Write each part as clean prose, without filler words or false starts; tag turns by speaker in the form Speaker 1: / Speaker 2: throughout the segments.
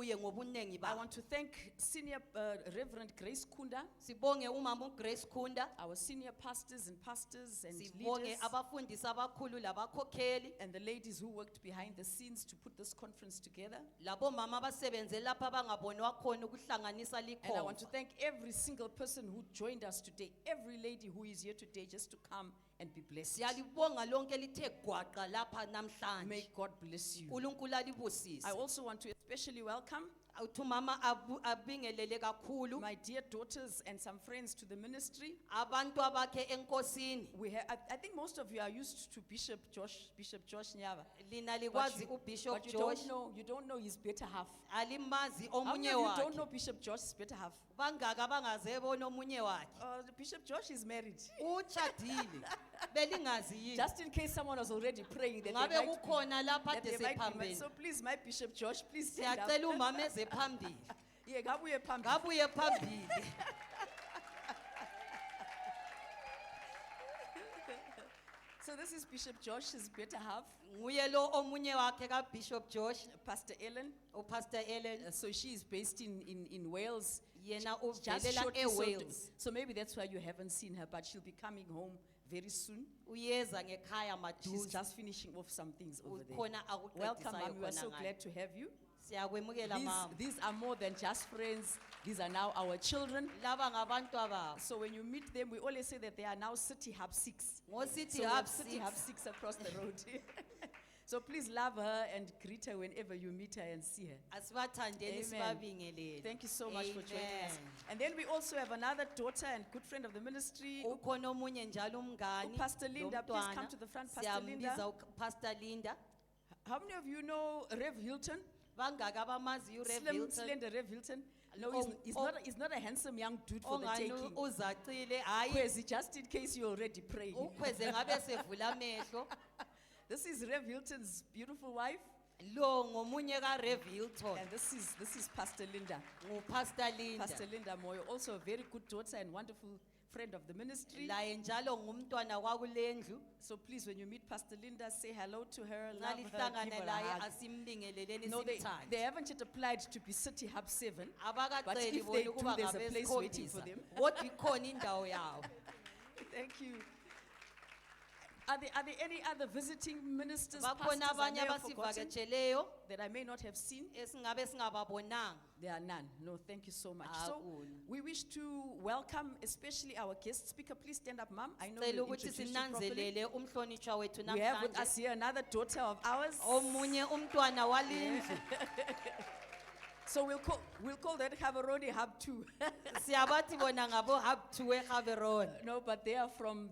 Speaker 1: kuye ngobunengi
Speaker 2: I
Speaker 1: babo.
Speaker 2: want to thank Senior Reverend Grace Kunda,
Speaker 1: Sibonge umama uGrace Khunda,
Speaker 2: our senior pastors and
Speaker 1: sibonge
Speaker 2: leaders,
Speaker 1: abafundisi abakhulu labakhokheli,
Speaker 2: and the ladies who worked behind the scenes to put this conference together.
Speaker 1: labo mama abasebenze lapha abangabonwa khona ukuhlanganisa
Speaker 2: And I want to
Speaker 1: likhova.
Speaker 2: thank every single person who joined us today, every lady who is here today just to come and be blessed.
Speaker 1: Siyalibonga lonke lithe gwaqa lapha
Speaker 2: May
Speaker 1: namhlanje.
Speaker 2: God bless you.
Speaker 1: uNkulunkulu alibusise.
Speaker 2: I also want to especially welcome
Speaker 1: Uthi umama abingelele kakhulu
Speaker 2: my dear daughters and some friends to the ministry.
Speaker 1: abantu abakhe enkosini.
Speaker 2: I think most of you are used to Bishop Josh Nyava.
Speaker 1: Lina
Speaker 2: But
Speaker 1: likwazi
Speaker 2: you,
Speaker 1: uBishop
Speaker 2: but
Speaker 1: Josh,
Speaker 2: you don't know his better half.
Speaker 1: alimazi
Speaker 2: How many
Speaker 1: omunye
Speaker 2: of you don't
Speaker 1: wakhe.
Speaker 2: know Bishop Josh's better half?
Speaker 1: Bangaka bangazebona omunye wakhe.
Speaker 2: Bishop Josh is married.
Speaker 1: Uchadile. Belingazi yini.
Speaker 2: Just in case someone was already praying that
Speaker 1: Ngabe
Speaker 2: they might be,
Speaker 1: kukhona lapha
Speaker 2: that
Speaker 1: ade
Speaker 2: they might be
Speaker 1: sephambili.
Speaker 2: married. So please, my Bishop Josh, please stand up.
Speaker 1: Siyacela umama eze phambili.
Speaker 2: Yeah, kabuye phambili.
Speaker 1: Ngabuye phambili.
Speaker 2: So this is Bishop Josh's better half,
Speaker 1: Nguye lo omunye wakhe kaBishop Josh,
Speaker 2: Pastor Ellen.
Speaker 1: uPastor Ellen.
Speaker 2: So she is based in Wales.
Speaker 1: Yena
Speaker 2: Just
Speaker 1: uvelela
Speaker 2: shortly, so,
Speaker 1: eWales.
Speaker 2: so maybe that's why you haven't seen her, but she'll be coming home very soon.
Speaker 1: Uyeza ngekhaya
Speaker 2: She's
Speaker 1: maduze.
Speaker 2: just finishing off some things over there.
Speaker 1: Khona
Speaker 2: Welcome,
Speaker 1: akuqedisayo
Speaker 2: Mom. We are so
Speaker 1: khona ngayo.
Speaker 2: glad to have you.
Speaker 1: Siyakwemukela mama.
Speaker 2: These are more than just friends. These are now our children.
Speaker 1: Laba ngabantu ababo.
Speaker 2: So when you meet them, we always say that they are now City Hub 6.
Speaker 1: Ngosithi
Speaker 2: So we
Speaker 1: hub
Speaker 2: have City
Speaker 1: 6.
Speaker 2: Hub 6 across the road. So please love her and greet her whenever you meet her and see her.
Speaker 1: Asibathandeni
Speaker 2: Amen.
Speaker 1: sibabingelele.
Speaker 2: Thank you so much for joining us.
Speaker 1: Amen.
Speaker 2: And then we also have another daughter and good friend of the ministry,
Speaker 1: Ukhona omunye njalo umngani.
Speaker 2: Pastor Linda. Please come
Speaker 1: lomntwana.
Speaker 2: to the front, Pastor Linda.
Speaker 1: Siyambiza Pastor Linda.
Speaker 2: How many of you know Rev Hilton?
Speaker 1: Bangaka bamazi uRev
Speaker 2: Slim,
Speaker 1: Hilton.
Speaker 2: slender Rev Hilton? No,
Speaker 1: Oh,
Speaker 2: he's not a handsome young dude for the
Speaker 1: Ongani
Speaker 2: taking.
Speaker 1: uzacile hayi
Speaker 2: Kwezi, just in case you're already praying.
Speaker 1: ukhweze ngabe sevula amehlo.
Speaker 2: This is Rev Hilton's beautiful wife,
Speaker 1: Lo ngomunye kaRev Hilton.
Speaker 2: and this is Pastor Linda.
Speaker 1: NguPastor Linda.
Speaker 2: Pastor Linda Moyo, also a very good daughter and wonderful friend of the ministry.
Speaker 1: Laye njalo ngumntwana kwakulendlu.
Speaker 2: So please, when you meet Pastor Linda, say hello to her, love her, give her
Speaker 1: Nalihlangane
Speaker 2: a
Speaker 1: laye
Speaker 2: hug.
Speaker 1: asimbingeleleni
Speaker 2: No, they
Speaker 1: simthande.
Speaker 2: haven't yet applied to be City Hub 7. But
Speaker 1: Abakaceli
Speaker 2: if they
Speaker 1: bona
Speaker 2: do,
Speaker 1: ukuba
Speaker 2: there's a place waiting for
Speaker 1: ngabesikhombisa.
Speaker 2: them.
Speaker 1: Kodwa ikhona indawo yawo.
Speaker 2: Thank you. Are there any other visiting ministers,
Speaker 1: Bakhona
Speaker 2: pastors I
Speaker 1: abanye
Speaker 2: may have forgotten
Speaker 1: abasivakatsheleyo
Speaker 2: that I may not have seen?
Speaker 1: esingabe singababonanga.
Speaker 2: There are none. No, thank you so much. So
Speaker 1: Akuna.
Speaker 2: we wish to welcome especially our guest speaker. Please stand up, Mom. I know
Speaker 1: Cela
Speaker 2: you
Speaker 1: ukuthi
Speaker 2: introduced you properly.
Speaker 1: sinanzelele umhlonishwa wethu
Speaker 2: We have with us
Speaker 1: namhlanje.
Speaker 2: here another daughter of ours.
Speaker 1: Omunye umntwana walindlu.
Speaker 2: So we'll call that Havaroni Hub 2.
Speaker 1: Siyabathi bona ngabo hub 2 eGaborone.
Speaker 2: No, but they are from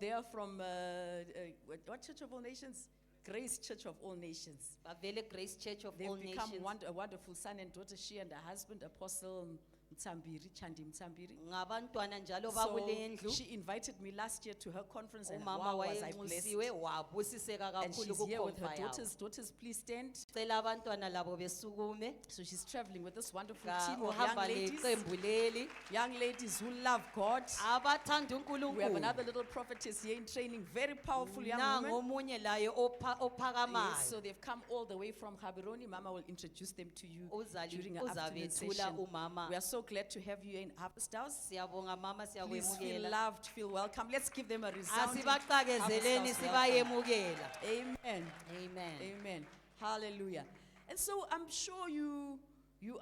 Speaker 2: what Church of All Nations? Grace Church of All Nations.
Speaker 1: Bavele Grace Church of
Speaker 2: They've
Speaker 1: All
Speaker 2: become
Speaker 1: Nations.
Speaker 2: a wonderful son and daughter. She and her husband, Apostle Mtsambiri, Chandi Mtsambiri.
Speaker 1: Ngabantwana njalo
Speaker 2: So
Speaker 1: bakulendlu.
Speaker 2: she invited me last year to her conference, and
Speaker 1: Umama
Speaker 2: wow, was I blessed.
Speaker 1: wayenxusiwe wabusiseka
Speaker 2: And
Speaker 1: kakhulu
Speaker 2: she's here with her
Speaker 1: kukhomfa yawo.
Speaker 2: daughters. Daughters, please stand.
Speaker 1: Cela abantwana labo besukume.
Speaker 2: So she's traveling with this wonderful
Speaker 1: Ka-
Speaker 2: team of young
Speaker 1: uhamba
Speaker 2: ladies.
Speaker 1: leqembu leli.
Speaker 2: Young ladies who love God.
Speaker 1: Abathanda
Speaker 2: We have
Speaker 1: uNkulunkulu.
Speaker 2: another little prophetess here in training, very powerful young
Speaker 1: Nangu
Speaker 2: woman.
Speaker 1: omunye laye
Speaker 2: Yes,
Speaker 1: ophakamayo.
Speaker 2: so they've come all the way from Habironi. Mama will introduce them to you during her afternoon
Speaker 1: Uzabethula
Speaker 2: session.
Speaker 1: umama.
Speaker 2: We are so glad to have you in Harvest House.
Speaker 1: Siyabonga mama
Speaker 2: Please feel
Speaker 1: siyakwemukela.
Speaker 2: loved, feel welcome. Let's give them a resounding
Speaker 1: Asibaqakezeleni
Speaker 2: Harvest House welcome.
Speaker 1: sibayemukela.
Speaker 2: Amen.
Speaker 1: Amen.
Speaker 2: Amen. Hallelujah. And so I'm sure you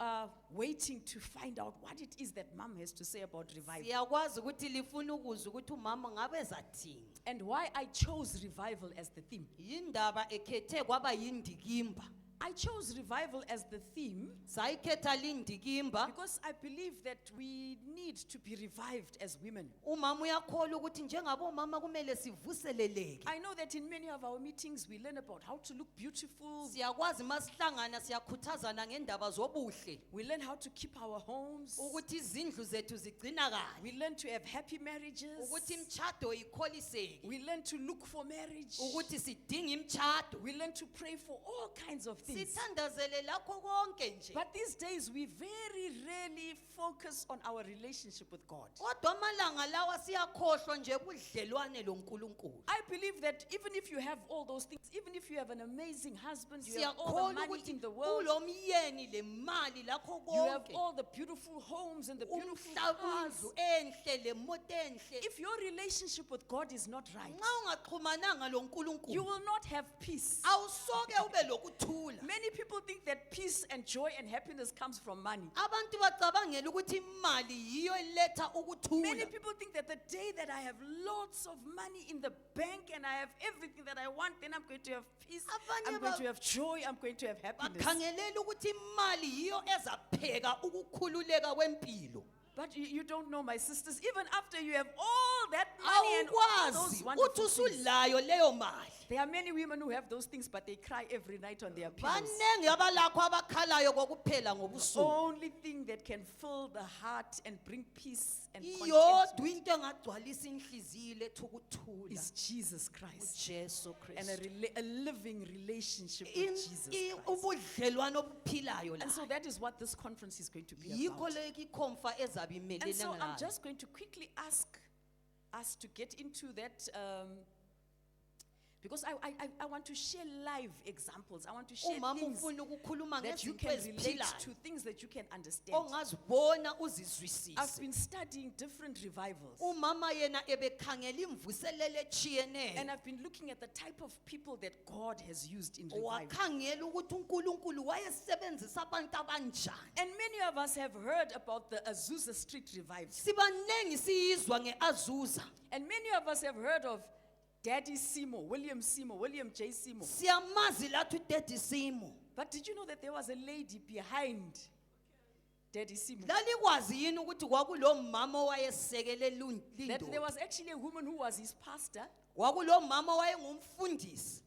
Speaker 2: are waiting to find out what it is that Mom has to say about revival
Speaker 1: Siyakwazi ukuthi lifuna ukuzwa ukuthi umama ngabe zathini.
Speaker 2: and why I chose revival as the theme.
Speaker 1: Yindaba ekhethe kwaba yindikimba.
Speaker 2: I chose revival as the theme
Speaker 1: Sayikhetha lindikimba.
Speaker 2: because I believe that we need to be revived as women.
Speaker 1: Umama uyakholwa ukuthi njengabomama kumele sivuseleleke.
Speaker 2: I know that in many of our meetings we learn about how to look beautiful.
Speaker 1: Siyakwazi masihlangana siyakhuthazana ngendaba zobuhle.
Speaker 2: We learn how to keep our homes.
Speaker 1: Ukuthi izindlu zethu zigcina kahle.
Speaker 2: We learn to have happy marriages.
Speaker 1: Ukuthi imchado ikholiseke.
Speaker 2: We learn to look for marriage.
Speaker 1: Ukuthi sidinga imchado.
Speaker 2: We learn to pray for all kinds of things. things.
Speaker 1: sithandazele lakho konke nje.
Speaker 2: But these days, we very rarely focus on our relationship with God.
Speaker 1: Kodwa amalanga lawa siyakhohlwa nje budlelwane loNkulunkulu.
Speaker 2: I believe that even if you have all those things, even if you have an amazing husband, you have all the
Speaker 1: Siyakholwa
Speaker 2: money in
Speaker 1: ukuthi
Speaker 2: the world,
Speaker 1: kulomyeni le mali lakho
Speaker 2: you have
Speaker 1: konke.
Speaker 2: all the beautiful homes and the beautiful
Speaker 1: Umhlaba
Speaker 2: cars.
Speaker 1: indlu enhle lemoto enhle.
Speaker 2: If your relationship with God is not right,
Speaker 1: Nxa ungaxhumananga
Speaker 2: you
Speaker 1: loNkulunkulu
Speaker 2: will not have peace.
Speaker 1: awusoke ube lokuthula.
Speaker 2: Many people think that peace and joy and happiness comes from money.
Speaker 1: Abantu bacabangela ukuthi imali yiyo eletha
Speaker 2: Many
Speaker 1: ukuthula.
Speaker 2: people think that the day that I have lots of money in the bank and I have everything that I want, then I'm going to have peace,
Speaker 1: Abanye
Speaker 2: I'm going
Speaker 1: ba-
Speaker 2: to have joy, I'm going to have happiness.
Speaker 1: Bakhangelela ukuthi imali yiyo ezapheka ukukhululeka kwempilo.
Speaker 2: But you don't know, my sisters, even after you have all that money and all those
Speaker 1: Awukwazi uthi
Speaker 2: wonderful things,
Speaker 1: usulayo leyo mali.
Speaker 2: there are many women who have those things, but they cry every night on their pillows.
Speaker 1: Banengi abalakho abakhalayo kokuphela ngobusuku.
Speaker 2: Only thing that can fill the heart and bring peace and
Speaker 1: Iyodwa
Speaker 2: contentment
Speaker 1: into engagcwalisa inhliziyo letha ukuthula.
Speaker 2: is Jesus Christ
Speaker 1: uJesu
Speaker 2: and a,
Speaker 1: Kristu.
Speaker 2: a living relationship with Jesus Christ.
Speaker 1: Ubudlelwano obuphilayo
Speaker 2: And so
Speaker 1: la.
Speaker 2: that is what this conference is going to be
Speaker 1: Yikho
Speaker 2: about.
Speaker 1: le ikhomfa ezabe
Speaker 2: And so
Speaker 1: imelele
Speaker 2: I'm
Speaker 1: ngayo.
Speaker 2: just going to quickly ask us to get into that because I want to share live examples. I want to share
Speaker 1: Umama
Speaker 2: things
Speaker 1: ufuna ukukhuluma
Speaker 2: that you
Speaker 1: ngezinto
Speaker 2: can relate to,
Speaker 1: eziphilayo
Speaker 2: things that you can understand.
Speaker 1: ongazibona
Speaker 2: I've
Speaker 1: uzizwisise.
Speaker 2: been studying different revivals.
Speaker 1: Umama yena ebekhangela imvuselelo
Speaker 2: And
Speaker 1: etshiyeneyo.
Speaker 2: I've been looking at the type of people that God has used in revival.
Speaker 1: Wakhangela ukuthi uNkulunkulu wayesebenzisa abantu abanjani.
Speaker 2: And many of us have heard about the Azusa Street revival.
Speaker 1: Sibanengi siyizwa ngeAzusa.
Speaker 2: And many of us have heard of Daddy Seymour, William J. Seymour.
Speaker 1: Siyamazi lathi uDaddy Simo.
Speaker 2: But did you know that there was a lady behind Daddy Seymour?
Speaker 1: Lalikwazi yini ukuthi kwakulomama owayesekele
Speaker 2: That there
Speaker 1: lindoda.
Speaker 2: was actually a woman who was his pastor
Speaker 1: Kwakulomama wayengumfundisi.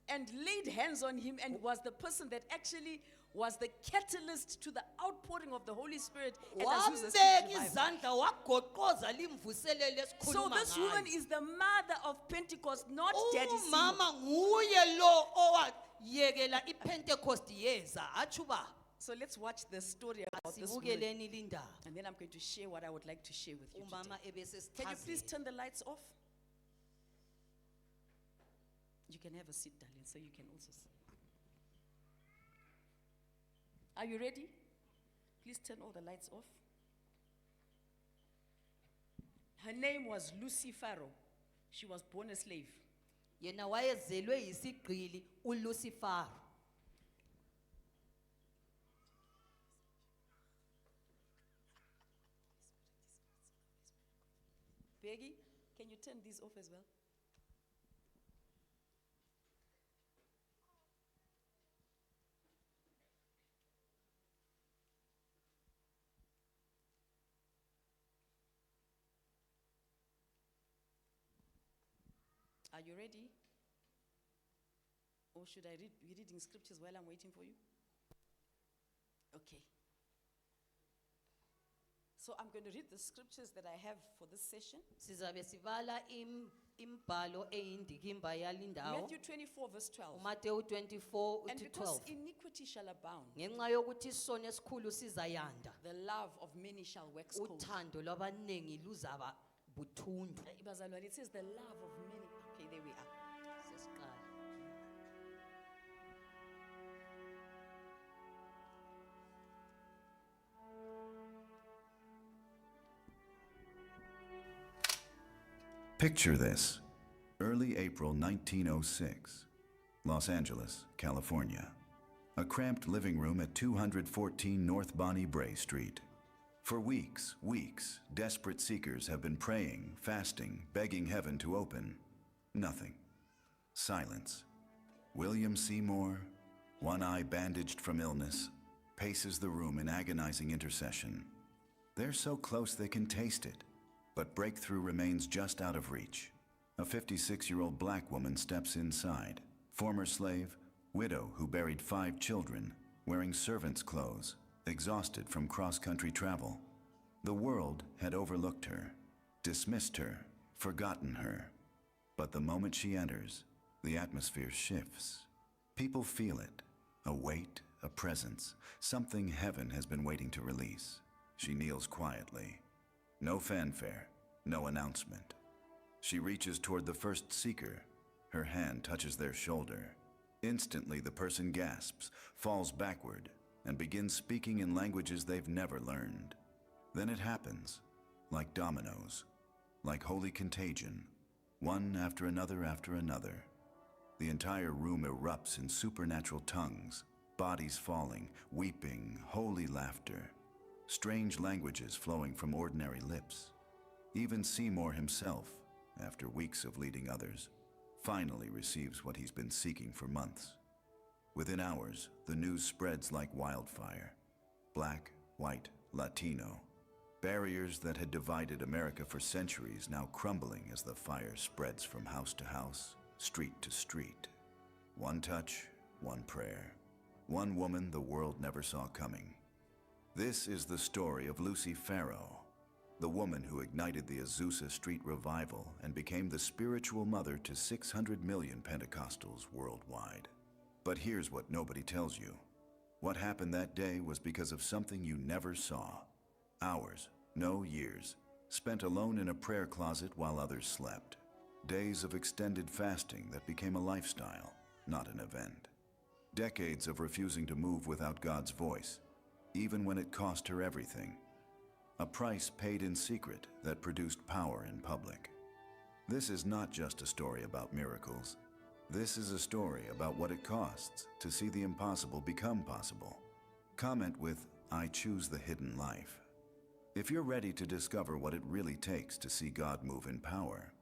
Speaker 2: and laid hands on him and was the person that actually was the catalyst to the outpouring of the Holy Spirit at Azusa Street
Speaker 1: Wambeka
Speaker 2: revival.
Speaker 1: izandla wagoqoza limvuselelo
Speaker 2: So
Speaker 1: esikhuluma
Speaker 2: this woman
Speaker 1: ngayo.
Speaker 2: is the mother of Pentecost, not Daddy Seymour.
Speaker 1: Umama nguye lo owayekela iPentecost yeza achuba.
Speaker 2: So let's watch the story about this woman.
Speaker 1: Sibukeleni lindaba.
Speaker 2: And then I'm going to share what I would like to share with you
Speaker 1: Umama
Speaker 2: today.
Speaker 1: ebese
Speaker 2: Can you please
Speaker 1: sichazela.
Speaker 2: turn the lights off? You can have a seat, darling, so you can also see. Are you ready? Please turn all the lights off. Her name was Lucy Farrow. She was born a slave.
Speaker 1: Yena wayezelwe yisigqili uLucifer.
Speaker 2: Peggy, can you turn these off as well? Are you ready? Or should I be reading scriptures while I'm waiting for you? Okay. So I'm going to read the scriptures that I have for this session.
Speaker 1: Sizabe sibala imbhalo eyindikimba yalindawo.
Speaker 2: Matthew 24, verse 12.
Speaker 1: uMateyu 24
Speaker 2: And
Speaker 1: uthi
Speaker 2: because
Speaker 1: 12.
Speaker 2: iniquity shall abound,
Speaker 1: Ngenxa yokuthi isono esikhulu sizayanda.
Speaker 2: the love of many shall wax cold.
Speaker 1: Uthando lwabanengi luzaba buthundu.
Speaker 2: Bazalwane, it says the love of many. Okay, there we are.
Speaker 1: Sesiqala.
Speaker 3: Picture this. Early April 1906. Los Angeles, California. A cramped living room at 214 North Bonnie Bray Street. For weeks, desperate seekers have been praying, fasting, begging heaven to open. Nothing. Silence. William Seymour, one eye bandaged from illness, paces the room in agonizing intercession. They're so close they can taste it, but breakthrough remains just out of reach. A 56-year-old black woman steps inside, former slave, widow who buried 5 children, wearing servant's clothes, exhausted from cross-country travel. The world had overlooked her, dismissed her, forgotten her. But the moment she enters, the atmosphere shifts. People feel it. A weight, a presence, something heaven has been waiting to release. She kneels quietly. No fanfare, no announcement. She reaches toward the first seeker. Her hand touches their shoulder. Instantly, the person gasps, falls backward, and begins speaking in languages they've never learned. Then it happens, like dominoes, like holy contagion, one after another after another. The entire room erupts in supernatural tongues, bodies falling, weeping, holy laughter, strange languages flowing from ordinary lips. Even Seymour himself, after weeks of leading others, finally receives what he's been seeking for months. Within hours, the news spreads like wildfire. Black, white, Latino. Barriers that had divided America for centuries now crumbling as the fire spreads from house to house, street to street. One touch, one prayer. One woman the world never saw coming. This is the story of Lucy Farrow, the woman who ignited the Azusa Street revival and became the spiritual mother to 600 million Pentecostals worldwide. But here's what nobody tells you. What happened that day was because of something you never saw. Hours, no years, spent alone in a prayer closet while others slept. Days of extended fasting that became a lifestyle, not an event. Decades of refusing to move without God's voice, even when it cost her everything. A price paid in secret that produced power in public. This is not just a story about miracles. This is a story about what it costs to see the impossible become possible. Comment with, "I choose the hidden life," if you're ready to discover what it really takes to see God move in power.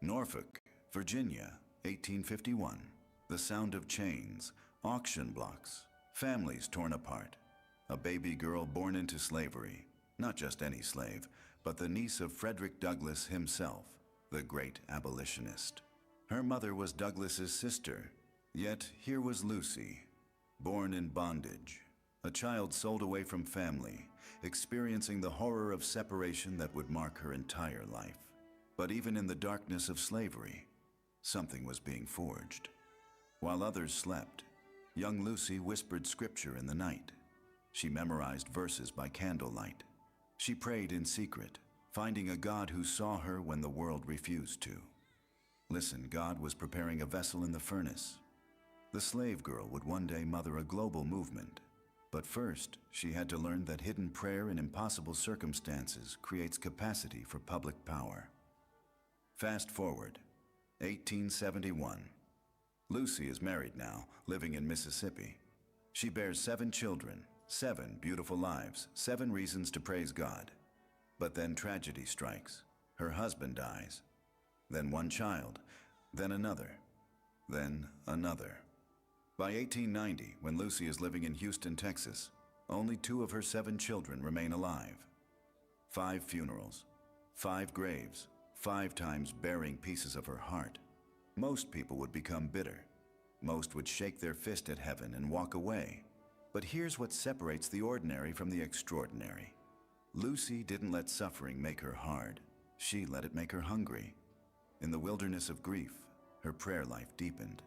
Speaker 3: Norfolk, Virginia, 1851. The sound of chains, auction blocks, families torn apart. A baby girl born into slavery, not just any slave, but the niece of Frederick Douglass himself, the great abolitionist. Her mother was Douglass's sister, yet here was Lucy, born in bondage, a child sold away from family, experiencing the horror of separation that would mark her entire life. But even in the darkness of slavery, something was being forged. While others slept, young Lucy whispered scripture in the night. She memorized verses by candlelight. She prayed in secret, finding a God who saw her when the world refused to. Listen, God was preparing a vessel in the furnace. The slave girl would one day mother a global movement. But first, she had to learn that hidden prayer in impossible circumstances creates capacity for public power. Fast forward, 1871. Lucy is married now, living in Mississippi. She bears 7 children, 7 beautiful lives, 7 reasons to praise God. But then tragedy strikes. Her husband dies. Then one child, then another, then another. By 1890, when Lucy is living in Houston, Texas, only 2 of her 7 children remain alive. 5 funerals, 5 graves, 5 times burying pieces of her heart. Most people would become bitter. Most would shake their fist at heaven and walk away. But here's what separates the ordinary from the extraordinary. Lucy didn't let suffering make her hard. She let it make her hungry. In the wilderness of grief, her prayer life deepened.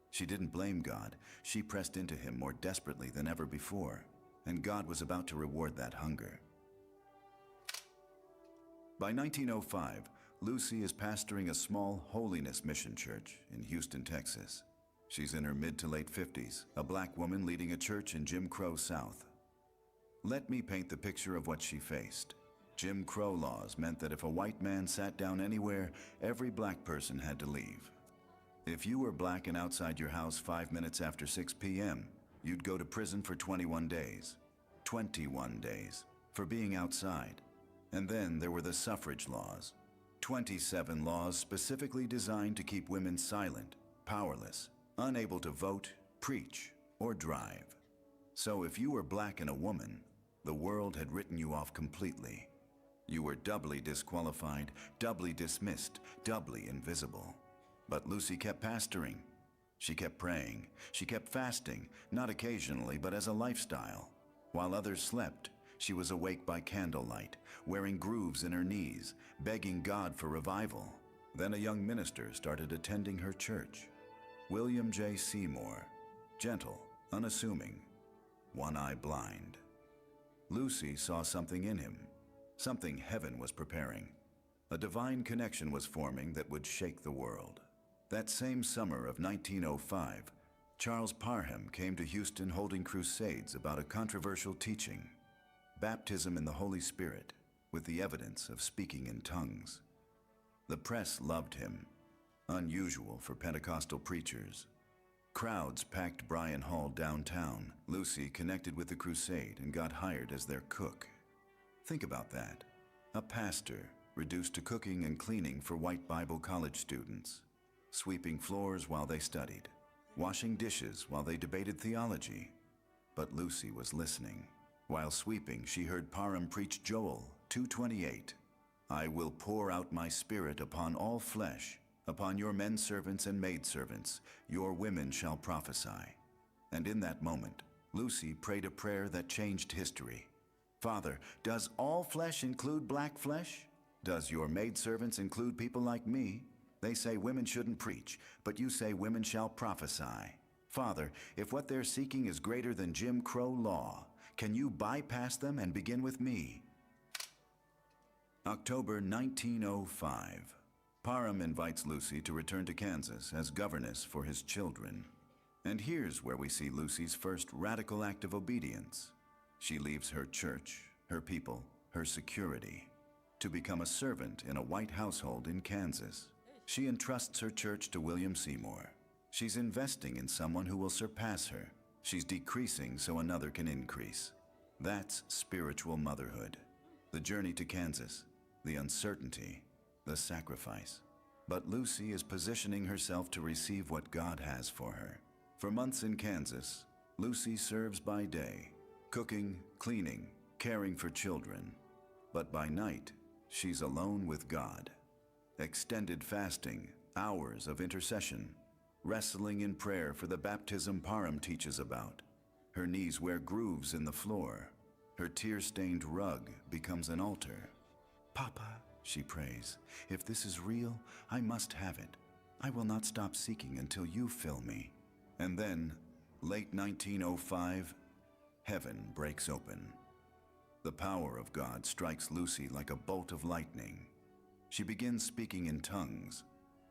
Speaker 3: She didn't blame God. She pressed into him more desperately than ever before, and God was about to reward that hunger. By 1905, Lucy is pastoring a small holiness mission church in Houston, Texas. She's in her mid to late 50s, a black woman leading a church in Jim Crow South. Let me paint the picture of what she faced. Jim Crow laws meant that if a white man sat down anywhere, every black person had to leave. If you were black and outside your house 5 minutes after 6 p.m., you'd go to prison for 21 days. 21 days for being outside. And then there were the suffrage laws. 27 laws specifically designed to keep women silent, powerless, unable to vote, preach, or drive. So if you were black and a woman, the world had written you off completely. You were doubly disqualified, doubly dismissed, doubly invisible. But Lucy kept pastoring. She kept praying. She kept fasting, not occasionally, but as a lifestyle. While others slept, she was awake by candlelight, wearing grooves in her knees, begging God for revival. Then a young minister started attending her church. William J. Seymour, gentle, unassuming, one eye blind. Lucy saw something in him, something heaven was preparing. A divine connection was forming that would shake the world. That same summer of 1905, Charles Parham came to Houston holding crusades about a controversial teaching, baptism in the Holy Spirit, with the evidence of speaking in tongues. The press loved him, unusual for Pentecostal preachers. Crowds packed Bryan Hall downtown. Lucy connected with the crusade and got hired as their cook. Think about that. A pastor reduced to cooking and cleaning for white Bible college students, sweeping floors while they studied, washing dishes while they debated theology. But Lucy was listening. While sweeping, she heard Parham preach Joel 2:28. I will pour out my spirit upon all flesh, upon your men servants and maid servants, your women shall prophesy. And in that moment, Lucy prayed a prayer that changed history. Father, does all flesh include black flesh? Does your maidservants include people like me? They say women shouldn't preach, but you say women shall prophesy. Father, if what they're seeking is greater than Jim Crow law, can you bypass them and begin with me? October 1905. Parham invites Lucy to return to Kansas as governess for his children. And here's where we see Lucy's first radical act of obedience. She leaves her church, her people, her security, to become a servant in a white household in Kansas. She entrusts her church to William Seymour. She's investing in someone who will surpass her. She's decreasing so another can increase. That's spiritual motherhood. The journey to Kansas, the uncertainty, the sacrifice. But Lucy is positioning herself to receive what God has for her. For months in Kansas, Lucy serves by day, cooking, cleaning, caring for children. But by night, she's alone with God. Extended fasting, hours of intercession, wrestling in prayer for the baptism Parham teaches about. Her knees wear grooves in the floor. Her tear-stained rug becomes an altar. Papa, she prays, if this is real, I must have it. I will not stop seeking until you fill me. And then, late 1905, heaven breaks open. The power of God strikes Lucy like a bolt of lightning. She begins speaking in tongues,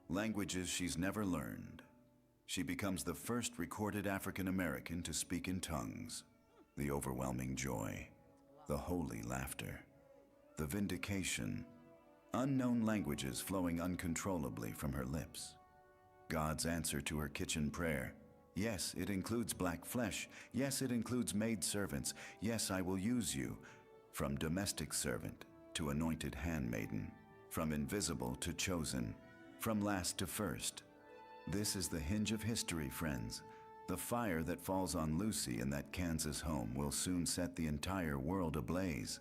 Speaker 3: languages she's never learned. She becomes the first recorded African American to speak in tongues. The overwhelming joy, the holy laughter, the vindication, unknown languages flowing uncontrollably from her lips. God's answer to her kitchen prayer. Yes, it includes black flesh. Yes, it includes maidservants. Yes, I will use you. From domestic servant to anointed handmaiden, from invisible to chosen, from last to first. This is the hinge of history, friends. The fire that falls on Lucy in that Kansas home will soon set the entire world ablaze.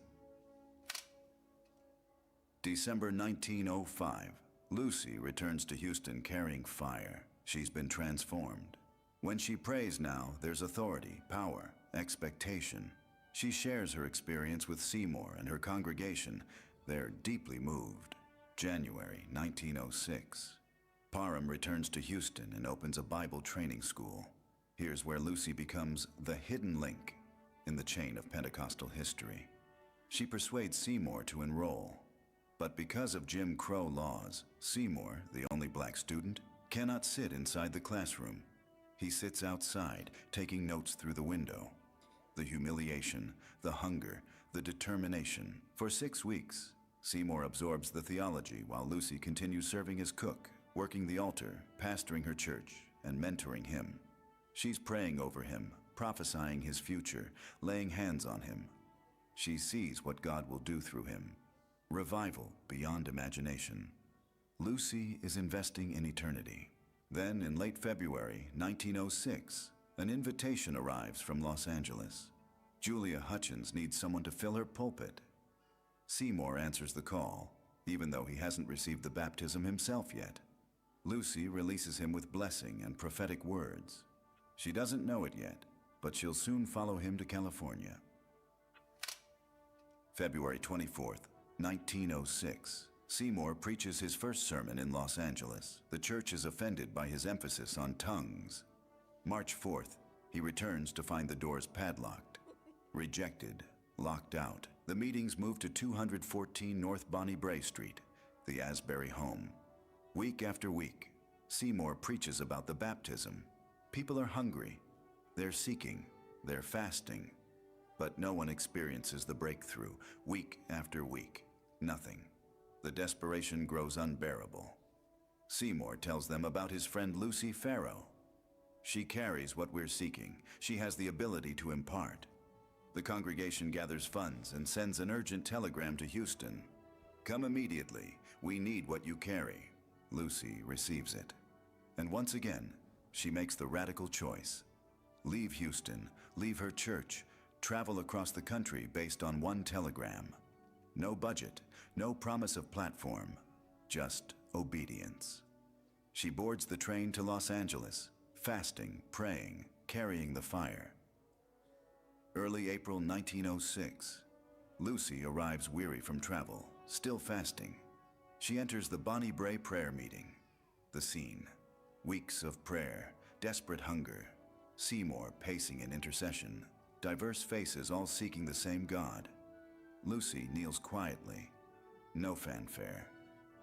Speaker 3: December 1905. Lucy returns to Houston carrying fire. She's been transformed. When she prays now, there's authority, power, expectation. She shares her experience with Seymour and her congregation. They're deeply moved. January 1906. Parham returns to Houston and opens a Bible training school. Here's where Lucy becomes the hidden link in the chain of Pentecostal history. She persuades Seymour to enroll. But because of Jim Crow laws, Seymour, the only black student, cannot sit inside the classroom. He sits outside, taking notes through the window. The humiliation, the hunger, the determination. For 6 weeks, Seymour absorbs the theology while Lucy continues serving as cook, working the altar, pastoring her church, and mentoring him. She's praying over him, prophesying his future, laying hands on him. She sees what God will do through him. Revival beyond imagination. Lucy is investing in eternity. Then, in late February 1906, an invitation arrives from Los Angeles. Julia Hutchins needs someone to fill her pulpit. Seymour answers the call, even though he hasn't received the baptism himself yet. Lucy releases him with blessing and prophetic words. She doesn't know it yet, but she'll soon follow him to California. February 24th, 1906. Seymour preaches his first sermon in Los Angeles. The church is offended by his emphasis on tongues. March 4th, he returns to find the doors padlocked. Rejected, locked out, the meetings move to 214 North Bonnie Bray Street, the Asbury home. Week after week, Seymour preaches about the baptism. People are hungry, they're seeking, they're fasting. But no one experiences the breakthrough. Week after week, nothing. The desperation grows unbearable. Seymour tells them about his friend Lucy Farrow. She carries what we're seeking. She has the ability to impart. The congregation gathers funds and sends an urgent telegram to Houston. Come immediately. We need what you carry. Lucy receives it. And once again, she makes the radical choice. Leave Houston, leave her church, travel across the country based on one telegram. No budget, no promise of platform, just obedience. She boards the train to Los Angeles, fasting, praying, carrying the fire. Early April 1906, Lucy arrives weary from travel, still fasting. She enters the Bonnie Bray prayer meeting. The scene: weeks of prayer, desperate hunger, Seymour pacing in intercession, diverse faces all seeking the same God. Lucy kneels quietly. No fanfare.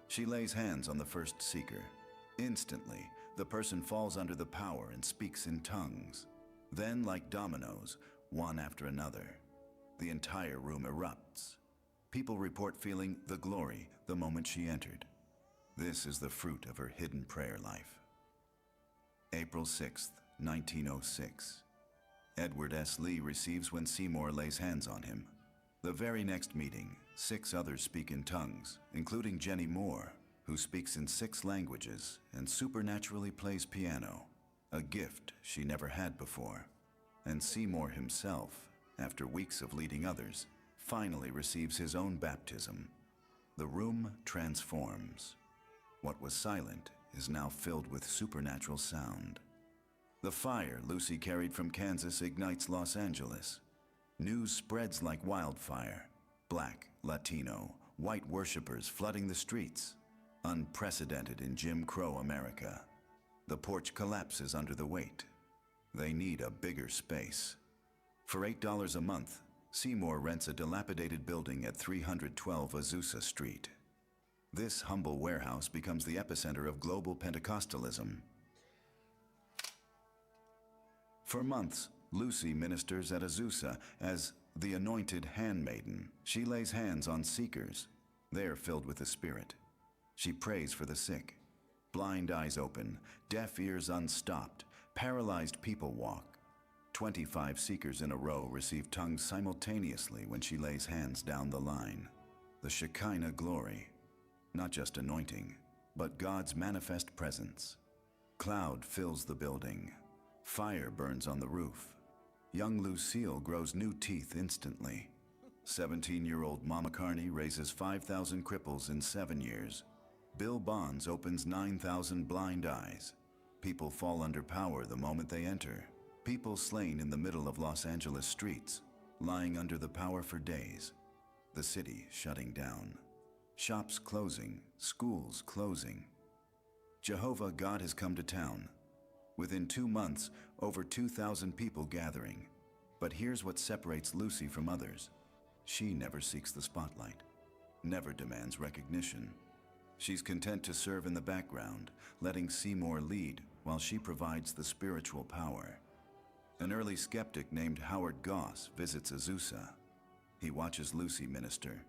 Speaker 3: She lays hands on the first seeker. Instantly, the person falls under the power and speaks in tongues. Then, like dominoes, one after another, the entire room erupts. People report feeling the glory the moment she entered. This is the fruit of her hidden prayer life. April 6th, 1906. Edward S. Lee receives when Seymour lays hands on him. The very next meeting, 6 others speak in tongues, including Jenny Moore, who speaks in 6 languages and supernaturally plays piano, a gift she never had before. And Seymour himself, after weeks of leading others, finally receives his own baptism. The room transforms. What was silent is now filled with supernatural sound. The fire Lucy carried from Kansas ignites Los Angeles. News spreads like wildfire. Black, Latino, white worshipers flooding the streets. Unprecedented in Jim Crow America. The porch collapses under the weight. They need a bigger space. For $8 a month, Seymour rents a dilapidated building at 312 Azusa Street. This humble warehouse becomes the epicenter of global Pentecostalism. For months, Lucy ministers at Azusa as the anointed handmaiden. She lays hands on seekers. They are filled with the Spirit. She prays for the sick. Blind eyes open, deaf ears unstopped, paralyzed people walk. 25 seekers in a row receive tongues simultaneously when she lays hands down the line. The Shekinah glory, not just anointing, but God's manifest presence. Cloud fills the building. Fire burns on the roof. Young Lucille grows new teeth instantly. 17-year-old Mama Carney raises 5,000 cripples in 7 years. Bill Bonds opens 9,000 blind eyes. People fall under power the moment they enter. People slain in the middle of Los Angeles streets, lying under the power for days. The city shutting down. Shops closing, schools closing. Jehovah God has come to town. Within 2 months, over 2,000 people gathering. But here's what separates Lucy from others. She never seeks the spotlight, never demands recognition. She's content to serve in the background, letting Seymour lead while she provides the spiritual power. An early skeptic named Howard Goss visits Azusa. He watches Lucy minister.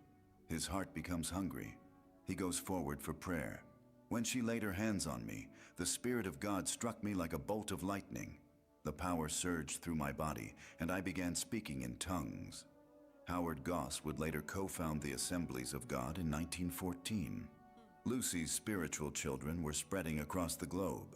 Speaker 3: His heart becomes hungry. He goes forward for prayer. When she laid her hands on me, the Spirit of God struck me like a bolt of lightning. The power surged through my body, and I began speaking in tongues. Howard Goss would later co-found the Assemblies of God in 1914. Lucy's spiritual children were spreading across the globe.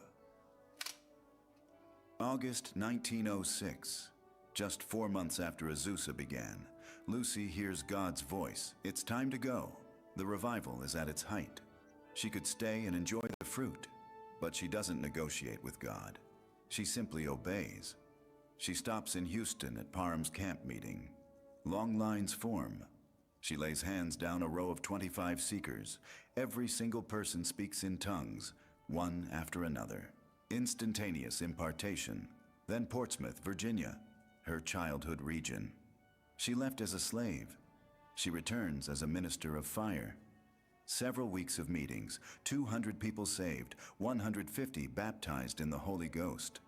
Speaker 3: August 1906. Just 4 months after Azusa began, Lucy hears God's voice. It's time to go. The revival is at its height. She could stay and enjoy the fruit, but she doesn't negotiate with God. She simply obeys. She stops in Houston at Parham's camp meeting. Long lines form. She lays hands down a row of 25 seekers. Every single person speaks in tongues, one after another. Instantaneous impartation. Then Portsmouth, Virginia, her childhood region. She left as a slave. She returns as a minister of fire. Several weeks of meetings, 200 people saved, 150 baptized in the Holy Ghost.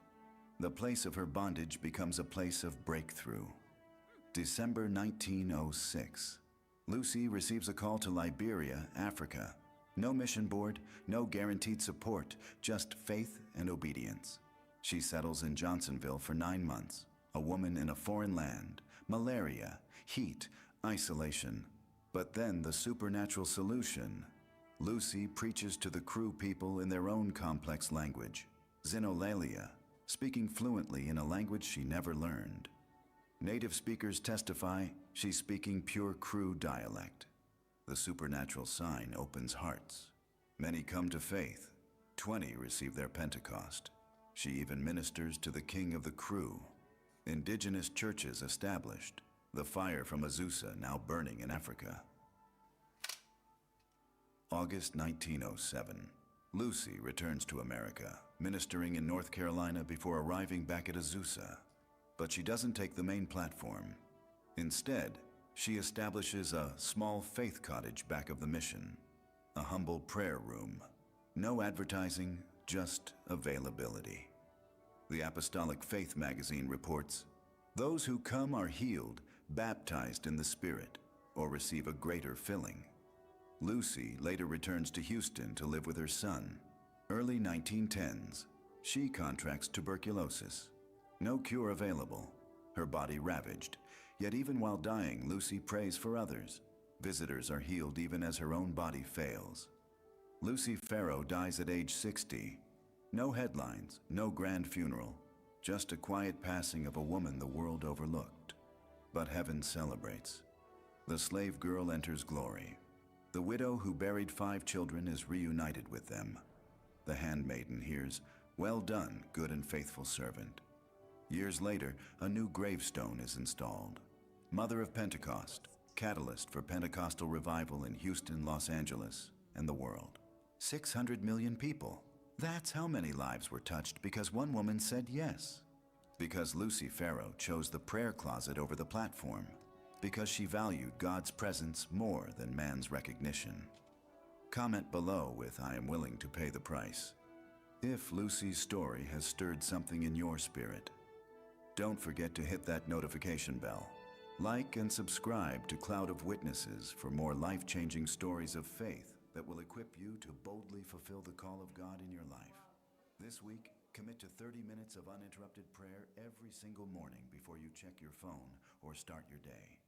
Speaker 3: The place of her bondage becomes a place of breakthrough. December 1906. Lucy receives a call to Liberia, Africa. No mission board, no guaranteed support, just faith and obedience. She settles in Johnsonville for 9 months. A woman in a foreign land, malaria, heat, isolation. But then the supernatural solution. Lucy preaches to the Kru people in their own complex language, Xenolalia, speaking fluently in a language she never learned. Native speakers testify she's speaking pure Kru dialect. The supernatural sign opens hearts. Many come to faith. 20 receive their Pentecost. She even ministers to the king of the Kru. Indigenous churches established. The fire from Azusa now burning in Africa. August 1907. Lucy returns to America, ministering in North Carolina before arriving back at Azusa. But she doesn't take the main platform. Instead, she establishes a small faith cottage back of the mission, a humble prayer room. No advertising, just availability. The Apostolic Faith magazine reports, "Those who come are healed, baptized in the Spirit, or receive a greater filling." Lucy later returns to Houston to live with her son. Early 1910s, she contracts tuberculosis. No cure available, her body ravaged. Yet even while dying, Lucy prays for others. Visitors are healed even as her own body fails. Lucy Farrow dies at age 60. No headlines, no grand funeral, just a quiet passing of a woman the world overlooked. But heaven celebrates. The slave girl enters glory. The widow who buried 5 children is reunited with them. The handmaiden hears, "Well done, good and faithful servant." Years later, a new gravestone is installed. Mother of Pentecost, catalyst for Pentecostal revival in Houston, Los Angeles, and the world. 600 million people. That's how many lives were touched because one woman said yes. Because Lucy Farrow chose the prayer closet over the platform. Because she valued God's presence more than man's recognition. Comment below with "I am willing to pay the price" if Lucy's story has stirred something in your spirit. Don't forget to hit that notification bell. Like and subscribe to Cloud of Witnesses for more life-changing stories of faith that will equip you to boldly fulfill the call of God in your life. This week, commit to 30 minutes of uninterrupted prayer every single morning before you check your phone or start your day.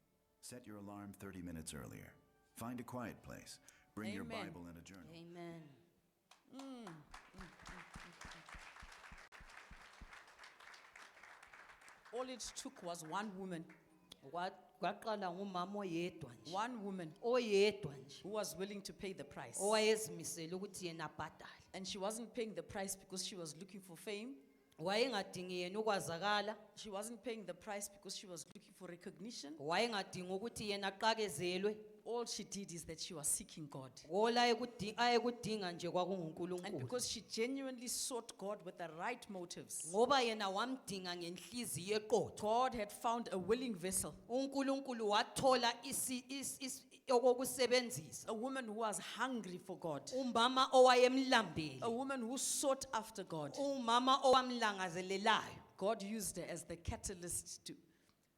Speaker 3: Set your alarm 30 minutes earlier. Find a quiet place. Bring your
Speaker 2: Amen.
Speaker 3: Bible and a journal.
Speaker 1: Amen.
Speaker 2: All it took was one woman,
Speaker 1: Kwaqala ngumama oyedwa nje.
Speaker 2: one woman
Speaker 1: Oyedwa nje.
Speaker 2: who was willing to pay the price.
Speaker 1: Owayezimisela ukuthi yena abhadale.
Speaker 2: And she wasn't paying the price because she was looking for fame.
Speaker 1: Wayengadingi yena ukwazakala.
Speaker 2: She wasn't paying the price because she was looking for recognition.
Speaker 1: Wayengadingi ukuthi yena aqakezelwe.
Speaker 2: All she did is that she was seeking God.
Speaker 1: Ngola ayekudinga nje
Speaker 2: And
Speaker 1: kwakunguNkulunkulu.
Speaker 2: because she genuinely sought God with the right motives,
Speaker 1: Ngoba yena wamdinga ngenhliziyo eqotho.
Speaker 2: God had found a willing vessel,
Speaker 1: uNkulunkulu wathola okokusebenzisa.
Speaker 2: a woman who was hungry for God,
Speaker 1: Umama owayemlambele.
Speaker 2: a woman who sought after God.
Speaker 1: Umama owamlangazelelayo.
Speaker 2: God used her as the catalyst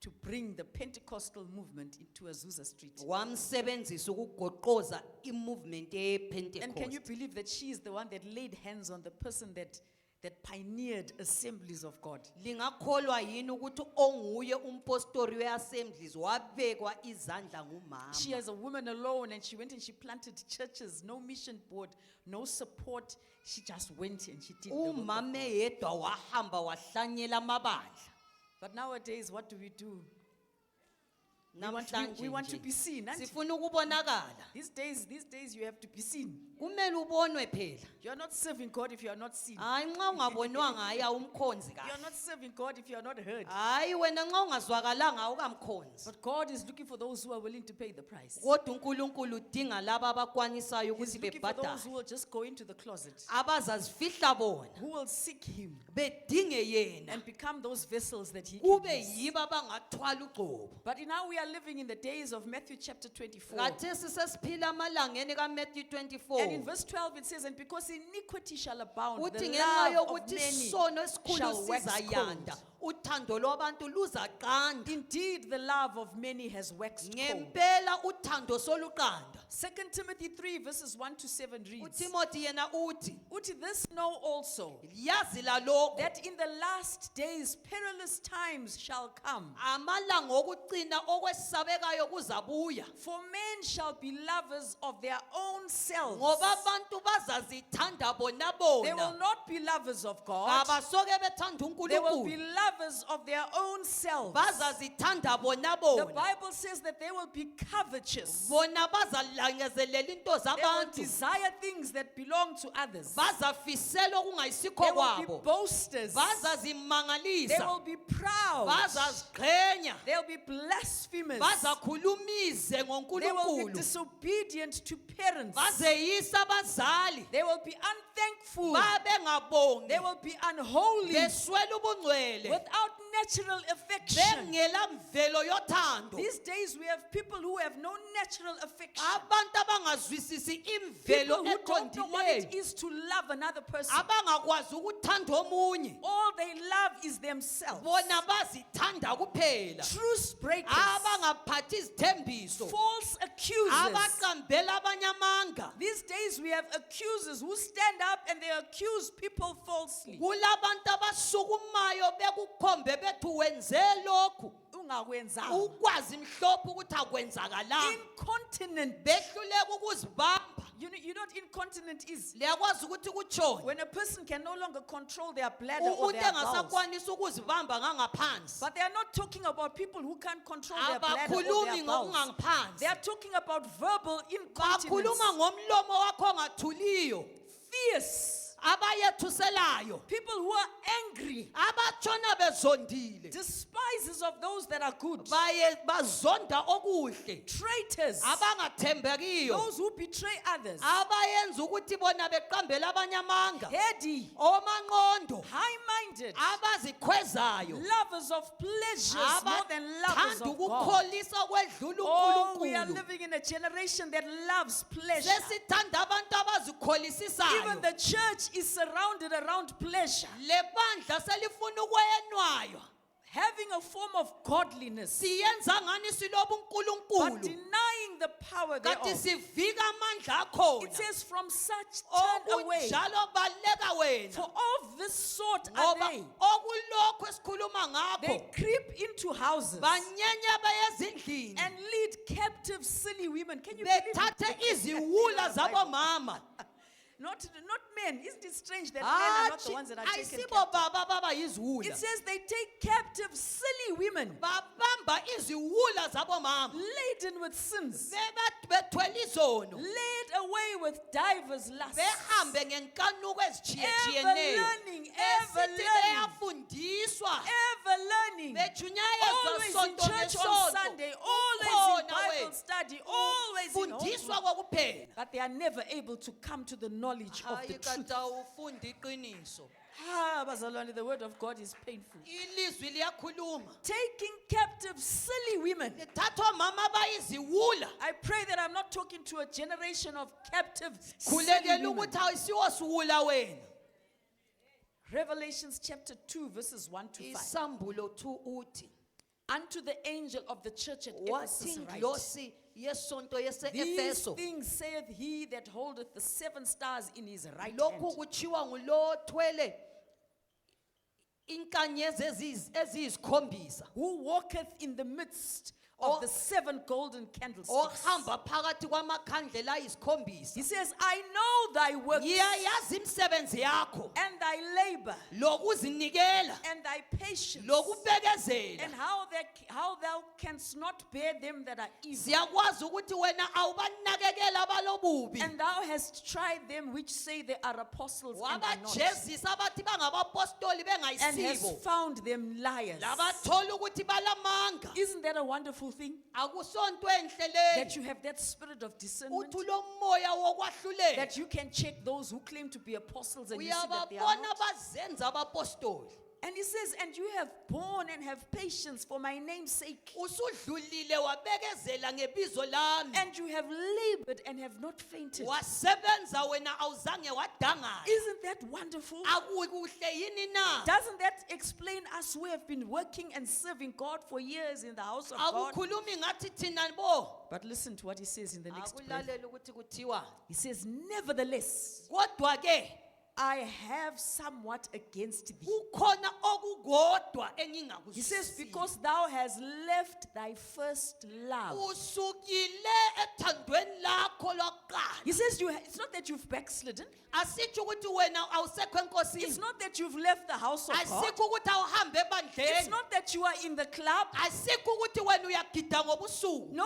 Speaker 2: to bring the Pentecostal movement into Azusa Street.
Speaker 1: Wamsebenzisa ukugoqoza imovement
Speaker 2: And can you
Speaker 1: yePentecost.
Speaker 2: believe that she is the one that laid hands on the person that pioneered assemblies of God?
Speaker 1: Lingakholwa yini ukuthi onguye umpostori weassemblies wabekwa izandla ngumama.
Speaker 2: She as a woman alone, and she went and she planted churches, no mission board, no support. She just went and she did the work of
Speaker 1: Umama
Speaker 2: God.
Speaker 1: yedwa wahamba wahlanyela amabandla.
Speaker 2: But nowadays, what do? We want to
Speaker 1: Namhlanje
Speaker 2: be
Speaker 1: nje
Speaker 2: seen. aren't we?
Speaker 1: sifuna ukubonakala.
Speaker 2: These days you have to be seen.
Speaker 1: Kumele ubonwe phela.
Speaker 2: You are not serving God if you are not seen.
Speaker 1: Hayi nxa ungabonwanga hayi awumkhonzi
Speaker 2: You are
Speaker 1: kahle.
Speaker 2: not serving God if you are not heard.
Speaker 1: Hayi wena nxa ungazwakalanga awukamkhonzi.
Speaker 2: But God is looking for those who are willing to pay the price.
Speaker 1: Kodwa uNkulunkulu udinga laba abakwanisayo
Speaker 2: He's
Speaker 1: ukuthi
Speaker 2: looking for those
Speaker 1: bebhadale.
Speaker 2: who will just go into the closet,
Speaker 1: Abazazifihla bona
Speaker 2: who will seek Him
Speaker 1: bedinge yena.
Speaker 2: and become those vessels that He
Speaker 1: Kube
Speaker 2: can use.
Speaker 1: yibo abangathwala ugcobo.
Speaker 2: But now we are living in the days of Matthew chapter 24.
Speaker 1: Khathesi sesiphila amalangeni kaMatthew
Speaker 2: And in
Speaker 1: 24.
Speaker 2: verse 12 it says, and because iniquity shall abound,
Speaker 1: Uthi
Speaker 2: the
Speaker 1: ngenxa
Speaker 2: love of
Speaker 1: yokuthi
Speaker 2: many
Speaker 1: isono esikhulu
Speaker 2: shall wax
Speaker 1: sizayanda,
Speaker 2: cold.
Speaker 1: uthando lwabantu luzaqanda.
Speaker 2: Indeed, the love of many has waxed cold.
Speaker 1: Ngempela uthando soluqanda.
Speaker 2: 2 Timothy 3 verses 1 to 7 reads,
Speaker 1: uTimothy yena uthi,
Speaker 2: Uti, this know also,
Speaker 1: yazi lalokho
Speaker 2: that in the last days perilous times shall come.
Speaker 1: amalanga okucina okwesabekayo kuzabuya.
Speaker 2: For men shall be lovers of their own selves.
Speaker 1: Ngoba abantu bazazithanda bona
Speaker 2: They will
Speaker 1: bona.
Speaker 2: not be lovers of God.
Speaker 1: Abasoke bethanda
Speaker 2: They will be
Speaker 1: uNkulunkulu.
Speaker 2: lovers of their own selves.
Speaker 1: Bazazithanda bona
Speaker 2: The
Speaker 1: bona.
Speaker 2: Bible says that they will be covetous.
Speaker 1: Bona bazalangazelela into
Speaker 2: They will
Speaker 1: zabantu.
Speaker 2: desire things that belong to others.
Speaker 1: Bazafisela okungayisikho
Speaker 2: They will be
Speaker 1: kwabo.
Speaker 2: boasters. They
Speaker 1: Bazazimangalisa.
Speaker 2: will be proud.
Speaker 1: Bazaziqhenya.
Speaker 2: They'll be blasphemous.
Speaker 1: Bazakhulumize
Speaker 2: They will be
Speaker 1: ngoNkulunkulu.
Speaker 2: disobedient to parents.
Speaker 1: Bazeyisa abazali.
Speaker 2: They will be unthankful.
Speaker 1: Babe ngabongi.
Speaker 2: They will be unholy
Speaker 1: Beswela ubungcwele.
Speaker 2: without natural affection.
Speaker 1: Bengela mvelo yothando.
Speaker 2: These days we have people who have no natural affection.
Speaker 1: Abantu abangazwisisi imvelo
Speaker 2: People who don't know what it
Speaker 1: eqondileyo.
Speaker 2: is to love another person.
Speaker 1: Abangakwazi ukuthanda omunye.
Speaker 2: All they love is themselves.
Speaker 1: Bona bazithanda kuphela.
Speaker 2: Truce breakers.
Speaker 1: Abangaphathi izithembiso.
Speaker 2: False accusers.
Speaker 1: Abaqambela abanye amanga.
Speaker 2: These days we have accusers who stand up and they accuse people falsely.
Speaker 1: Kulabantu abasukumayo bekukhombe bethi wenze lokhu.
Speaker 2: Ungakwenzanga.
Speaker 1: Ukwazi mhlophe ukuthi akwenzakalanga.
Speaker 2: Incontinent.
Speaker 1: Behluleka ukuzibamba.
Speaker 2: You know what incontinent is?
Speaker 1: Liyakwazi ukuthi kutshoni.
Speaker 2: When a person can no longer control their bladder or
Speaker 1: Umuntu
Speaker 2: their bowels.
Speaker 1: engasakwanisa ukuzibamba ngangaphansi.
Speaker 2: But they are not talking about people who can't control their bladder or
Speaker 1: Abakhulumi
Speaker 2: their bowels.
Speaker 1: ngokungaphansi.
Speaker 2: They are talking about verbal incontinence.
Speaker 1: Bakhuluma ngomlomo wakho ongathuliyo.
Speaker 2: Fierce.
Speaker 1: Abayethuselayo.
Speaker 2: People who are angry.
Speaker 1: Abatshona bezondile.
Speaker 2: Despisers of those that are good.
Speaker 1: Bazonda okuhle.
Speaker 2: Traitors.
Speaker 1: Abangathembekiyo.
Speaker 2: Those who betray others.
Speaker 1: Abayenza ukuthi bona beqambela abanye amanga.
Speaker 2: Heady.
Speaker 1: Omanqondo.
Speaker 2: High-minded.
Speaker 1: Abazikhwezayo.
Speaker 2: Lovers of pleasures more than lovers
Speaker 1: Abathanda
Speaker 2: of God.
Speaker 1: ukukholisa okwedlula
Speaker 2: Oh, we are
Speaker 1: uNkulunkulu.
Speaker 2: living in a generation that loves pleasure.
Speaker 1: Sesithanda abantu abazikholisisayo.
Speaker 2: Even the church is surrounded around pleasure.
Speaker 1: Lebandla selifuna ukwenwayo.
Speaker 2: Having a form of godliness,
Speaker 1: Siyenza ngani siloba
Speaker 2: but
Speaker 1: uNkulunkulu.
Speaker 2: denying the power
Speaker 1: Kanti
Speaker 2: thereof.
Speaker 1: sivika amandla akhona.
Speaker 2: It says, from such turn away.
Speaker 1: Okunjalo baleka wena.
Speaker 2: For of this sort are
Speaker 1: Ngoba
Speaker 2: they.
Speaker 1: okulokho esikhuluma
Speaker 2: They
Speaker 1: ngakho.
Speaker 2: creep into houses
Speaker 1: Banyenya bayezindlini.
Speaker 2: and lead captive silly women. Can you believe it?
Speaker 1: Bethathe iziwula zabomama.
Speaker 2: Not men. Isn't it strange that men are not the ones that are taken captive?
Speaker 1: Ayisibo baba baba yiziwula.
Speaker 2: It says they take captive silly women
Speaker 1: Babamba iziwula zabomama.
Speaker 2: laden with sins,
Speaker 1: Bethwele izono.
Speaker 2: led away with divers lusts,
Speaker 1: Behambe ngenkanuko
Speaker 2: ever
Speaker 1: ezitshiyetshiyeneyo.
Speaker 2: learning, ever
Speaker 1: Esithi
Speaker 2: learning,
Speaker 1: beyafundiswa.
Speaker 2: ever learning,
Speaker 1: Bejunyayezwa
Speaker 2: always in
Speaker 1: sonto
Speaker 2: church on
Speaker 1: ngesonto.
Speaker 2: Sunday, always in
Speaker 1: Ukhona
Speaker 2: Bible
Speaker 1: wena.
Speaker 2: study, always in
Speaker 1: Fundiswa
Speaker 2: homework.
Speaker 1: kokuphela.
Speaker 2: But they are never able to come to the knowledge of the
Speaker 1: Hayi
Speaker 2: truth.
Speaker 1: kade ufunda iqiniso.
Speaker 2: Bazalwane, the word of God is painful.
Speaker 1: Ilizwi liyakhuluma.
Speaker 2: Taking captive silly women.
Speaker 1: Lithatha omama abayiziwula.
Speaker 2: I pray that I'm not talking to a generation of captive silly
Speaker 1: Khulekela
Speaker 2: women.
Speaker 1: ukuthi awusiwo siwula wena.
Speaker 2: Revelations chapter 2 verses 1 to 5.
Speaker 1: Isambulo 2 uthi.
Speaker 2: Unto the angel of the church at Ephesus
Speaker 1: Wathi
Speaker 2: write,
Speaker 1: ingilosi yesonto
Speaker 2: these
Speaker 1: yese-Efeso.
Speaker 2: things saith he that holdeth the 7 stars in his right
Speaker 1: Lokhu
Speaker 2: hand,
Speaker 1: kuchiwa ngulo othwele inkanyezi eziyisikhombisa.
Speaker 2: who walketh in the midst of
Speaker 1: Oh.
Speaker 2: the 7 golden candlesticks.
Speaker 1: ohamba phakathi kwamakhandlela ayisikhombisa.
Speaker 2: He says, I know thy works
Speaker 1: Ngiyayazi imisebenzi yakho
Speaker 2: and thy labor
Speaker 1: lokuzinikela
Speaker 2: and thy patience,
Speaker 1: lokubekezela.
Speaker 2: and how thou canst not bear them that are evil.
Speaker 1: Siyakwazi ukuthi wena awubanakekela abalobubi.
Speaker 2: And thou hast tried them which say they are apostles and are not,
Speaker 1: Wabajezisa abathi bangabapostoli
Speaker 2: and hast
Speaker 1: bengayisibo.
Speaker 2: found them liars.
Speaker 1: Labathola ukuthi balamanga.
Speaker 2: Isn't that a wonderful thing?
Speaker 1: Akusonto enhle leyo.
Speaker 2: That you have that spirit of discernment,
Speaker 1: Uthi lo moya wokwahlulela.
Speaker 2: that you can check those who claim to be apostles and you see that they are
Speaker 1: Uyababona
Speaker 2: not.
Speaker 1: bazenza abapostoli.
Speaker 2: And he says, and you have borne and have patience for my name's sake,
Speaker 1: Usudlulile wabekezela ngebizo lami.
Speaker 2: and you have labored and have not fainted.
Speaker 1: Wasebenza wena awuzange wadangala.
Speaker 2: Isn't that wonderful?
Speaker 1: Akukuhle yini na?
Speaker 2: Doesn't that explain us who have been working and serving God for years in the house of God?
Speaker 1: Akukhulumi ngathi thina bo.
Speaker 2: But listen to what he says in the next breath.
Speaker 1: Akulalela ukuthi kuthiwa.
Speaker 2: He says, nevertheless,
Speaker 1: Kodwa ke
Speaker 2: I have somewhat against thee.
Speaker 1: kukhona okukodwa
Speaker 2: He says,
Speaker 1: engingakuzwisisi.
Speaker 2: because thou hast left thy first love.
Speaker 1: Usukile ethandweni lakho lokuqala.
Speaker 2: He says, it's not that you've backslidden.
Speaker 1: Asitsho ukuthi wena awusekho enkosini.
Speaker 2: It's not that you've left the house of God.
Speaker 1: Asikho ukuthi awuhambe
Speaker 2: It's
Speaker 1: ebandleni.
Speaker 2: not that you are in the club.
Speaker 1: Asikho ukuthi wena uyagida ngobusuku.
Speaker 2: No.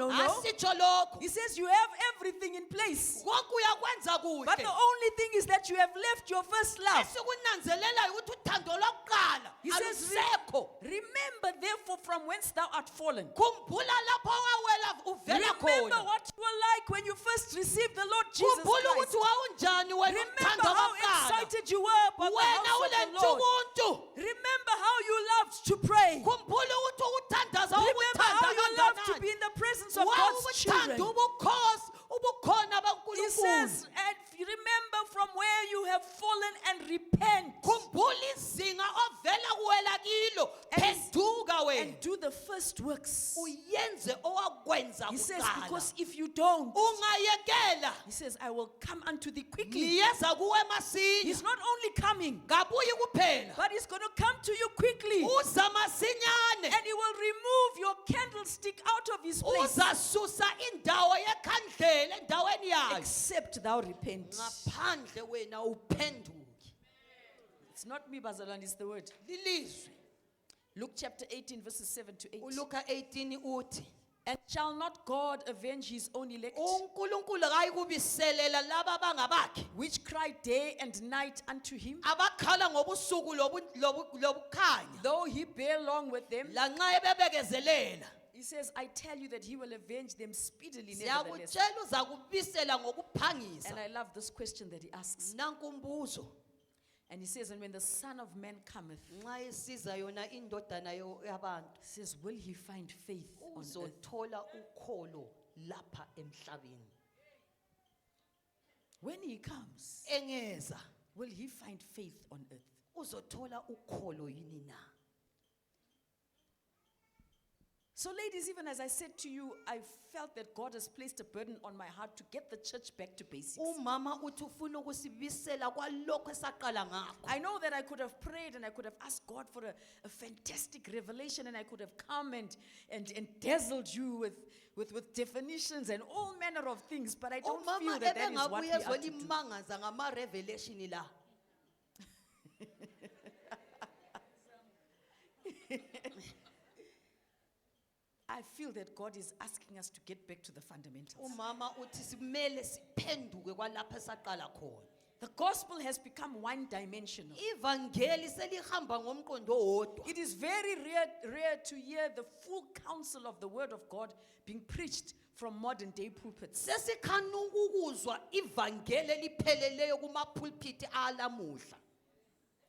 Speaker 1: Asitsho lokho.
Speaker 2: He says, you have everything in place.
Speaker 1: Konke uyakwenza
Speaker 2: But the
Speaker 1: kuhle.
Speaker 2: only thing is that you have left your first love.
Speaker 1: Esikunanzelelayo ukuthi uthando lokuqala
Speaker 2: He says,
Speaker 1: alusekho.
Speaker 2: remember therefore from whence thou art fallen.
Speaker 1: Khumbula lapho wawela uvela
Speaker 2: Remember
Speaker 1: khona.
Speaker 2: what you were like when you first received the Lord Jesus
Speaker 1: Khumbula
Speaker 2: Christ.
Speaker 1: ukuthi wawunjani wena
Speaker 2: Remember
Speaker 1: uthando
Speaker 2: how
Speaker 1: lokuqala.
Speaker 2: excited you were about the
Speaker 1: Wena
Speaker 2: house
Speaker 1: ule
Speaker 2: of the Lord.
Speaker 1: ntukuntu.
Speaker 2: Remember how you loved to pray.
Speaker 1: Khumbula ukuthi ukuthandaza
Speaker 2: Remember how you
Speaker 1: ukuthanda
Speaker 2: loved to
Speaker 1: kangakanani.
Speaker 2: be in the presence of God's
Speaker 1: Wawuthanda
Speaker 2: children.
Speaker 1: ubukhosi ubukhona
Speaker 2: He
Speaker 1: bankulunkulu.
Speaker 2: says, and remember from where you have fallen and repent.
Speaker 1: Khumbula izinga ovela kuwela kilo. Phenduka wena.
Speaker 2: And do the first works.
Speaker 1: Uyenze owakwenza
Speaker 2: He says,
Speaker 1: kuqala.
Speaker 2: because if you don't,
Speaker 1: Ungayekela.
Speaker 2: he says, I will come unto thee quickly.
Speaker 1: Ngiyeza kuwe masinya.
Speaker 2: He's not only coming,
Speaker 1: Ngabuyi kuphela.
Speaker 2: but he's going to come to you quickly.
Speaker 1: Uza masinyane.
Speaker 2: And he will remove your candlestick out of his place,
Speaker 1: Uzasusa indawo yekhandlela endaweni yayo.
Speaker 2: except thou repent.
Speaker 1: Ngaphandle wena uphenduke.
Speaker 2: It's not me, Bazalwane, it's the word.
Speaker 1: Lilizwi.
Speaker 2: Luke chapter 18, verses 7 to 8.
Speaker 1: uLuka 18 uthi
Speaker 2: And shall not God avenge his own elect,
Speaker 1: uNkulunkulu akayikubiselela laba bangabakhe
Speaker 2: which cry day and night unto him,
Speaker 1: abakhala ngobusuku lobukhanya
Speaker 2: though he bear long with them?
Speaker 1: lanxa ebebekezelela.
Speaker 2: He says, I tell you that he will avenge them speedily, nevertheless.
Speaker 1: Siyakutshela uza kubisela ngokuphangisa.
Speaker 2: And I love this question that he asks.
Speaker 1: Nanku umbuzo.
Speaker 2: And he says, and when the Son of Man cometh,
Speaker 1: Nxa isiza yona indodana yabantu
Speaker 2: he says, will he find faith on earth?
Speaker 1: uzothola ukholo lapha emhlabeni.
Speaker 2: When he comes,
Speaker 1: Engeza
Speaker 2: will he find faith on earth?
Speaker 1: uzothola ukholo yini na?
Speaker 2: So ladies, even as I said to you, I felt that God has placed a burden on my heart to get the church back to basics.
Speaker 1: Umama uthi ufuna ukusibisela kwalokho esaqala ngakho.
Speaker 2: I know that I could have prayed and I could have asked God for a fantastic revelation, and I could have come and dazzled you with definitions and all manner of things, but I don't feel
Speaker 1: Umama
Speaker 2: that that is what we
Speaker 1: ebengabuye
Speaker 2: are to do.
Speaker 1: ezolimangaza ngama revelation la.
Speaker 2: I feel that God is asking us to get back to the fundamentals.
Speaker 1: Umama uthi simele siphenduke kwalapha esaqala khona.
Speaker 2: The gospel has become one-dimensional.
Speaker 1: Ivangeli selihamba ngomqondo owodwa.
Speaker 2: It is very rare to hear the full counsel of the word of God being preached from modern day pulpits.
Speaker 1: Sesikhana ukuzwa ivangeli elipheleleyo kuma pulpit alamuhla.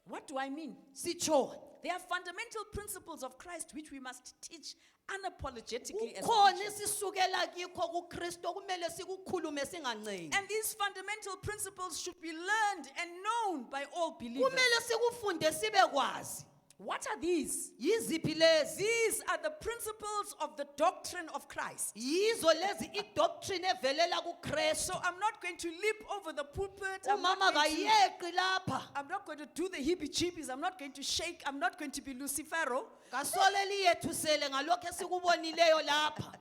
Speaker 2: What do I mean?
Speaker 1: Sitshoni.
Speaker 2: There are fundamental principles of Christ which we must teach unapologetically as
Speaker 1: Kukhona
Speaker 2: Christians.
Speaker 1: esisukela kikho kuKristu kumele sikukhulume singancengi.
Speaker 2: And these fundamental principles should be learned and known by all believers.
Speaker 1: Kumele sikufunde sibe kwazi.
Speaker 2: What are these?
Speaker 1: Yiziphi lezi?
Speaker 2: These are the principles of the doctrine of Christ.
Speaker 1: Yizo lezi idoctrine evelela kuKristu.
Speaker 2: So I'm not going to leap over the pulpit. I'm
Speaker 1: Umama
Speaker 2: not going to-
Speaker 1: kayeqi lapha.
Speaker 2: I'm not going to do the heebie-jeebies. I'm not going to shake. I'm not going to be Lucifero.
Speaker 1: Kasoleli yethu sele ngalokho esikubonileyo lapha.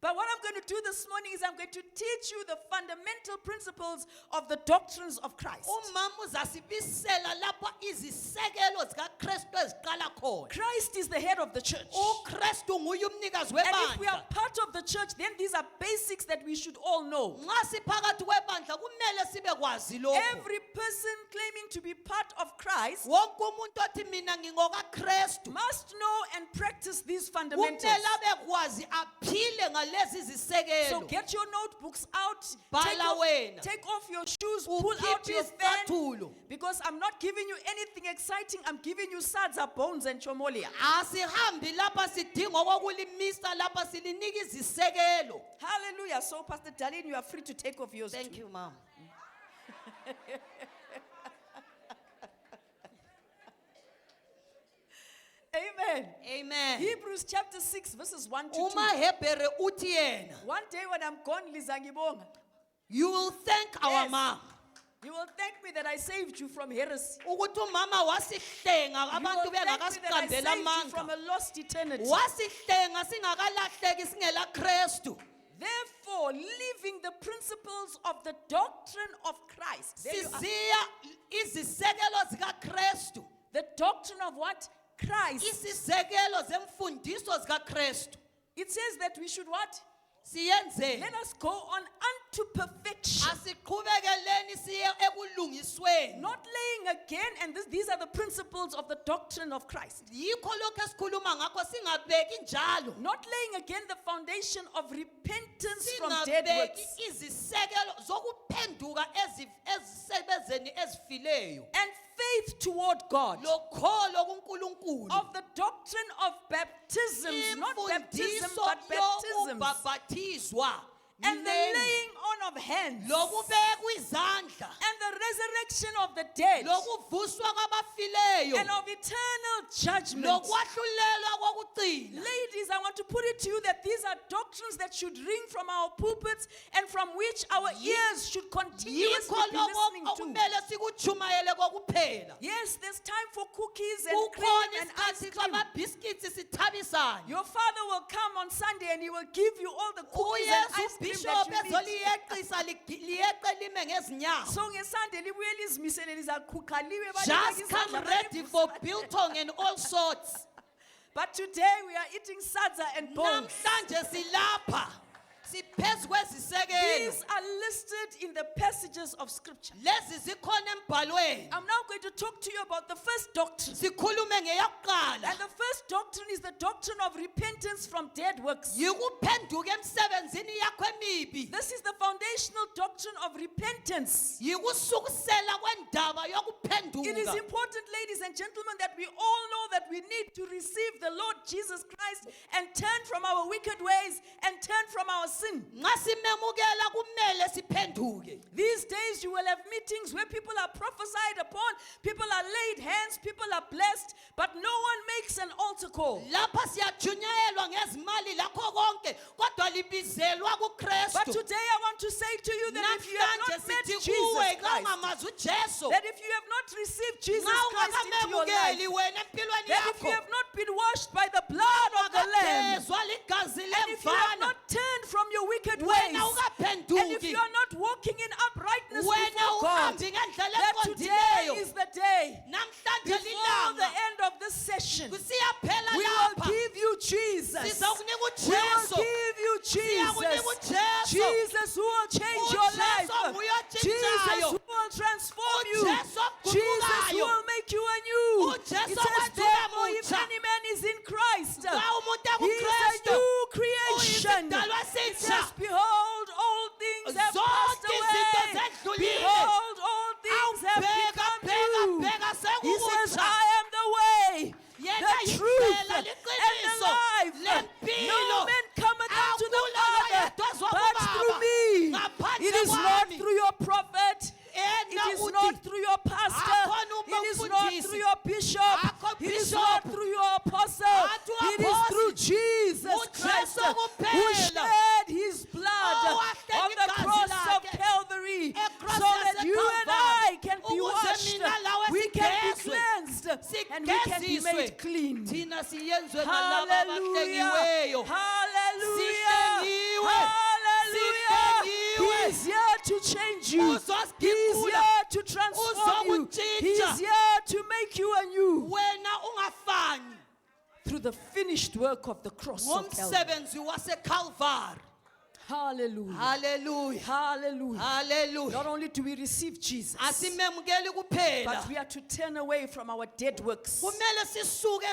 Speaker 2: But what I'm going to do this morning is I'm going to teach you the fundamental principles of the doctrines of Christ.
Speaker 1: Umama uzasibisela lapha izisekelo zikaKristu eziqala khona.
Speaker 2: Christ is the head of the church.
Speaker 1: uKristu nguye umnikazi
Speaker 2: And if we are
Speaker 1: webandla.
Speaker 2: part of the church, then these are basics that we should all know.
Speaker 1: Nxa siphakathi kwebandla kumele sibe kwazi lokho.
Speaker 2: Every person claiming to be part of Christ
Speaker 1: Wonke umuntu othi mina ngingokaKristu
Speaker 2: must know and practice these fundamentals.
Speaker 1: kumele abe kwazi aphile ngalezi
Speaker 2: So
Speaker 1: zisekelo.
Speaker 2: get your notebooks out,
Speaker 1: Bhala wena.
Speaker 2: take off your shoes, pull out
Speaker 1: Ukhiphe
Speaker 2: your pen,
Speaker 1: isicathulo.
Speaker 2: because I'm not giving you anything exciting. I'm giving you sadza, bones, and chomolia.
Speaker 1: Asihambi lapha sidinga okokulimisa lapha silinika izisekelo.
Speaker 2: Hallelujah. So, Pastor Darlene, you are free to take off yours.
Speaker 1: Thank
Speaker 2: too.
Speaker 1: you, ma'am.
Speaker 2: Amen.
Speaker 1: Amen.
Speaker 2: Hebrews chapter 6, verses 1 to 2.
Speaker 1: UmaHebhere uthi yena,
Speaker 2: One day when I'm gone, Lizangibonga,
Speaker 1: you will thank our
Speaker 2: Yes.
Speaker 1: mom.
Speaker 2: you will thank me that I saved you from heresy.
Speaker 1: Ukuthi umama wasihlenga
Speaker 2: You will
Speaker 1: abantu
Speaker 2: thank me that I
Speaker 1: bengakasiqambela
Speaker 2: saved you from
Speaker 1: amanga.
Speaker 2: a lost eternity.
Speaker 1: Wasihlenga singakalahleki singela Kristu.
Speaker 2: Therefore, living the principles of the doctrine of Christ. There you are.
Speaker 1: Siziya izisekelo zikaKristu.
Speaker 2: The doctrine of what? Christ.
Speaker 1: Isisekelo zemfundiso zikaKristu.
Speaker 2: It says that we should what?
Speaker 1: Siyenze.
Speaker 2: Let us go on unto perfection.
Speaker 1: Asiqhubekeleni siye ekulungisweni.
Speaker 2: Not laying again, and these are the principles of the doctrine of Christ.
Speaker 1: Yikho lokho esikhuluma ngakho singabeki njalo.
Speaker 2: Not laying again the foundation of repentance from dead
Speaker 1: Singabeki
Speaker 2: works
Speaker 1: izisekelo zokuphenduka ezisebenzeni ezifileyo.
Speaker 2: and faith toward God.
Speaker 1: Lokholo kuNkulunkulu.
Speaker 2: Of the doctrine of baptisms, not baptism,
Speaker 1: Imfundiso
Speaker 2: but baptisms.
Speaker 1: yokubhabhathizwa.
Speaker 2: And the
Speaker 1: Name.
Speaker 2: laying on of hands.
Speaker 1: Lokubekwa izandla.
Speaker 2: And the resurrection of the dead.
Speaker 1: Lokuvuswa kwabafileyo.
Speaker 2: And of eternal judgment.
Speaker 1: Lokwahlulelwa kokugcina.
Speaker 2: Ladies, I want to put it to you that these are doctrines that should ring from our pulpits and from which our ears should continuously
Speaker 1: Yikho
Speaker 2: be
Speaker 1: lokho
Speaker 2: listening to.
Speaker 1: okumele sikujumayele kokuphela.
Speaker 2: Yes, there's time for cookies and cream
Speaker 1: Kukhona
Speaker 2: and ice
Speaker 1: isikhathi
Speaker 2: cream.
Speaker 1: samabhiskiti sithabisane.
Speaker 2: Your father will come on Sunday and he will give you all the cookies and
Speaker 1: uyesu
Speaker 2: ice cream
Speaker 1: ubishop
Speaker 2: that you need.
Speaker 1: ezoliyeqisa liyeqe lime ngezinyawo.
Speaker 2: So ngesande libuye lizimisele lizakhukha liwe
Speaker 1: Just come
Speaker 2: balibeke
Speaker 1: ready
Speaker 2: izandla
Speaker 1: for
Speaker 2: balibeke
Speaker 1: biltong and all sorts.
Speaker 2: But today we are eating sadza and bones.
Speaker 1: Namhlanje silapha siphezu kwezisekelo.
Speaker 2: These are listed in the passages of scripture.
Speaker 1: Lezi zikhona embhalweni.
Speaker 2: I'm now going to talk to you about the first doctrine.
Speaker 1: Sikhulume ngeyokuqala.
Speaker 2: And the first doctrine is the doctrine of repentance from dead works.
Speaker 1: Yikuphenduka emsebenzini yakho emibi.
Speaker 2: This is the foundational doctrine of repentance.
Speaker 1: Yikusukusela kwendaba
Speaker 2: It is
Speaker 1: yokuphenduka.
Speaker 2: important, ladies and gentlemen, that we all know that we need to receive the Lord Jesus Christ and turn from our wicked ways and turn from our sin.
Speaker 1: Nxa simemukela kumele siphenduke.
Speaker 2: These days you will have meetings where people are prophesied upon, people are laid hands, people are blessed, but no one makes an altar call.
Speaker 1: Lapha siyajunyayelwa ngezimali lakho konke kodwa libizelwa
Speaker 2: But
Speaker 1: kuKristu.
Speaker 2: today I want to say to you that if you have
Speaker 1: Namhlanje
Speaker 2: not met
Speaker 1: sithi
Speaker 2: Jesus
Speaker 1: kuwe xa
Speaker 2: Christ,
Speaker 1: ungamazi uJesu,
Speaker 2: that if you have not received Jesus
Speaker 1: nxa
Speaker 2: Christ into your
Speaker 1: ungakamemukeli
Speaker 2: life,
Speaker 1: wena empilweni
Speaker 2: that if you
Speaker 1: yakho,
Speaker 2: have not been washed by the blood of the Lamb,
Speaker 1: ungagezwa ligazi
Speaker 2: and if you have
Speaker 1: lemvana,
Speaker 2: not turned from your wicked ways,
Speaker 1: wena
Speaker 2: and if
Speaker 1: ungaphenduki,
Speaker 2: you are not walking in uprightness
Speaker 1: wena
Speaker 2: before God,
Speaker 1: uhambi ngendlela
Speaker 2: that today
Speaker 1: eqondileyo.
Speaker 2: is the day
Speaker 1: Namhlanje
Speaker 2: before the
Speaker 1: lilanga
Speaker 2: end of this session.
Speaker 1: kusiyaphela
Speaker 2: We will
Speaker 1: lapha.
Speaker 2: give you Jesus.
Speaker 1: Sizokunika
Speaker 2: We will
Speaker 1: uJesu.
Speaker 2: give you
Speaker 1: Siyakunika
Speaker 2: Jesus.
Speaker 1: uJesu.
Speaker 2: Jesus who will change your life.
Speaker 1: uJesu nguye
Speaker 2: Jesus
Speaker 1: otshintshayo.
Speaker 2: who will transform you.
Speaker 1: uJesu
Speaker 2: Jesus who
Speaker 1: oguqukayo.
Speaker 2: will make you anew.
Speaker 1: uJesu
Speaker 2: It says,
Speaker 1: owenza
Speaker 2: therefore, if
Speaker 1: umutsha.
Speaker 2: any man is in Christ,
Speaker 1: Xa umuntu
Speaker 2: he is a
Speaker 1: ekuKristu,
Speaker 2: new creation.
Speaker 1: uyisidalwa
Speaker 2: It
Speaker 1: esitsha.
Speaker 2: says, behold, all things have passed
Speaker 1: Zonke izinto yenziwe ngalabo abahlengiweyo.
Speaker 2: Hallelujah.
Speaker 1: Sihlengiwe.
Speaker 2: Hallelujah.
Speaker 1: Sihlengiwe.
Speaker 2: He's here to change you. He's
Speaker 1: Uzosiguqula.
Speaker 2: here to transform you.
Speaker 1: Uzokutshintsha.
Speaker 2: He's here to make you anew
Speaker 1: Wena ungafani
Speaker 2: through the finished work of the cross of Calvary.
Speaker 1: ngomsebenzi waseCalvary.
Speaker 2: Hallelujah.
Speaker 1: Hallelujah.
Speaker 2: Hallelujah.
Speaker 1: Hallelujah.
Speaker 2: Not only do we receive Jesus,
Speaker 1: Asimemukeli kuphela.
Speaker 2: but we are to turn away from our dead works.
Speaker 1: Kumele sisuke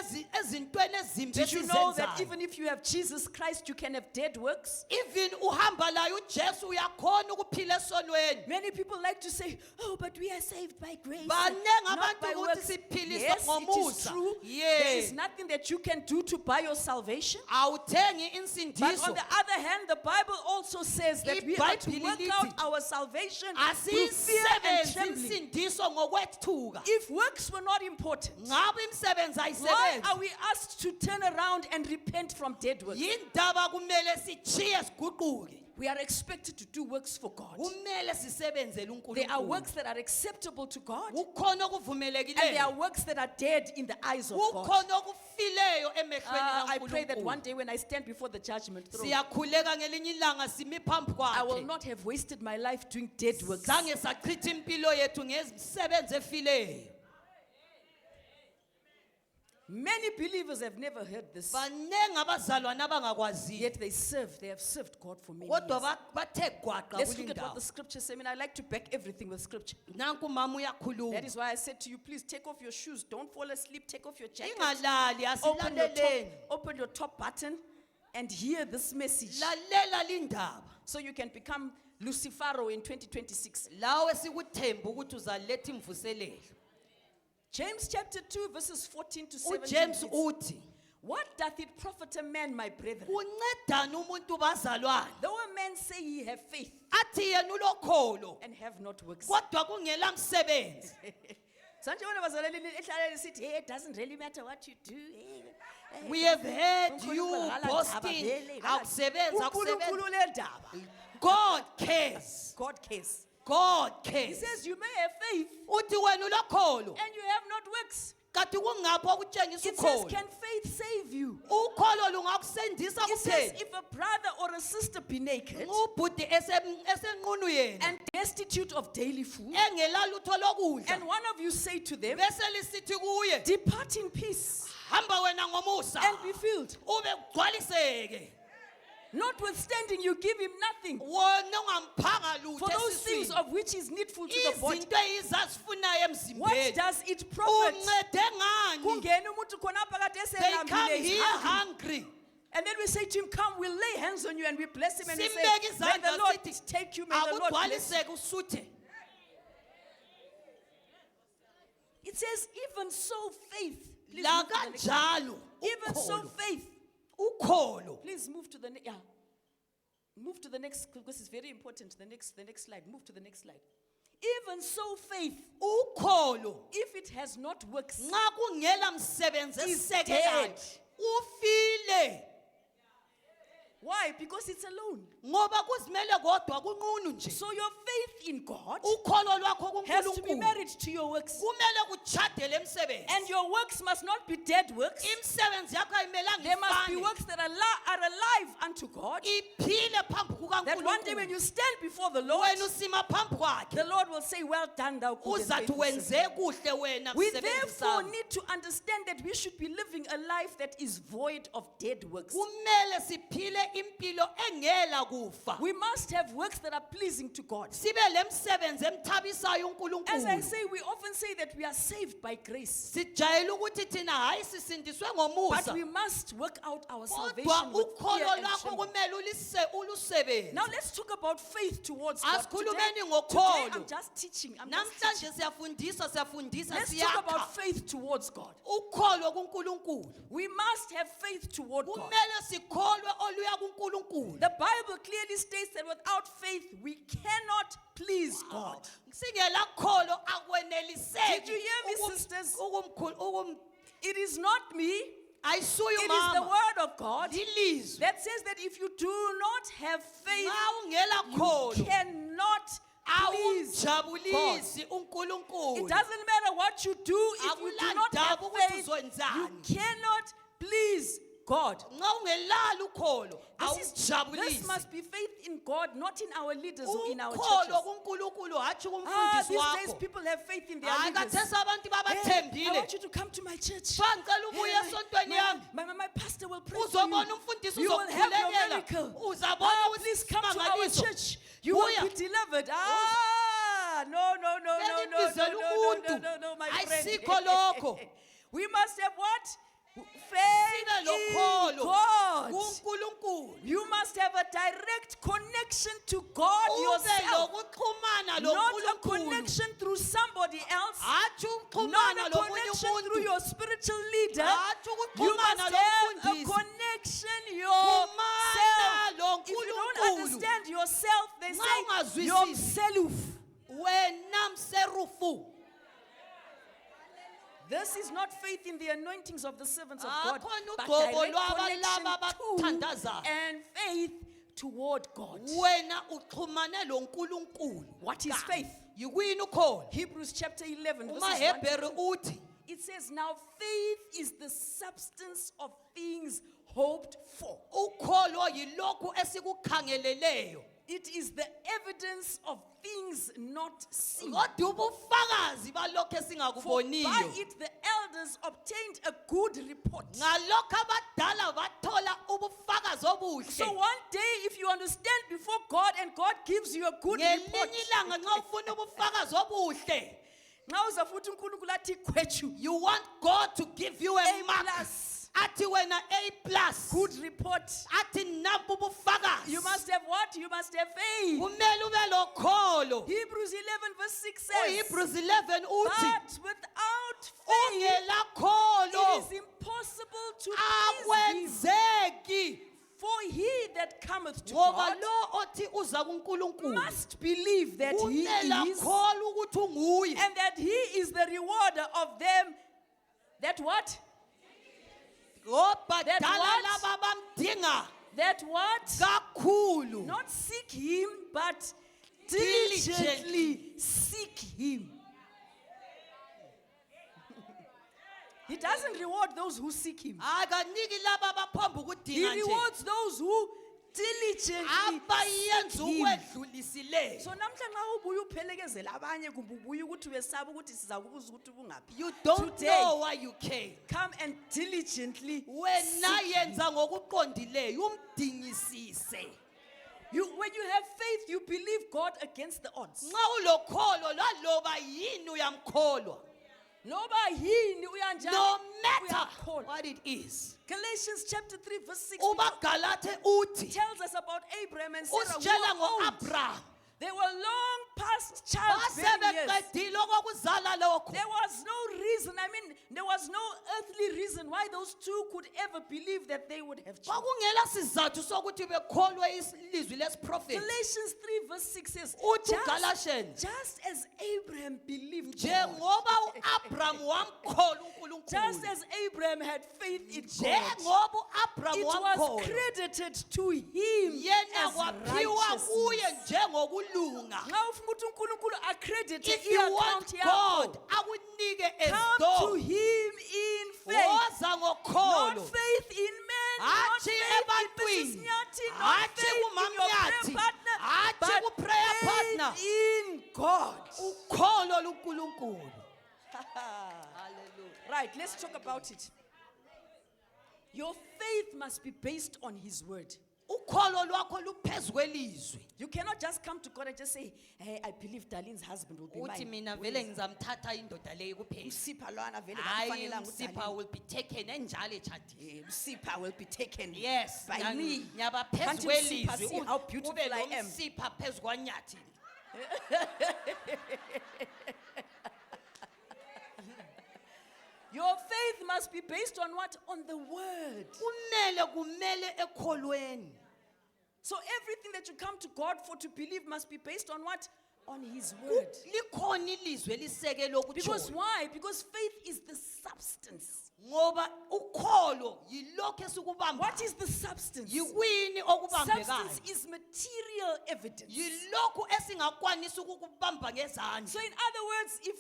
Speaker 1: ezintweni ezimbi
Speaker 2: Did you know that
Speaker 1: esizenzayo.
Speaker 2: even if you have Jesus Christ, you can have dead works?
Speaker 1: Even uhamba layo uJesu uyakhona ukuphila esonweni.
Speaker 2: Many people like to say, oh, but we are saved by grace,
Speaker 1: Banengi
Speaker 2: not
Speaker 1: abantu
Speaker 2: by
Speaker 1: ukuthi
Speaker 2: works.
Speaker 1: siphiliswa
Speaker 2: Yes, it is
Speaker 1: ngomusa.
Speaker 2: true.
Speaker 1: Yes.
Speaker 2: There is nothing that you can do to buy your salvation.
Speaker 1: Awuthengi
Speaker 2: But
Speaker 1: insindiso.
Speaker 2: on the other hand, the Bible also says that we are to
Speaker 1: IBhayibhili
Speaker 2: work
Speaker 1: lithi,
Speaker 2: out our salvation through fear and
Speaker 1: Asiyisebenzi
Speaker 2: trembling.
Speaker 1: insindiso ngokwethuka.
Speaker 2: If works were not important,
Speaker 1: Ngabe imisebenzi
Speaker 2: why
Speaker 1: ayisebenzi.
Speaker 2: are we asked to turn around and repent from dead works?
Speaker 1: Yindaba kumele sichiye siguquke.
Speaker 2: We are expected to do works for God.
Speaker 1: Kumele sisebenzele
Speaker 2: There are
Speaker 1: uNkulunkulu.
Speaker 2: works that are acceptable to God,
Speaker 1: Kukhona
Speaker 2: and there are
Speaker 1: okuvumelekileyo.
Speaker 2: works that are dead in the eyes of God.
Speaker 1: Kukhona okufileyo emehlweni
Speaker 2: I pray that one
Speaker 1: kaNkulunkulu.
Speaker 2: day when I stand before the judgment throne,
Speaker 1: Siyakhuleka ngelinye ilanga simi phambi
Speaker 2: I will
Speaker 1: kwakhe.
Speaker 2: not have wasted my life doing dead works.
Speaker 1: Zange sachitha impilo yethu ngemisebenzi efileyo.
Speaker 2: Many believers have never heard this,
Speaker 1: Banengi abazalwane abangakwaziyo.
Speaker 2: yet they have served God for many
Speaker 1: Kodwa
Speaker 2: years.
Speaker 1: bathe gwaqa
Speaker 2: Let's look at what the
Speaker 1: kulindawo.
Speaker 2: scriptures say. I mean, I like to back everything with scripture.
Speaker 1: Nanku mama
Speaker 2: That
Speaker 1: uyakhuluma.
Speaker 2: is why I said to you, please take off your shoes. Don't fall asleep. Take off your jacket.
Speaker 1: Ingalali asilaleleni.
Speaker 2: Open your top button and hear this message
Speaker 1: Lalela lindaba.
Speaker 2: so you can become Lucifero in 2026.
Speaker 1: Lawe sikuthemba ukuthi uzaletha imvuselelo.
Speaker 2: James chapter 2, verses 14 to 17.
Speaker 1: uJames
Speaker 2: reads,
Speaker 1: uthi,
Speaker 2: what doth it profit a man, my brethren,
Speaker 1: kuncedani umuntu bazalwane?
Speaker 2: though a man say he have faith
Speaker 1: Athi yena ulokholo
Speaker 2: and have not works?
Speaker 1: kodwa kungela msebenzi.
Speaker 2: Sonke bona bazalwane ehlala lisithi, hey, it doesn't really matter what you do. Hey,
Speaker 1: We have heard
Speaker 2: uNkulunkulu
Speaker 1: you
Speaker 2: akala
Speaker 1: boasting.
Speaker 2: ndaba vele,
Speaker 1: Akusebenza,
Speaker 2: uNkulunkulu
Speaker 1: akusebenza.
Speaker 2: le ndaba.
Speaker 1: God cares.
Speaker 2: God cares.
Speaker 1: God
Speaker 2: He
Speaker 1: cares.
Speaker 2: says you may have faith
Speaker 1: Uthi wena ulokholo
Speaker 2: and you have not works.
Speaker 1: kanti kungapho okutshengisa
Speaker 2: It says,
Speaker 1: ukholo.
Speaker 2: can faith save you?
Speaker 1: Ukholo lungakusendisa
Speaker 2: It says,
Speaker 1: kuphela.
Speaker 2: if a brother or a sister be naked
Speaker 1: Ubhuti esenqunu yena
Speaker 2: and destitute of daily food,
Speaker 1: engela lutho
Speaker 2: and
Speaker 1: lokudla.
Speaker 2: one of you say to them,
Speaker 1: Bese lisithi kuye,
Speaker 2: depart in peace
Speaker 1: hamba wena ngomusa.
Speaker 2: and be filled.
Speaker 1: Ube ugcwaliseke.
Speaker 2: Notwithstanding, you give him nothing
Speaker 1: Wona ungamphanga lutho
Speaker 2: for those things
Speaker 1: esiswini.
Speaker 2: of which is needful to the body.
Speaker 1: Izinto eyizazifunayo
Speaker 2: What
Speaker 1: emzimbeni.
Speaker 2: does it profit?
Speaker 1: Uncede ngani?
Speaker 2: Kungena umuntu khonapha kade
Speaker 1: They come
Speaker 2: eselambile, he's
Speaker 1: here
Speaker 2: hungry.
Speaker 1: hungry.
Speaker 2: And then we say to him, come, we'll lay hands on you and we bless him and we say,
Speaker 1: Simbeke
Speaker 2: may
Speaker 1: izandla
Speaker 2: the Lord
Speaker 1: sithi,
Speaker 2: take you, may the Lord bless you.
Speaker 1: akugcwaliseke usuthe.
Speaker 2: It says, even so faith. Please
Speaker 1: La
Speaker 2: move to the next-
Speaker 1: kanjalo
Speaker 2: Even so
Speaker 1: ukholo.
Speaker 2: faith.
Speaker 1: Ukholo.
Speaker 2: Please move to the yeah. Move to the next because it's very important. The next slide. Move to the next slide. Even so faith,
Speaker 1: Ukholo.
Speaker 2: if it has not works,
Speaker 1: Nxa kungela msebenzi
Speaker 2: Is
Speaker 1: esekelayo.
Speaker 2: dead.
Speaker 1: Ufile.
Speaker 2: why? Because it's alone.
Speaker 1: Ngoba kuzimele kodwa kunqunu nje.
Speaker 2: So your faith in God
Speaker 1: Ukholo lwakho
Speaker 2: has to be
Speaker 1: kuNkulunkulu.
Speaker 2: married to your works.
Speaker 1: Kumele kuchadele emsebenzi.
Speaker 2: And your works must not be dead works.
Speaker 1: Imisebenzi yakho ayimelanga
Speaker 2: There must be
Speaker 1: ifane.
Speaker 2: works that are alive unto God.
Speaker 1: Iphile phambi
Speaker 2: That one day when
Speaker 1: kukaNkulunkulu.
Speaker 2: you stand before the Lord,
Speaker 1: Wena usima phambi kwakhe.
Speaker 2: the Lord will say, well done, thou good and
Speaker 1: Uzathi
Speaker 2: faithful servant."
Speaker 1: wenze kuhle wena
Speaker 2: We
Speaker 1: kusebenzi
Speaker 2: therefore
Speaker 1: sami.
Speaker 2: need to understand that we should be living a life that is void of dead works.
Speaker 1: Kumele siphile impilo engela kufa.
Speaker 2: We must have works that are pleasing to God.
Speaker 1: Sibe lemsebenzi emthabisayo
Speaker 2: As I
Speaker 1: uNkulunkulu.
Speaker 2: say, we often say that we are saved by grace.
Speaker 1: Sijayele ukuthi thina hayi sisindiswe
Speaker 2: But
Speaker 1: ngomusa.
Speaker 2: we must work out our
Speaker 1: Kodwa
Speaker 2: salvation with fear
Speaker 1: ukholo
Speaker 2: and
Speaker 1: lwakho
Speaker 2: trembling.
Speaker 1: kumele ulusebenze.
Speaker 2: Now let's talk about faith towards God.
Speaker 1: Asikhulumeni
Speaker 2: Today
Speaker 1: ngokholo.
Speaker 2: I'm just teaching. I'm just teaching.
Speaker 1: Namhlanje siyafundisa
Speaker 2: Let's talk
Speaker 1: siyakha.
Speaker 2: about faith towards God.
Speaker 1: Ukholo kuNkulunkulu.
Speaker 2: We must have faith toward God.
Speaker 1: Kumele sikholwe oluya kuNkulunkulu.
Speaker 2: The Bible clearly states that without faith we cannot please God.
Speaker 1: Singela kholo akweneliseki.
Speaker 2: Did you hear me,
Speaker 1: ukum-
Speaker 2: sisters?
Speaker 1: ukum-
Speaker 2: It is not me,
Speaker 1: Ayisuyo
Speaker 2: it is the
Speaker 1: mama.
Speaker 2: word of God
Speaker 1: Ilizwi.
Speaker 2: that says that if you do not have faith,
Speaker 1: Nxa ungela
Speaker 2: you
Speaker 1: kholo
Speaker 2: cannot please God.
Speaker 1: awumjabulisi uNkulunkulu.
Speaker 2: It doesn't matter what you do if you do not have
Speaker 1: Akulandaba ukuthi
Speaker 2: faith, you
Speaker 1: uzwenzani.
Speaker 2: cannot please God.
Speaker 1: Nxa ungelalo ukholo,
Speaker 2: This
Speaker 1: awujabulisi.
Speaker 2: must be faith in God, not in our leaders or in our
Speaker 1: Ukholo
Speaker 2: churches.
Speaker 1: kuNkulunkulu hatshi
Speaker 2: Ah,
Speaker 1: kumfundisi
Speaker 2: these days
Speaker 1: wakho.
Speaker 2: people have faith in their
Speaker 1: Hayi
Speaker 2: leaders.
Speaker 1: khathesi abantu
Speaker 2: Hey, I
Speaker 1: babathembile.
Speaker 2: want you to come to my church.
Speaker 1: Fa ngicela ubuye
Speaker 2: Hey,
Speaker 1: esontweni yami.
Speaker 2: my pastor will pray for
Speaker 1: Uzobona
Speaker 2: you.
Speaker 1: umfundisi
Speaker 2: You will have your
Speaker 1: uzokukhulekela.
Speaker 2: miracle.
Speaker 1: Uzabona
Speaker 2: Ah, please come to our
Speaker 1: isimangaliso.
Speaker 2: church. You will
Speaker 1: Buya.
Speaker 2: be delivered. Ah, no,
Speaker 1: Umuntu.
Speaker 2: my friend.
Speaker 1: Ayisikho lokho.
Speaker 2: We must have what?
Speaker 1: Sibe
Speaker 2: Faith in
Speaker 1: lokholo
Speaker 2: God.
Speaker 1: kuNkulunkulu.
Speaker 2: You must have a direct connection to God
Speaker 1: Ube
Speaker 2: yourself.
Speaker 1: lokuxhumana
Speaker 2: Not a
Speaker 1: loNkulunkulu.
Speaker 2: connection through somebody else.
Speaker 1: Hatshi
Speaker 2: Not
Speaker 1: ukuxhumana
Speaker 2: a
Speaker 1: lomunye
Speaker 2: connection through
Speaker 1: umuntu.
Speaker 2: your spiritual leader.
Speaker 1: Hatshi
Speaker 2: You
Speaker 1: ukuxhumana
Speaker 2: must have a
Speaker 1: lomfundisi.
Speaker 2: connection
Speaker 1: Xhumana
Speaker 2: yourself. If you don't
Speaker 1: loNkulunkulu.
Speaker 2: understand yourself, they
Speaker 1: Nxa
Speaker 2: say
Speaker 1: ungazwisisi.
Speaker 2: yourself.
Speaker 1: Wena mserufu.
Speaker 2: This is not faith in the anointings of the servants of God,
Speaker 1: Akhona
Speaker 2: but
Speaker 1: ugqobo
Speaker 2: direct
Speaker 1: lwabalaba
Speaker 2: connection to
Speaker 1: abathandazayo.
Speaker 2: and faith toward God.
Speaker 1: Wena uxhumane loNkulunkulu.
Speaker 2: What is
Speaker 1: Kanti
Speaker 2: faith?
Speaker 1: Yikuyini ukholo?
Speaker 2: Hebrews chapter 11, verses 1 to
Speaker 1: uMahebhere
Speaker 2: 2.
Speaker 1: uthi
Speaker 2: It says, now faith is the substance of things hoped for.
Speaker 1: ukholo yilokhu esikukhangeleleyo.
Speaker 2: It is the evidence of things not seen.
Speaker 1: Kodwa ubufakazi balokho
Speaker 2: For by
Speaker 1: esingakuboniyo.
Speaker 2: it the elders obtained a good report.
Speaker 1: Ngalokho abadala bathola ubufakazi
Speaker 2: So
Speaker 1: obuhle.
Speaker 2: one day, if you understand before God and God gives you a good report,
Speaker 1: Ngelinye ilanga nxa ufuna ubufakazi obuhle,
Speaker 2: now uzafuthi uNkulunkulu athi kwethu,
Speaker 1: you want God to give you a
Speaker 2: A
Speaker 1: mark.
Speaker 2: plus.
Speaker 1: Athi wena A+.
Speaker 2: good report.
Speaker 1: Athi nampu ubufakazi.
Speaker 2: You must have what? You must have faith.
Speaker 1: Kumele ube lokholo.
Speaker 2: Hebrews 11 verse 6 says,
Speaker 1: uHebrews 11 uthi
Speaker 2: but without faith,
Speaker 1: ungela
Speaker 2: it
Speaker 1: kholo
Speaker 2: is impossible to please him.
Speaker 1: akwenzeki.
Speaker 2: For he that cometh to
Speaker 1: Ngoba
Speaker 2: God
Speaker 1: lo othi uza kuNkulunkulu
Speaker 2: must believe that he
Speaker 1: kumele
Speaker 2: is,
Speaker 1: akholwe ukuthi unguye.
Speaker 2: and that he is the rewarder of them that what?
Speaker 1: Obhadala
Speaker 2: what?
Speaker 1: laba bamdinga
Speaker 2: That what?
Speaker 1: kakhulu.
Speaker 2: Not seek him, but
Speaker 1: Diligently.
Speaker 2: diligently seek him. He doesn't reward those who seek him.
Speaker 1: Akaniki laba abaphomba
Speaker 2: He
Speaker 1: ukudinga nje.
Speaker 2: rewards those who diligently
Speaker 1: Abayenza
Speaker 2: seek him.
Speaker 1: ukwedlulisileyo.
Speaker 2: So namhla nxa ubuya uphelekezela abanye kumbe ubuya ukuthi uyesaba ukuthi sizakubuza ukuthi ubungaphi.
Speaker 1: You don't
Speaker 2: Today,
Speaker 1: know why you came.
Speaker 2: come and diligently
Speaker 1: Wena
Speaker 2: seek him.
Speaker 1: yenza ngokuqondileyo umdingisise.
Speaker 2: When you have faith, you believe God against the odds.
Speaker 1: Nxa ulokholo laloba yini uyamkholwa.
Speaker 2: Noba yini uyanjani,
Speaker 1: No matter
Speaker 2: uyakholwa.
Speaker 1: what it is.
Speaker 2: Galatians chapter 3 verse 6
Speaker 1: uBagalate uthi
Speaker 2: tells us about Abraham and Sarah. who
Speaker 1: usitshela
Speaker 2: were old.
Speaker 1: ngo-Abraham
Speaker 2: They were long past childbearing years.
Speaker 1: basebeqedile okokuzala lokho.
Speaker 2: There was no reason, there was no earthly reason why those two could ever believe that they would have children.
Speaker 1: Kwakungela sizathu sokuthi bekholwe ilizwi lesiprofethi.
Speaker 2: Galatians 3 verse 6 says,
Speaker 1: Uthi uGalatians,
Speaker 2: just as Abraham believed God,
Speaker 1: njengoba u-Abraham wamkholwa
Speaker 2: just
Speaker 1: uNkulunkulu.
Speaker 2: as Abraham had faith in God,
Speaker 1: Njengoba u-Abraham
Speaker 2: it was
Speaker 1: wamkholwa.
Speaker 2: credited to him
Speaker 1: Yena
Speaker 2: as
Speaker 1: kwaphiwa kuye
Speaker 2: righteousness.
Speaker 1: njengokulunga.
Speaker 2: Nxa ufuna ukuthi uNkulunkulu accredit
Speaker 1: If you want
Speaker 2: i-account
Speaker 1: God,
Speaker 2: yakho,
Speaker 1: akunike
Speaker 2: come to
Speaker 1: esitolo.
Speaker 2: him in faith.
Speaker 1: Woza
Speaker 2: Not
Speaker 1: ngokholo.
Speaker 2: faith in men, not
Speaker 1: Hatshi
Speaker 2: faith in
Speaker 1: ebantwini.
Speaker 2: Mrs. Nyati, not
Speaker 1: Hatshi
Speaker 2: faith in your prayer
Speaker 1: kumamnyathi.
Speaker 2: partner,
Speaker 1: Hatshi
Speaker 2: but
Speaker 1: ku-prayer partner.
Speaker 2: faith in God.
Speaker 1: Ukholo luNkulunkulu.
Speaker 2: Right, let's talk about it. Your faith must be based on his word.
Speaker 1: Ukholo lwakho luphezu kwelizwi.
Speaker 2: You cannot just come to God and just say, hey, I believe Darlene's husband will be
Speaker 1: Uthi
Speaker 2: mine.
Speaker 1: mina vele ngizamthatha indoda leyo kuphela.
Speaker 2: Usipha lwana vele
Speaker 1: Hayi
Speaker 2: akufanelanga
Speaker 1: uMsipha
Speaker 2: uDarlene.
Speaker 1: will be taken enjalo echadini.
Speaker 2: Usipha will be taken
Speaker 1: Yes,
Speaker 2: by me.
Speaker 1: nyaba phezu
Speaker 2: Can't Msipha
Speaker 1: kwelizwi.
Speaker 2: see how beautiful
Speaker 1: Ube
Speaker 2: I
Speaker 1: lo
Speaker 2: am?
Speaker 1: Msipha phezu kwanyathi.
Speaker 2: Your faith must be based on what? On the word.
Speaker 1: Kumele ekholweni.
Speaker 2: So everything that you come to God for to believe must be based on what? On his word.
Speaker 1: Likhona ilizwi elisekelo
Speaker 2: Because
Speaker 1: ukutsho.
Speaker 2: why? Because faith is the substance.
Speaker 1: Ngoba ukholo yilokho esikubamba.
Speaker 2: What is the substance?
Speaker 1: Yikwini
Speaker 2: Substance
Speaker 1: okubambekayo.
Speaker 2: is material evidence.
Speaker 1: Yilokho esingakwanisa ukukubamba ngezandla.
Speaker 2: So in other words, if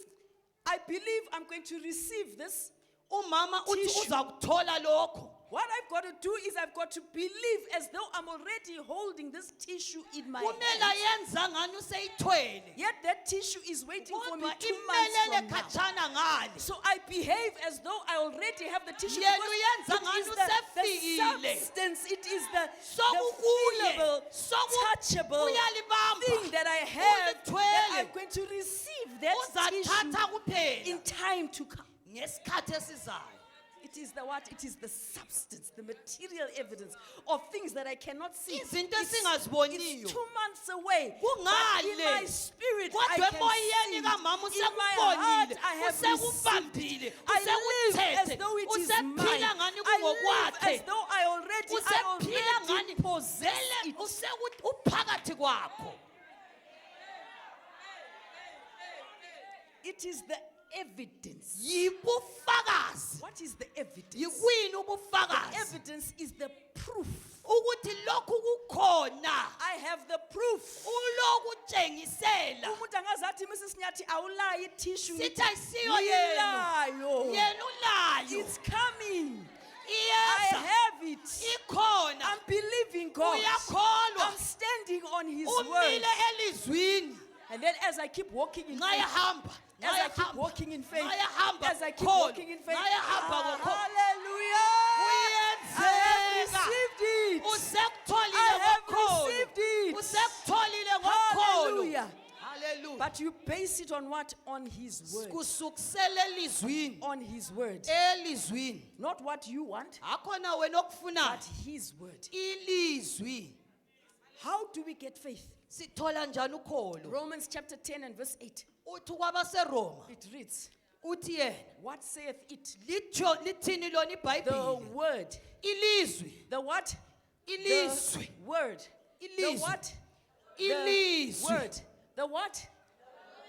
Speaker 2: I believe I'm going to receive this,
Speaker 1: umama uthi
Speaker 2: Tissue.
Speaker 1: uza kuthola lokho.
Speaker 2: What I've got to do is I've got to believe as though I'm already holding this tissue in my
Speaker 1: Kumele
Speaker 2: hand.
Speaker 1: yenza ngani useyithwele.
Speaker 2: Yet that tissue is waiting for me
Speaker 1: Kodwa
Speaker 2: 2 months
Speaker 1: imelele
Speaker 2: from now.
Speaker 1: khatshana ngale.
Speaker 2: So I behave as though I already have the tissue
Speaker 1: Yena
Speaker 2: because
Speaker 1: uyenza
Speaker 2: it
Speaker 1: ngani
Speaker 2: is the
Speaker 1: usefikile.
Speaker 2: substance, it is the
Speaker 1: Sokukuye,
Speaker 2: feelable, touchable
Speaker 1: uyalibamba.
Speaker 2: thing that I have that
Speaker 1: Ulithwele.
Speaker 2: I'm going to receive that
Speaker 1: Uzathatha
Speaker 2: tissue
Speaker 1: kuphela
Speaker 2: in time to come.
Speaker 1: ngesikhathi esizayo.
Speaker 2: It is the what? It is the substance, the material evidence of things that I cannot see.
Speaker 1: Izinto
Speaker 2: It's
Speaker 1: esingaziboniyo.
Speaker 2: 2 months away. But in
Speaker 1: Kungale.
Speaker 2: my spirit, I
Speaker 1: Kodwa
Speaker 2: can
Speaker 1: emoyeni
Speaker 2: see.
Speaker 1: kamama
Speaker 2: In my heart,
Speaker 1: usekubonile,
Speaker 2: I have received.
Speaker 1: usekubambile,
Speaker 2: I live as
Speaker 1: usekuthethe,
Speaker 2: though it is
Speaker 1: usephila
Speaker 2: mine.
Speaker 1: ngani
Speaker 2: I live
Speaker 1: kungokwakhe.
Speaker 2: as though I
Speaker 1: Usephila
Speaker 2: already
Speaker 1: ngani
Speaker 2: possess
Speaker 1: vele
Speaker 2: it.
Speaker 1: usekuthi uphakathi kwakho.
Speaker 2: It is the evidence.
Speaker 1: Yibufakazi.
Speaker 2: What is the evidence?
Speaker 1: Yikwini
Speaker 2: The
Speaker 1: ubufakazi?
Speaker 2: evidence is the proof.
Speaker 1: Ukuthi lokhu kukhona.
Speaker 2: I have the proof.
Speaker 1: Ulokutshengisela.
Speaker 2: Umuntu angazathi Mrs. Nyathi awulayi tissue.
Speaker 1: Sithi ayisiyo yena.
Speaker 2: Ngilayo.
Speaker 1: Yena ulayo.
Speaker 2: It's coming. I
Speaker 1: Iyeza.
Speaker 2: have it.
Speaker 1: Ikhona.
Speaker 2: I'm believing God.
Speaker 1: Uyakholwa.
Speaker 2: I'm standing on His word.
Speaker 1: Umile elizwini.
Speaker 2: And then as I keep walking in faith,
Speaker 1: Ngayahamba.
Speaker 2: as I keep walking in faith,
Speaker 1: Ngayahamba.
Speaker 2: as I keep
Speaker 1: Khona.
Speaker 2: walking in faith,
Speaker 1: Ngayahamba ngokholwa.
Speaker 2: hallelujah! I have
Speaker 1: Kuyenzeka.
Speaker 2: received it.
Speaker 1: Usekutholile
Speaker 2: I have
Speaker 1: ngokholo.
Speaker 2: received it.
Speaker 1: Usekutholile ngokholo.
Speaker 2: Hallelujah.
Speaker 1: Hallelujah.
Speaker 2: But you base it on what? On His word.
Speaker 1: Kusukisela elizwini.
Speaker 2: On His word.
Speaker 1: Elizwini.
Speaker 2: Not what you want,
Speaker 1: Akhona wena
Speaker 2: but
Speaker 1: okufunayo.
Speaker 2: His word.
Speaker 1: Ilizwi.
Speaker 2: How do we get faith?
Speaker 1: Sithola njani ukholo?
Speaker 2: Romans chapter 10 and verse 8.
Speaker 1: Uthi kwabaseRoma.
Speaker 2: It reads,
Speaker 1: Uthi yena.
Speaker 2: what saith it?
Speaker 1: Lithini lona
Speaker 2: The
Speaker 1: iBhayibheli?
Speaker 2: word.
Speaker 1: Ilizwi.
Speaker 2: The what?
Speaker 1: Ilizwi.
Speaker 2: The word. The
Speaker 1: Ilizwi.
Speaker 2: what? The
Speaker 1: Ilizwi.
Speaker 2: word. The what?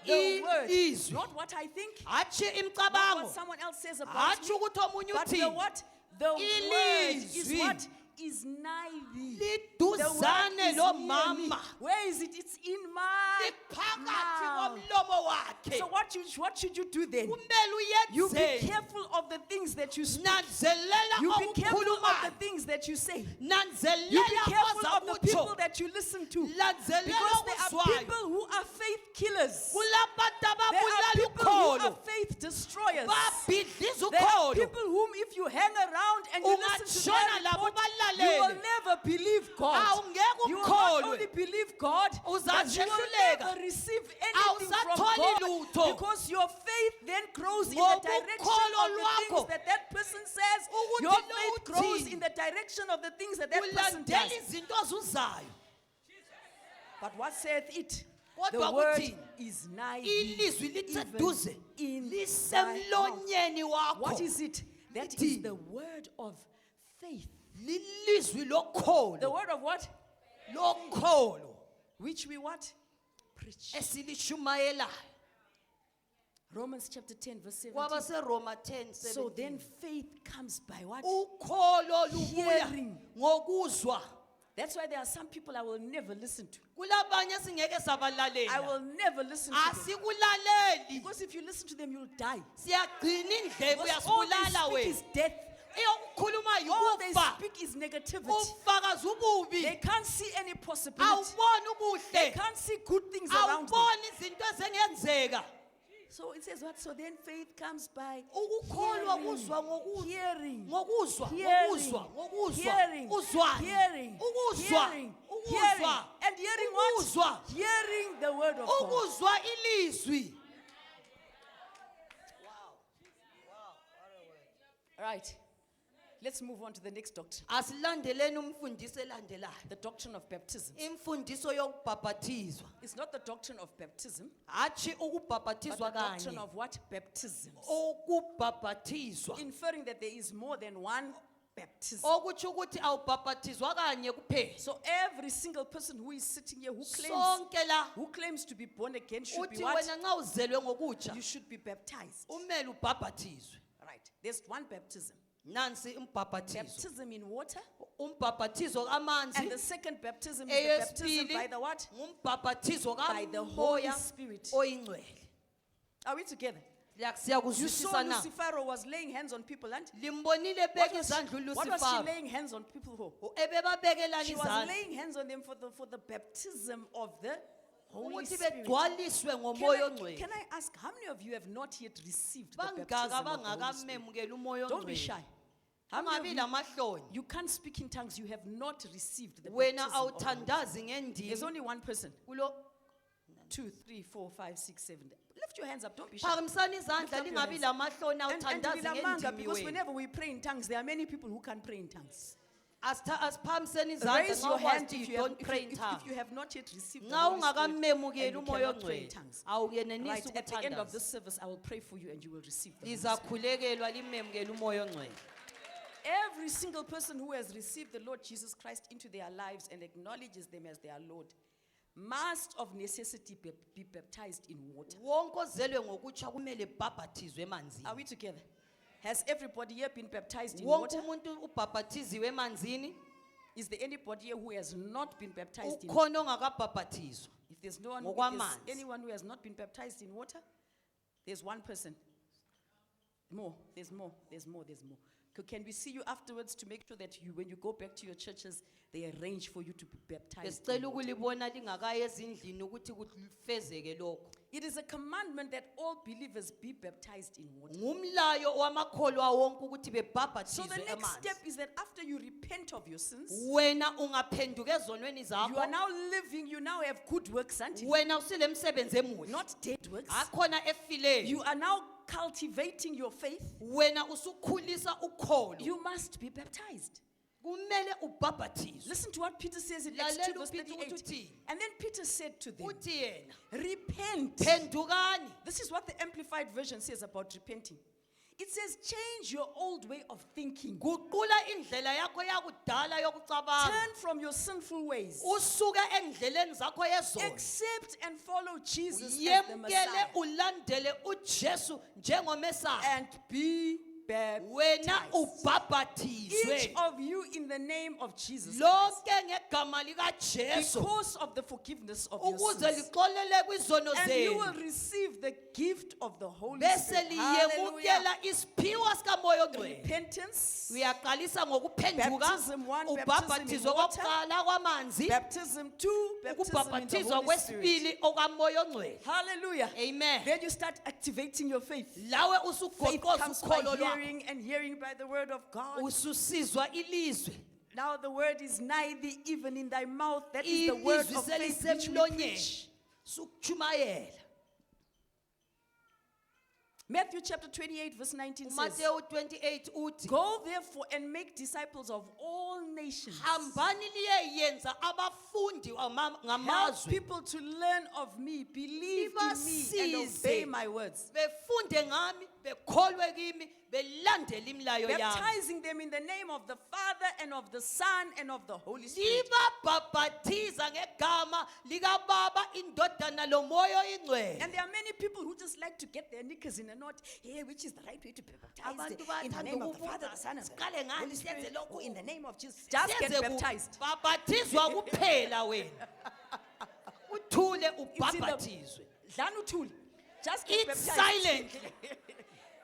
Speaker 2: The word.
Speaker 1: Ilizwi.
Speaker 2: Not what I think.
Speaker 1: Hathi
Speaker 2: Not
Speaker 1: imicabango.
Speaker 2: what someone else says about
Speaker 1: Hathi
Speaker 2: me.
Speaker 1: ukuthi omunye
Speaker 2: But the
Speaker 1: uthini.
Speaker 2: what? The word is
Speaker 1: Ilizwi.
Speaker 2: what? Is nigh thee. The
Speaker 1: Liduzane
Speaker 2: word is
Speaker 1: lo
Speaker 2: near me.
Speaker 1: mama.
Speaker 2: Where is it? It's in my
Speaker 1: Liphakathi
Speaker 2: mouth.
Speaker 1: komlomo wakhe.
Speaker 2: So what should you do then?
Speaker 1: Kumele
Speaker 2: You be
Speaker 1: uyenzeni.
Speaker 2: careful of the things that you speak.
Speaker 1: Nanzelela
Speaker 2: You be careful of the
Speaker 1: okukhulumayo.
Speaker 2: things that you say. You be
Speaker 1: Nanzelela
Speaker 2: careful
Speaker 1: oza
Speaker 2: of the people
Speaker 1: kutsho.
Speaker 2: that you listen to.
Speaker 1: Lanzelela
Speaker 2: Because there are
Speaker 1: okuzwayo.
Speaker 2: people who are faith killers.
Speaker 1: Kulabantu
Speaker 2: There are
Speaker 1: ababulala
Speaker 2: people who are
Speaker 1: ukholo.
Speaker 2: faith destroyers.
Speaker 1: Babhidliza
Speaker 2: There are
Speaker 1: ukholo.
Speaker 2: people whom if you hang around and you listen to
Speaker 1: Ungatshona
Speaker 2: their
Speaker 1: labo
Speaker 2: report, you
Speaker 1: balalele.
Speaker 2: will never believe God.
Speaker 1: Awungeke
Speaker 2: You will not
Speaker 1: ukholwe.
Speaker 2: only believe God, but you will
Speaker 1: Uzahluleka.
Speaker 2: never receive anything from
Speaker 1: Awusatholi
Speaker 2: God
Speaker 1: lutho.
Speaker 2: because your faith then grows in the
Speaker 1: Ngoba
Speaker 2: direction
Speaker 1: ukholo
Speaker 2: of the
Speaker 1: lwakho.
Speaker 2: things that that person says.
Speaker 1: Ukuthi
Speaker 2: Your
Speaker 1: lo
Speaker 2: faith grows
Speaker 1: uthini.
Speaker 2: in the direction of the things that that person
Speaker 1: Ulandela
Speaker 2: does.
Speaker 1: izinto azuzayo.
Speaker 2: But what saith it?
Speaker 1: Kodwa
Speaker 2: The word
Speaker 1: kuthini?
Speaker 2: is nigh thee,
Speaker 1: Ilizwi liseduze.
Speaker 2: even in thy mouth.
Speaker 1: Lisemlonyeni wakho.
Speaker 2: What is it? That is
Speaker 1: Lithini?
Speaker 2: the word of faith.
Speaker 1: Lilizwi
Speaker 2: The
Speaker 1: lokholo.
Speaker 2: word of what?
Speaker 1: Lokholo.
Speaker 2: Which we what? Preach.
Speaker 1: Esilishumayelayo.
Speaker 2: Romans chapter 10 verse 17.
Speaker 1: KwabaseRoma 10:17.
Speaker 2: So then faith comes by what?
Speaker 1: Ukholo lubuya
Speaker 2: Hearing.
Speaker 1: ngokuzwa.
Speaker 2: That's why there are some people I will never listen to.
Speaker 1: Kulabanye singeke sabalalela.
Speaker 2: I will never listen to them.
Speaker 1: Asikulaleli.
Speaker 2: Because if you listen to them, you'll die.
Speaker 1: Siyagcina indlebe
Speaker 2: Because all they
Speaker 1: uyasibulala
Speaker 2: speak
Speaker 1: wena.
Speaker 2: is death.
Speaker 1: Eyokukhuluma
Speaker 2: All they
Speaker 1: ukufa.
Speaker 2: speak is negativity.
Speaker 1: Ufakaza ububi.
Speaker 2: They can't see any possibility.
Speaker 1: Awuboni
Speaker 2: They
Speaker 1: ubuhle.
Speaker 2: can't see good things around them.
Speaker 1: Awuboni izinto ezengenzeka.
Speaker 2: So it says what? So then faith comes by
Speaker 1: Ukukholwa
Speaker 2: hearing.
Speaker 1: kuzwa ngokuzwa.
Speaker 2: Hearing.
Speaker 1: Ngokuzwa,
Speaker 2: Hearing.
Speaker 1: ngokuzwa, ngokuzwa.
Speaker 2: Hearing.
Speaker 1: Uzwani?
Speaker 2: Hearing.
Speaker 1: Ukuzwa.
Speaker 2: Hearing.
Speaker 1: Ukuzwa.
Speaker 2: Hearing. And hearing what?
Speaker 1: Ukuzwa.
Speaker 2: Hearing the word of God.
Speaker 1: Ukuzwa ilizwi.
Speaker 2: Right. Let's move on to the next doctrine.
Speaker 1: Asilandeleni umfundiso elandelayo.
Speaker 2: The doctrine of baptism.
Speaker 1: Imfundiso yokubhabhathizwa.
Speaker 2: It's not the doctrine of baptism,
Speaker 1: Hathi
Speaker 2: but the
Speaker 1: ukubhabhathizwa
Speaker 2: doctrine
Speaker 1: kanye.
Speaker 2: of what? Baptisms.
Speaker 1: Ukubhabhathizwa.
Speaker 2: Inferring that there is more than one baptism.
Speaker 1: Okutsho ukuthi awubhabhathizwa kanye kuphela.
Speaker 2: So every single person who is sitting here
Speaker 1: Sonke la
Speaker 2: who claims to be born again should be
Speaker 1: uthi
Speaker 2: what?
Speaker 1: wena nxa uzelwe ngokutsha
Speaker 2: You should be baptized.
Speaker 1: umele ubhabhathizwe.
Speaker 2: Right. There's one baptism.
Speaker 1: Nansi umbhabhathizo.
Speaker 2: Baptism in water.
Speaker 1: Umbhabhathizo
Speaker 2: And
Speaker 1: kamanzi.
Speaker 2: the second baptism is the baptism by
Speaker 1: Eyesibili
Speaker 2: the what?
Speaker 1: ngumbhabhathizo
Speaker 2: By the Holy
Speaker 1: kamoya
Speaker 2: Spirit.
Speaker 1: oyingcwele.
Speaker 2: Are we together?
Speaker 1: Siya
Speaker 2: You saw
Speaker 1: kuzwisisa na.
Speaker 2: Lucifer was laying hands on people, and
Speaker 1: Limbonile
Speaker 2: what
Speaker 1: beka
Speaker 2: was,
Speaker 1: izandla
Speaker 2: what was she
Speaker 1: uLucifer.
Speaker 2: laying hands on people for?
Speaker 1: Ebebabekelana
Speaker 2: She was
Speaker 1: izandla
Speaker 2: laying hands on them for the baptism of the Holy
Speaker 1: ukuthi
Speaker 2: Spirit.
Speaker 1: begcwaliswe ngomoya
Speaker 2: Can
Speaker 1: ongcwele.
Speaker 2: I ask how many of you have not yet received the
Speaker 1: Bangaka
Speaker 2: baptism of the Holy Spirit?
Speaker 1: abangakamemukela umoya
Speaker 2: Don't be
Speaker 1: ongcwele.
Speaker 2: shy. How many
Speaker 1: Ungabi
Speaker 2: of you,
Speaker 1: lamahloni.
Speaker 2: you can't speak in tongues, you have not received the
Speaker 1: Wena
Speaker 2: baptism of the Holy Spirit.
Speaker 1: awuthandazi
Speaker 2: There's
Speaker 1: ngendimi.
Speaker 2: only one person.
Speaker 1: Kulo
Speaker 2: 2, 3, 4, 5, 6, 7. Lift your hands up, don't be shy.
Speaker 1: phakamisani izandla
Speaker 2: Lift up your
Speaker 1: lingabi
Speaker 2: hands.
Speaker 1: lamahloni
Speaker 2: And
Speaker 1: awuthandazi
Speaker 2: nilamanga,
Speaker 1: ngendimi
Speaker 2: because
Speaker 1: wena.
Speaker 2: whenever we pray in tongues, there are many people who can't pray in tongues.
Speaker 1: Asiphakamiseni izandla
Speaker 2: Raise your
Speaker 1: nxa
Speaker 2: hand
Speaker 1: ukwazi
Speaker 2: if you,
Speaker 1: you
Speaker 2: have,
Speaker 1: don't pray in
Speaker 2: if
Speaker 1: tongues.
Speaker 2: you have not yet received the
Speaker 1: Nxa
Speaker 2: Holy Spirit and
Speaker 1: ungakamemukeli
Speaker 2: you
Speaker 1: umoya
Speaker 2: cannot pray in
Speaker 1: ongcwele
Speaker 2: tongues.
Speaker 1: awuyenelisi
Speaker 2: Right, at the end of this
Speaker 1: ukuthandaza.
Speaker 2: service, I will pray for you and you will receive the Holy Spirit.
Speaker 1: Lizakhulekelwa limemukele umoya ongcwele.
Speaker 2: Every single person who has received the Lord Jesus Christ into their lives and acknowledges them as their Lord must of necessity be baptized in water.
Speaker 1: Wonke ozelwe ngokutsha kumele babhathizwe emanzini.
Speaker 2: Are we together? Has everybody here been baptized in
Speaker 1: Wonke
Speaker 2: water?
Speaker 1: umuntu ubhabhathiziwe emanzini.
Speaker 2: Is there anybody here who has not been baptized in water?
Speaker 1: Ukhona ongakabhabhathizwa.
Speaker 2: If there's no one,
Speaker 1: Ngokwamanzi.
Speaker 2: anyone who has not been baptized in water, there's one person. More, there's more, there's more, there's more. Can we see you afterwards to make sure that you, when you go back to your churches, they arrange for you to be baptized? in
Speaker 1: Besicela
Speaker 2: water?
Speaker 1: ukulibona lingakayi ezindlini ukuthi kufezeke lokho.
Speaker 2: It is a commandment that all believers be baptized in water.
Speaker 1: Ngumlayo wamakholwa wonke ukuthi
Speaker 2: So
Speaker 1: bebhabhathizwe
Speaker 2: the next
Speaker 1: emanzi.
Speaker 2: step is that after you repent of your sins,
Speaker 1: Wena ungaphenduka ezonweni
Speaker 2: you are
Speaker 1: zakho.
Speaker 2: now living, you now have good works unto you,
Speaker 1: Wena usile msebenzi emuhle.
Speaker 2: not dead works.
Speaker 1: Akhona efileyo.
Speaker 2: You are now cultivating your faith.
Speaker 1: Wena usukhulisa ukholo.
Speaker 2: You must be baptized.
Speaker 1: Kumele ubhabhathizwe.
Speaker 2: Listen to what Peter says in Acts
Speaker 1: Lalela
Speaker 2: 2 verse
Speaker 1: uPeter ukuthi
Speaker 2: 38.
Speaker 1: uthini.
Speaker 2: And then Peter said to them,
Speaker 1: Uthi yena,
Speaker 2: repent.
Speaker 1: phendukani.
Speaker 2: This is what the Amplified Version says about repenting. It says, change your old way of thinking.
Speaker 1: Guqula indlela yakho yakudala yokucabanga.
Speaker 2: Turn from your sinful ways.
Speaker 1: Usuke endleleni zakho yezono.
Speaker 2: Accept and follow Jesus as the Messiah.
Speaker 1: Yemkele ulandele uJesu njengomesaya.
Speaker 2: And be
Speaker 1: Wena
Speaker 2: baptized. Each
Speaker 1: ubhabhathizwe.
Speaker 2: of you in the name of Jesus Christ.
Speaker 1: Lonke ngegama likaJesu.
Speaker 2: Because of the forgiveness of your
Speaker 1: Ukuze
Speaker 2: sins.
Speaker 1: lixolele kwizono
Speaker 2: And you will
Speaker 1: zenu.
Speaker 2: receive the gift of the Holy
Speaker 1: Bese
Speaker 2: Spirit. Hallelujah.
Speaker 1: liyemukela isiphiwo sikamoya ongcwele.
Speaker 2: Repentance.
Speaker 1: Uyaqalisa ngokuphenduka.
Speaker 2: Baptism 1,
Speaker 1: Ubhabhathizwe
Speaker 2: baptism in water.
Speaker 1: kokuqala kwamanzi.
Speaker 2: Baptism 2, baptism in the
Speaker 1: Ukubhabhathizwa
Speaker 2: Holy Spirit.
Speaker 1: kwesibili okamoya ongcwele.
Speaker 2: Hallelujah.
Speaker 1: Amen.
Speaker 2: Then you start activating your faith.
Speaker 1: Lawe
Speaker 2: Faith
Speaker 1: usugoqoza
Speaker 2: comes by
Speaker 1: ukholo lwakho.
Speaker 2: hearing and hearing by the word of God.
Speaker 1: Ususizwa ilizwi.
Speaker 2: Now the word is nigh thee, even in thy mouth. That is the word
Speaker 1: Ilizwi
Speaker 2: of faith which we
Speaker 1: selisemlonyeni.
Speaker 2: preach.
Speaker 1: Sukuchumayela.
Speaker 2: Matthew chapter 28 verse 19 says,
Speaker 1: uMateyu 28 uthi,
Speaker 2: go therefore and make disciples of all nations.
Speaker 1: hambani liyeyenza abafundi
Speaker 2: Help
Speaker 1: ngamazwe.
Speaker 2: people to learn of me, believe in me, and
Speaker 1: Ibasize.
Speaker 2: obey my words.
Speaker 1: Befunde ngami, bekholwe kimi, belandele imilayo yami.
Speaker 2: Baptizing them in the name of the Father and of the Son and of the Holy Spirit.
Speaker 1: Libabhaphathiza ngegama likaBaba, iNdodana loMoya Oyingcwele.
Speaker 2: And there are many people who just like to get their knickers in a knot. Hey, which is the right way to be baptized?
Speaker 1: Abantu
Speaker 2: In the
Speaker 1: bayathanda
Speaker 2: name of the
Speaker 1: ukubuza,
Speaker 2: Father, the Son, and the
Speaker 1: siqale ngani,
Speaker 2: Holy Spirit.
Speaker 1: siyenze lokhu?
Speaker 2: Or in the name of Jesus. Just get
Speaker 1: Senze
Speaker 2: baptized.
Speaker 1: kubhabhathizwa kuphela wena. Uthule
Speaker 2: It's in
Speaker 1: ubhabhathizwe.
Speaker 2: the Dlanu Thuli. Just get
Speaker 1: Eat
Speaker 2: baptized.
Speaker 1: silently.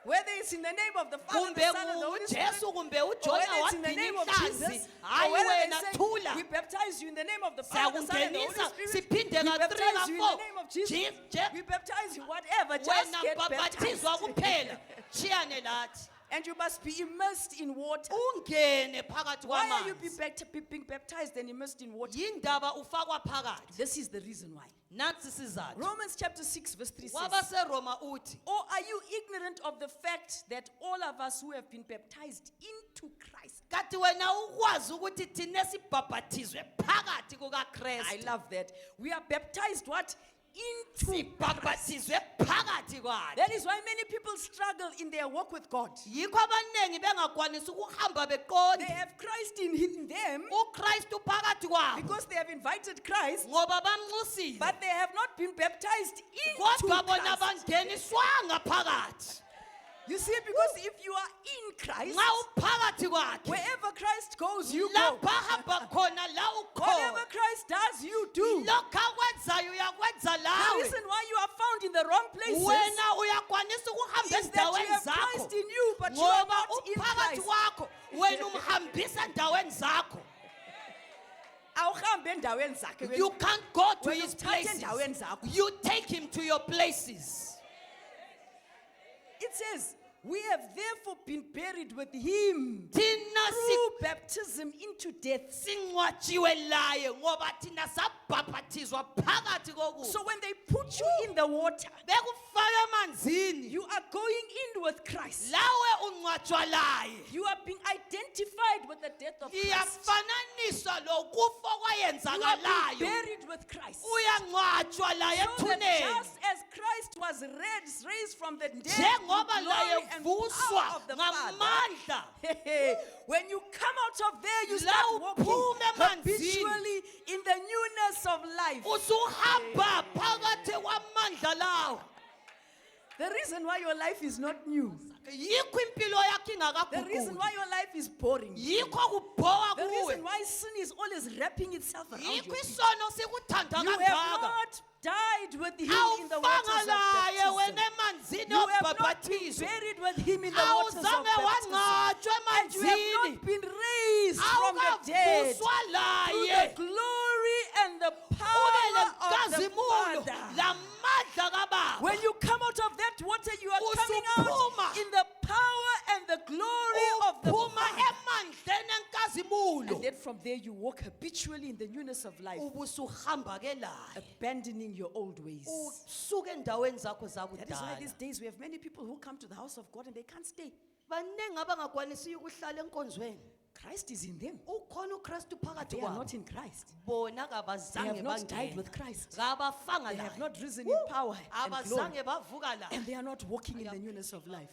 Speaker 2: Whether it's in the name of the Father,
Speaker 1: Kumbe
Speaker 2: the Son, and the Holy Spirit,
Speaker 1: uJesu kumbe
Speaker 2: or
Speaker 1: uJona
Speaker 2: whether it's in the
Speaker 1: wabhina
Speaker 2: name of
Speaker 1: inhlanzi,
Speaker 2: Jesus, or
Speaker 1: hayi
Speaker 2: whether they
Speaker 1: wena
Speaker 2: say,
Speaker 1: thula.
Speaker 2: we baptize you in the name of the Father, the Son, and the Holy
Speaker 1: Sayawungenisa
Speaker 2: Spirit.
Speaker 1: siphinde
Speaker 2: We
Speaker 1: nga 3
Speaker 2: baptize you in
Speaker 1: nga
Speaker 2: the name of Jesus.
Speaker 1: 4.
Speaker 2: We baptize you, whatever. Just
Speaker 1: Wena
Speaker 2: get baptized.
Speaker 1: bhabhathizwa kuphela. Chiyane lathi.
Speaker 2: And you must be immersed in water.
Speaker 1: Ungene phakathi
Speaker 2: Why are you
Speaker 1: kwamanzi.
Speaker 2: being baptized and immersed in water?
Speaker 1: Yindaba ufakwa phakathi.
Speaker 2: This is the reason why.
Speaker 1: Nansi isizathu.
Speaker 2: Romans chapter 6 verse 3 says,
Speaker 1: WabaseRoma uthi,
Speaker 2: or are you ignorant of the fact that all of us who have been baptized into Christ?
Speaker 1: kanti wena ukwazi ukuthi thina sibhabhathizwe phakathi
Speaker 2: I
Speaker 1: kukaKristu.
Speaker 2: love that. We are baptized what? Into.
Speaker 1: Sibhabhathizwe phakathi kwakhe.
Speaker 2: That is why many people struggle in their walk with God.
Speaker 1: Yikho abaningi bengakwanisi ukuhamba
Speaker 2: They
Speaker 1: beqonde.
Speaker 2: have Christ in them
Speaker 1: uKristu phakathi kwabo
Speaker 2: because they have invited Christ,
Speaker 1: ngoba bamnxusile.
Speaker 2: but they have not been baptized into
Speaker 1: Kodwa bona
Speaker 2: Christ.
Speaker 1: bangeniswanga phakathi.
Speaker 2: You see, because if you are in Christ,
Speaker 1: Nxa uphakathi kwakhe,
Speaker 2: wherever Christ goes, you go.
Speaker 1: lapha hamba khona la
Speaker 2: Whatever
Speaker 1: ukhona.
Speaker 2: Christ does, you do.
Speaker 1: Lokho akwenzayo uyakwenza
Speaker 2: The
Speaker 1: lawe.
Speaker 2: reason why you are found in the wrong places
Speaker 1: Wena uyakwanisa ukuhamba
Speaker 2: but you are
Speaker 1: ngoba
Speaker 2: not in
Speaker 1: uphakathi
Speaker 2: Christ.
Speaker 1: kwakho wena umhambisa endaweni zakho.
Speaker 2: Awuhambe endaweni zakhe wena.
Speaker 1: You can't go to
Speaker 2: Wena
Speaker 1: his
Speaker 2: uthathe
Speaker 1: places.
Speaker 2: endaweni zakho.
Speaker 1: You take him to your places.
Speaker 2: It says, we have therefore been buried with him
Speaker 1: Thina
Speaker 2: through baptism into death.
Speaker 1: singcwatshiwe laye ngoba thina sabhaphathizwa phakathi kokufa.
Speaker 2: So when they put you in the water,
Speaker 1: Bekufaka emanzini.
Speaker 2: you are going in with Christ.
Speaker 1: Lawe ungcwatshwa laye.
Speaker 2: You are being identified with the death of Christ.
Speaker 1: Iyafananiswa lokufa
Speaker 2: You are being
Speaker 1: okwayenzakalayo.
Speaker 2: buried with Christ.
Speaker 1: Uyangcwatshwa laye
Speaker 2: So that
Speaker 1: ethuneni.
Speaker 2: just as Christ was raised from the dead with
Speaker 1: Njengoba
Speaker 2: glory
Speaker 1: laye
Speaker 2: and
Speaker 1: vuswa
Speaker 2: power of the Father,
Speaker 1: ngamandla.
Speaker 2: when you come out of there, you
Speaker 1: La
Speaker 2: start walking
Speaker 1: uphume emanzini.
Speaker 2: habitually in the newness of life.
Speaker 1: Usuhamba phakathi kwamandla lawo.
Speaker 2: The reason why your life is not new,
Speaker 1: Yikho impilo yakho
Speaker 2: the reason
Speaker 1: ingakaguquki.
Speaker 2: why your life is boring,
Speaker 1: Yikho kubhoka
Speaker 2: the
Speaker 1: kuwe.
Speaker 2: reason why sin is always wrapping itself around your
Speaker 1: Yikho
Speaker 2: feet.
Speaker 1: isono sikuthanda
Speaker 2: You have
Speaker 1: kangaka.
Speaker 2: not died with him in the
Speaker 1: Awufanga
Speaker 2: waters of
Speaker 1: laye
Speaker 2: baptism.
Speaker 1: wena emanzini
Speaker 2: You have not been
Speaker 1: obhaphathizo.
Speaker 2: buried with him in the waters of
Speaker 1: Awuzange
Speaker 2: baptism.
Speaker 1: wangcwatshwa
Speaker 2: And you have
Speaker 1: emanzini.
Speaker 2: not been raised from the dead
Speaker 1: Awukavuswa
Speaker 2: through the
Speaker 1: laye.
Speaker 2: glory and the
Speaker 1: Ube
Speaker 2: power of the
Speaker 1: lenkazimulo
Speaker 2: Father.
Speaker 1: lamandla kababa.
Speaker 2: When you come out of that water, you are coming out
Speaker 1: Usuphuma.
Speaker 2: in the power and the glory of the
Speaker 1: Uphuma
Speaker 2: Father.
Speaker 1: emandleni enkazimulo.
Speaker 2: And then from there, you walk habitually in the newness of life,
Speaker 1: Ubusuhamba ke laye.
Speaker 2: abandoning your old ways.
Speaker 1: Usuke endaweni zakho
Speaker 2: That is why these
Speaker 1: zakudala.
Speaker 2: days we have many people who come to the house of God and they can't stay.
Speaker 1: Baningi abangakwanisiyo ukuhlala enkonzweni.
Speaker 2: Christ is in them.
Speaker 1: Ukhona uKristu phakathi
Speaker 2: They are
Speaker 1: kwabo.
Speaker 2: not in Christ.
Speaker 1: Bona
Speaker 2: They
Speaker 1: kabazange
Speaker 2: have not died
Speaker 1: bangena.
Speaker 2: with Christ.
Speaker 1: Kabafanga
Speaker 2: They have
Speaker 1: laye.
Speaker 2: not risen in power and glory.
Speaker 1: Abazange bavuka laye.
Speaker 2: And they are not walking in the newness of life.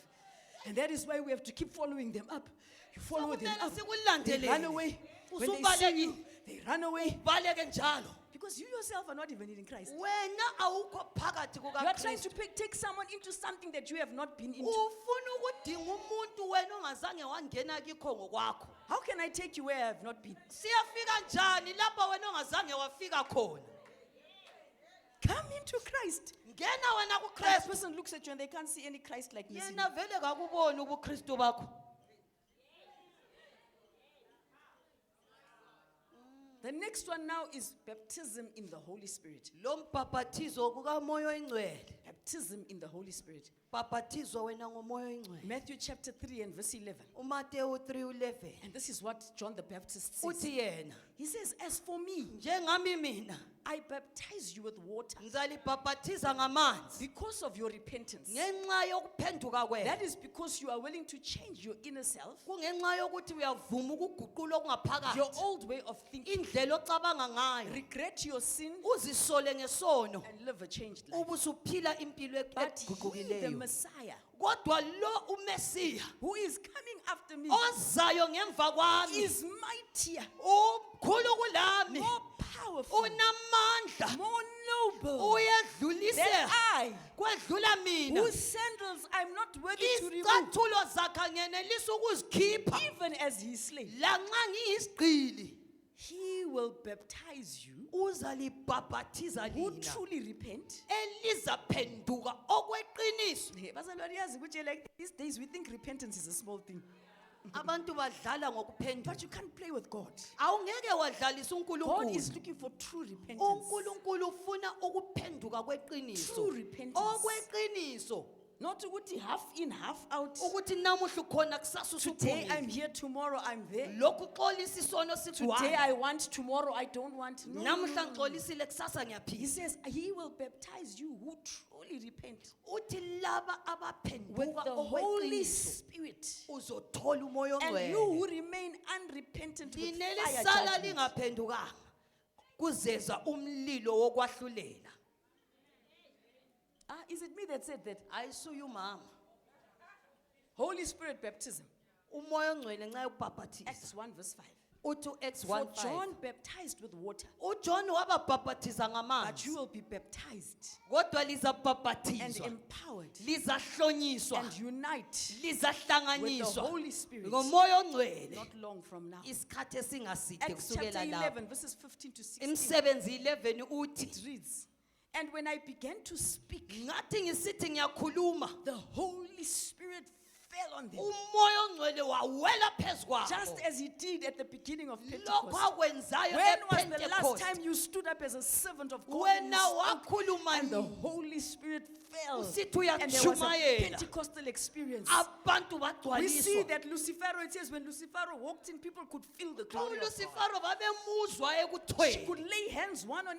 Speaker 2: And that is why we have to keep following them up. You follow them
Speaker 1: Kumele
Speaker 2: up. They
Speaker 1: sikulandelele.
Speaker 2: run away. When they see you, they run away.
Speaker 1: Baleke njalo.
Speaker 2: Because you yourself are not even in Christ.
Speaker 1: Wena awukho phakathi
Speaker 2: You are trying to
Speaker 1: kukaKristu.
Speaker 2: take someone into something that you have not been into.
Speaker 1: Ufuna ukudinga umuntu wena ongazange wangena kikho ngokwakho.
Speaker 2: How can I take you where I have not been?
Speaker 1: Siyafika njani lapho wena ongazange wafika khona?
Speaker 2: Come into Christ.
Speaker 1: Ngena wena
Speaker 2: That
Speaker 1: kuKristu.
Speaker 2: person looks at you and they can't see any Christ likeness in you.
Speaker 1: Yena vele kakuboni ubuKristu bakho.
Speaker 2: The next one now is baptism in the Holy Spirit.
Speaker 1: Lo mbhaphathizo kukamoya oyingcwele.
Speaker 2: Baptism in the Holy Spirit.
Speaker 1: Bhaphathizwa wena ngomoya oyingcwele.
Speaker 2: Matthew chapter 3 and verse 11.
Speaker 1: uMateyu 3:11.
Speaker 2: And this is what John the Baptist says.
Speaker 1: Uthi yena,
Speaker 2: He says, as for me,
Speaker 1: njengami mina
Speaker 2: I baptize you with water
Speaker 1: ngizalibhaphathiza ngamanzi
Speaker 2: because of your repentance.
Speaker 1: ngenxa yokuphenduka kwenu.
Speaker 2: That is because you are willing to change your inner self,
Speaker 1: Kungenxa yokuthi uyavuma ukuguqula okungaphakathi.
Speaker 2: your old way of thinking,
Speaker 1: Indlela ocabanga ngayo.
Speaker 2: regret your sin,
Speaker 1: Uzisole ngesono.
Speaker 2: and live a changed life.
Speaker 1: Ubusuphila impilo
Speaker 2: But he, the
Speaker 1: eguqukileyo.
Speaker 2: Messiah,
Speaker 1: Kodwa lo uMesiya
Speaker 2: who is coming after me,
Speaker 1: ozayo ngemva kwami
Speaker 2: is mightier,
Speaker 1: umkhulu kulami.
Speaker 2: more powerful,
Speaker 1: Unamandla.
Speaker 2: more noble than
Speaker 1: Uyedlulisela
Speaker 2: I,
Speaker 1: kwedlula mina.
Speaker 2: whose sandals I'm not worthy to remove,
Speaker 1: Izicathulo zakhe ngenelisa ukuzikhipha.
Speaker 2: even as he is slain.
Speaker 1: Lanxa ngiyisigqili
Speaker 2: He will baptize you
Speaker 1: uzalibhabhathiza
Speaker 2: who
Speaker 1: lina
Speaker 2: truly repent.
Speaker 1: elizaphenduka okweqiniso.
Speaker 2: Hey, bazalwane, yazi ukuthi like these days we think repentance is a small thing.
Speaker 1: Abantu badlala ngokuphenduka.
Speaker 2: But you can't play with God.
Speaker 1: Awungeke wadlalisa
Speaker 2: God is
Speaker 1: uNkulunkulu.
Speaker 2: looking for true repentance.
Speaker 1: uNkulunkulu ufuna ukuphenduka kweqiniso.
Speaker 2: True repentance.
Speaker 1: Okweqiniso.
Speaker 2: Not ukuthi half in, half out.
Speaker 1: Ukuthi namuhla ukhona kusasa
Speaker 2: Today I'm
Speaker 1: usuphumile.
Speaker 2: here, tomorrow I'm there.
Speaker 1: Lokhu xolisa isono
Speaker 2: Today
Speaker 1: sithi
Speaker 2: I want, tomorrow I don't want. No, no,
Speaker 1: namuhla
Speaker 2: no.
Speaker 1: ngixolisile kusasa
Speaker 2: He
Speaker 1: ngiyaphila.
Speaker 2: says he will baptize you who truly repent
Speaker 1: Uthi laba
Speaker 2: with
Speaker 1: abaphenduka
Speaker 2: the Holy
Speaker 1: okweqiniso
Speaker 2: Spirit.
Speaker 1: uzothola umoya
Speaker 2: And you
Speaker 1: ongcwele.
Speaker 2: who remain unrepentant with
Speaker 1: Lina
Speaker 2: fire
Speaker 1: elisala
Speaker 2: judgment.
Speaker 1: lingaphendukanga kuzeza umlilo wokwahlulela.
Speaker 2: Is it me that said that?
Speaker 1: Ayisuyo mama.
Speaker 2: Holy Spirit baptism.
Speaker 1: Umoya ongcwele nxa yokubhaphathiza.
Speaker 2: Acts 1 verse 5.
Speaker 1: Uthi Acts
Speaker 2: For
Speaker 1: 1:5.
Speaker 2: John baptized with water,
Speaker 1: uJohn wababhaphathiza
Speaker 2: but
Speaker 1: ngamanzi.
Speaker 2: you will be baptized
Speaker 1: Kodwa
Speaker 2: and
Speaker 1: lizabhaphathizwa.
Speaker 2: empowered
Speaker 1: Lizahlonyiswa.
Speaker 2: and unite with the
Speaker 1: Lizahlanganiswa
Speaker 2: Holy Spirit
Speaker 1: ngomoya ongcwele.
Speaker 2: not long from now.
Speaker 1: Isikhathi esingaside
Speaker 2: Acts chapter
Speaker 1: kusukela lapho.
Speaker 2: 11 verses 15 to 16.
Speaker 1: Imsebenzi 11 uthi
Speaker 2: It reads, and when I began to speak,
Speaker 1: ngathi ngisithi ngiyakhuluma
Speaker 2: the Holy Spirit fell on them.
Speaker 1: umoya ongcwele wawela phezu
Speaker 2: Just
Speaker 1: kwabo
Speaker 2: as he did at the beginning of
Speaker 1: lokho
Speaker 2: Pentecost.
Speaker 1: akwenzayo
Speaker 2: When was the last
Speaker 1: ePentecost
Speaker 2: time you stood up as a servant of God and, you
Speaker 1: wena
Speaker 2: spoke
Speaker 1: wakhuluma
Speaker 2: and the
Speaker 1: nini?
Speaker 2: Holy Spirit fell?
Speaker 1: Usithi
Speaker 2: And there was a
Speaker 1: uyatshumayela.
Speaker 2: Pentecostal experience.
Speaker 1: abantu
Speaker 2: We see
Speaker 1: bagcwaliswa
Speaker 2: that Lucifer, it says when Lucifer walked in, people could feel the
Speaker 1: xa
Speaker 2: glory of God.
Speaker 1: ulusifaro babemuzwa
Speaker 2: She
Speaker 1: ekuthweni
Speaker 2: could lay hands one on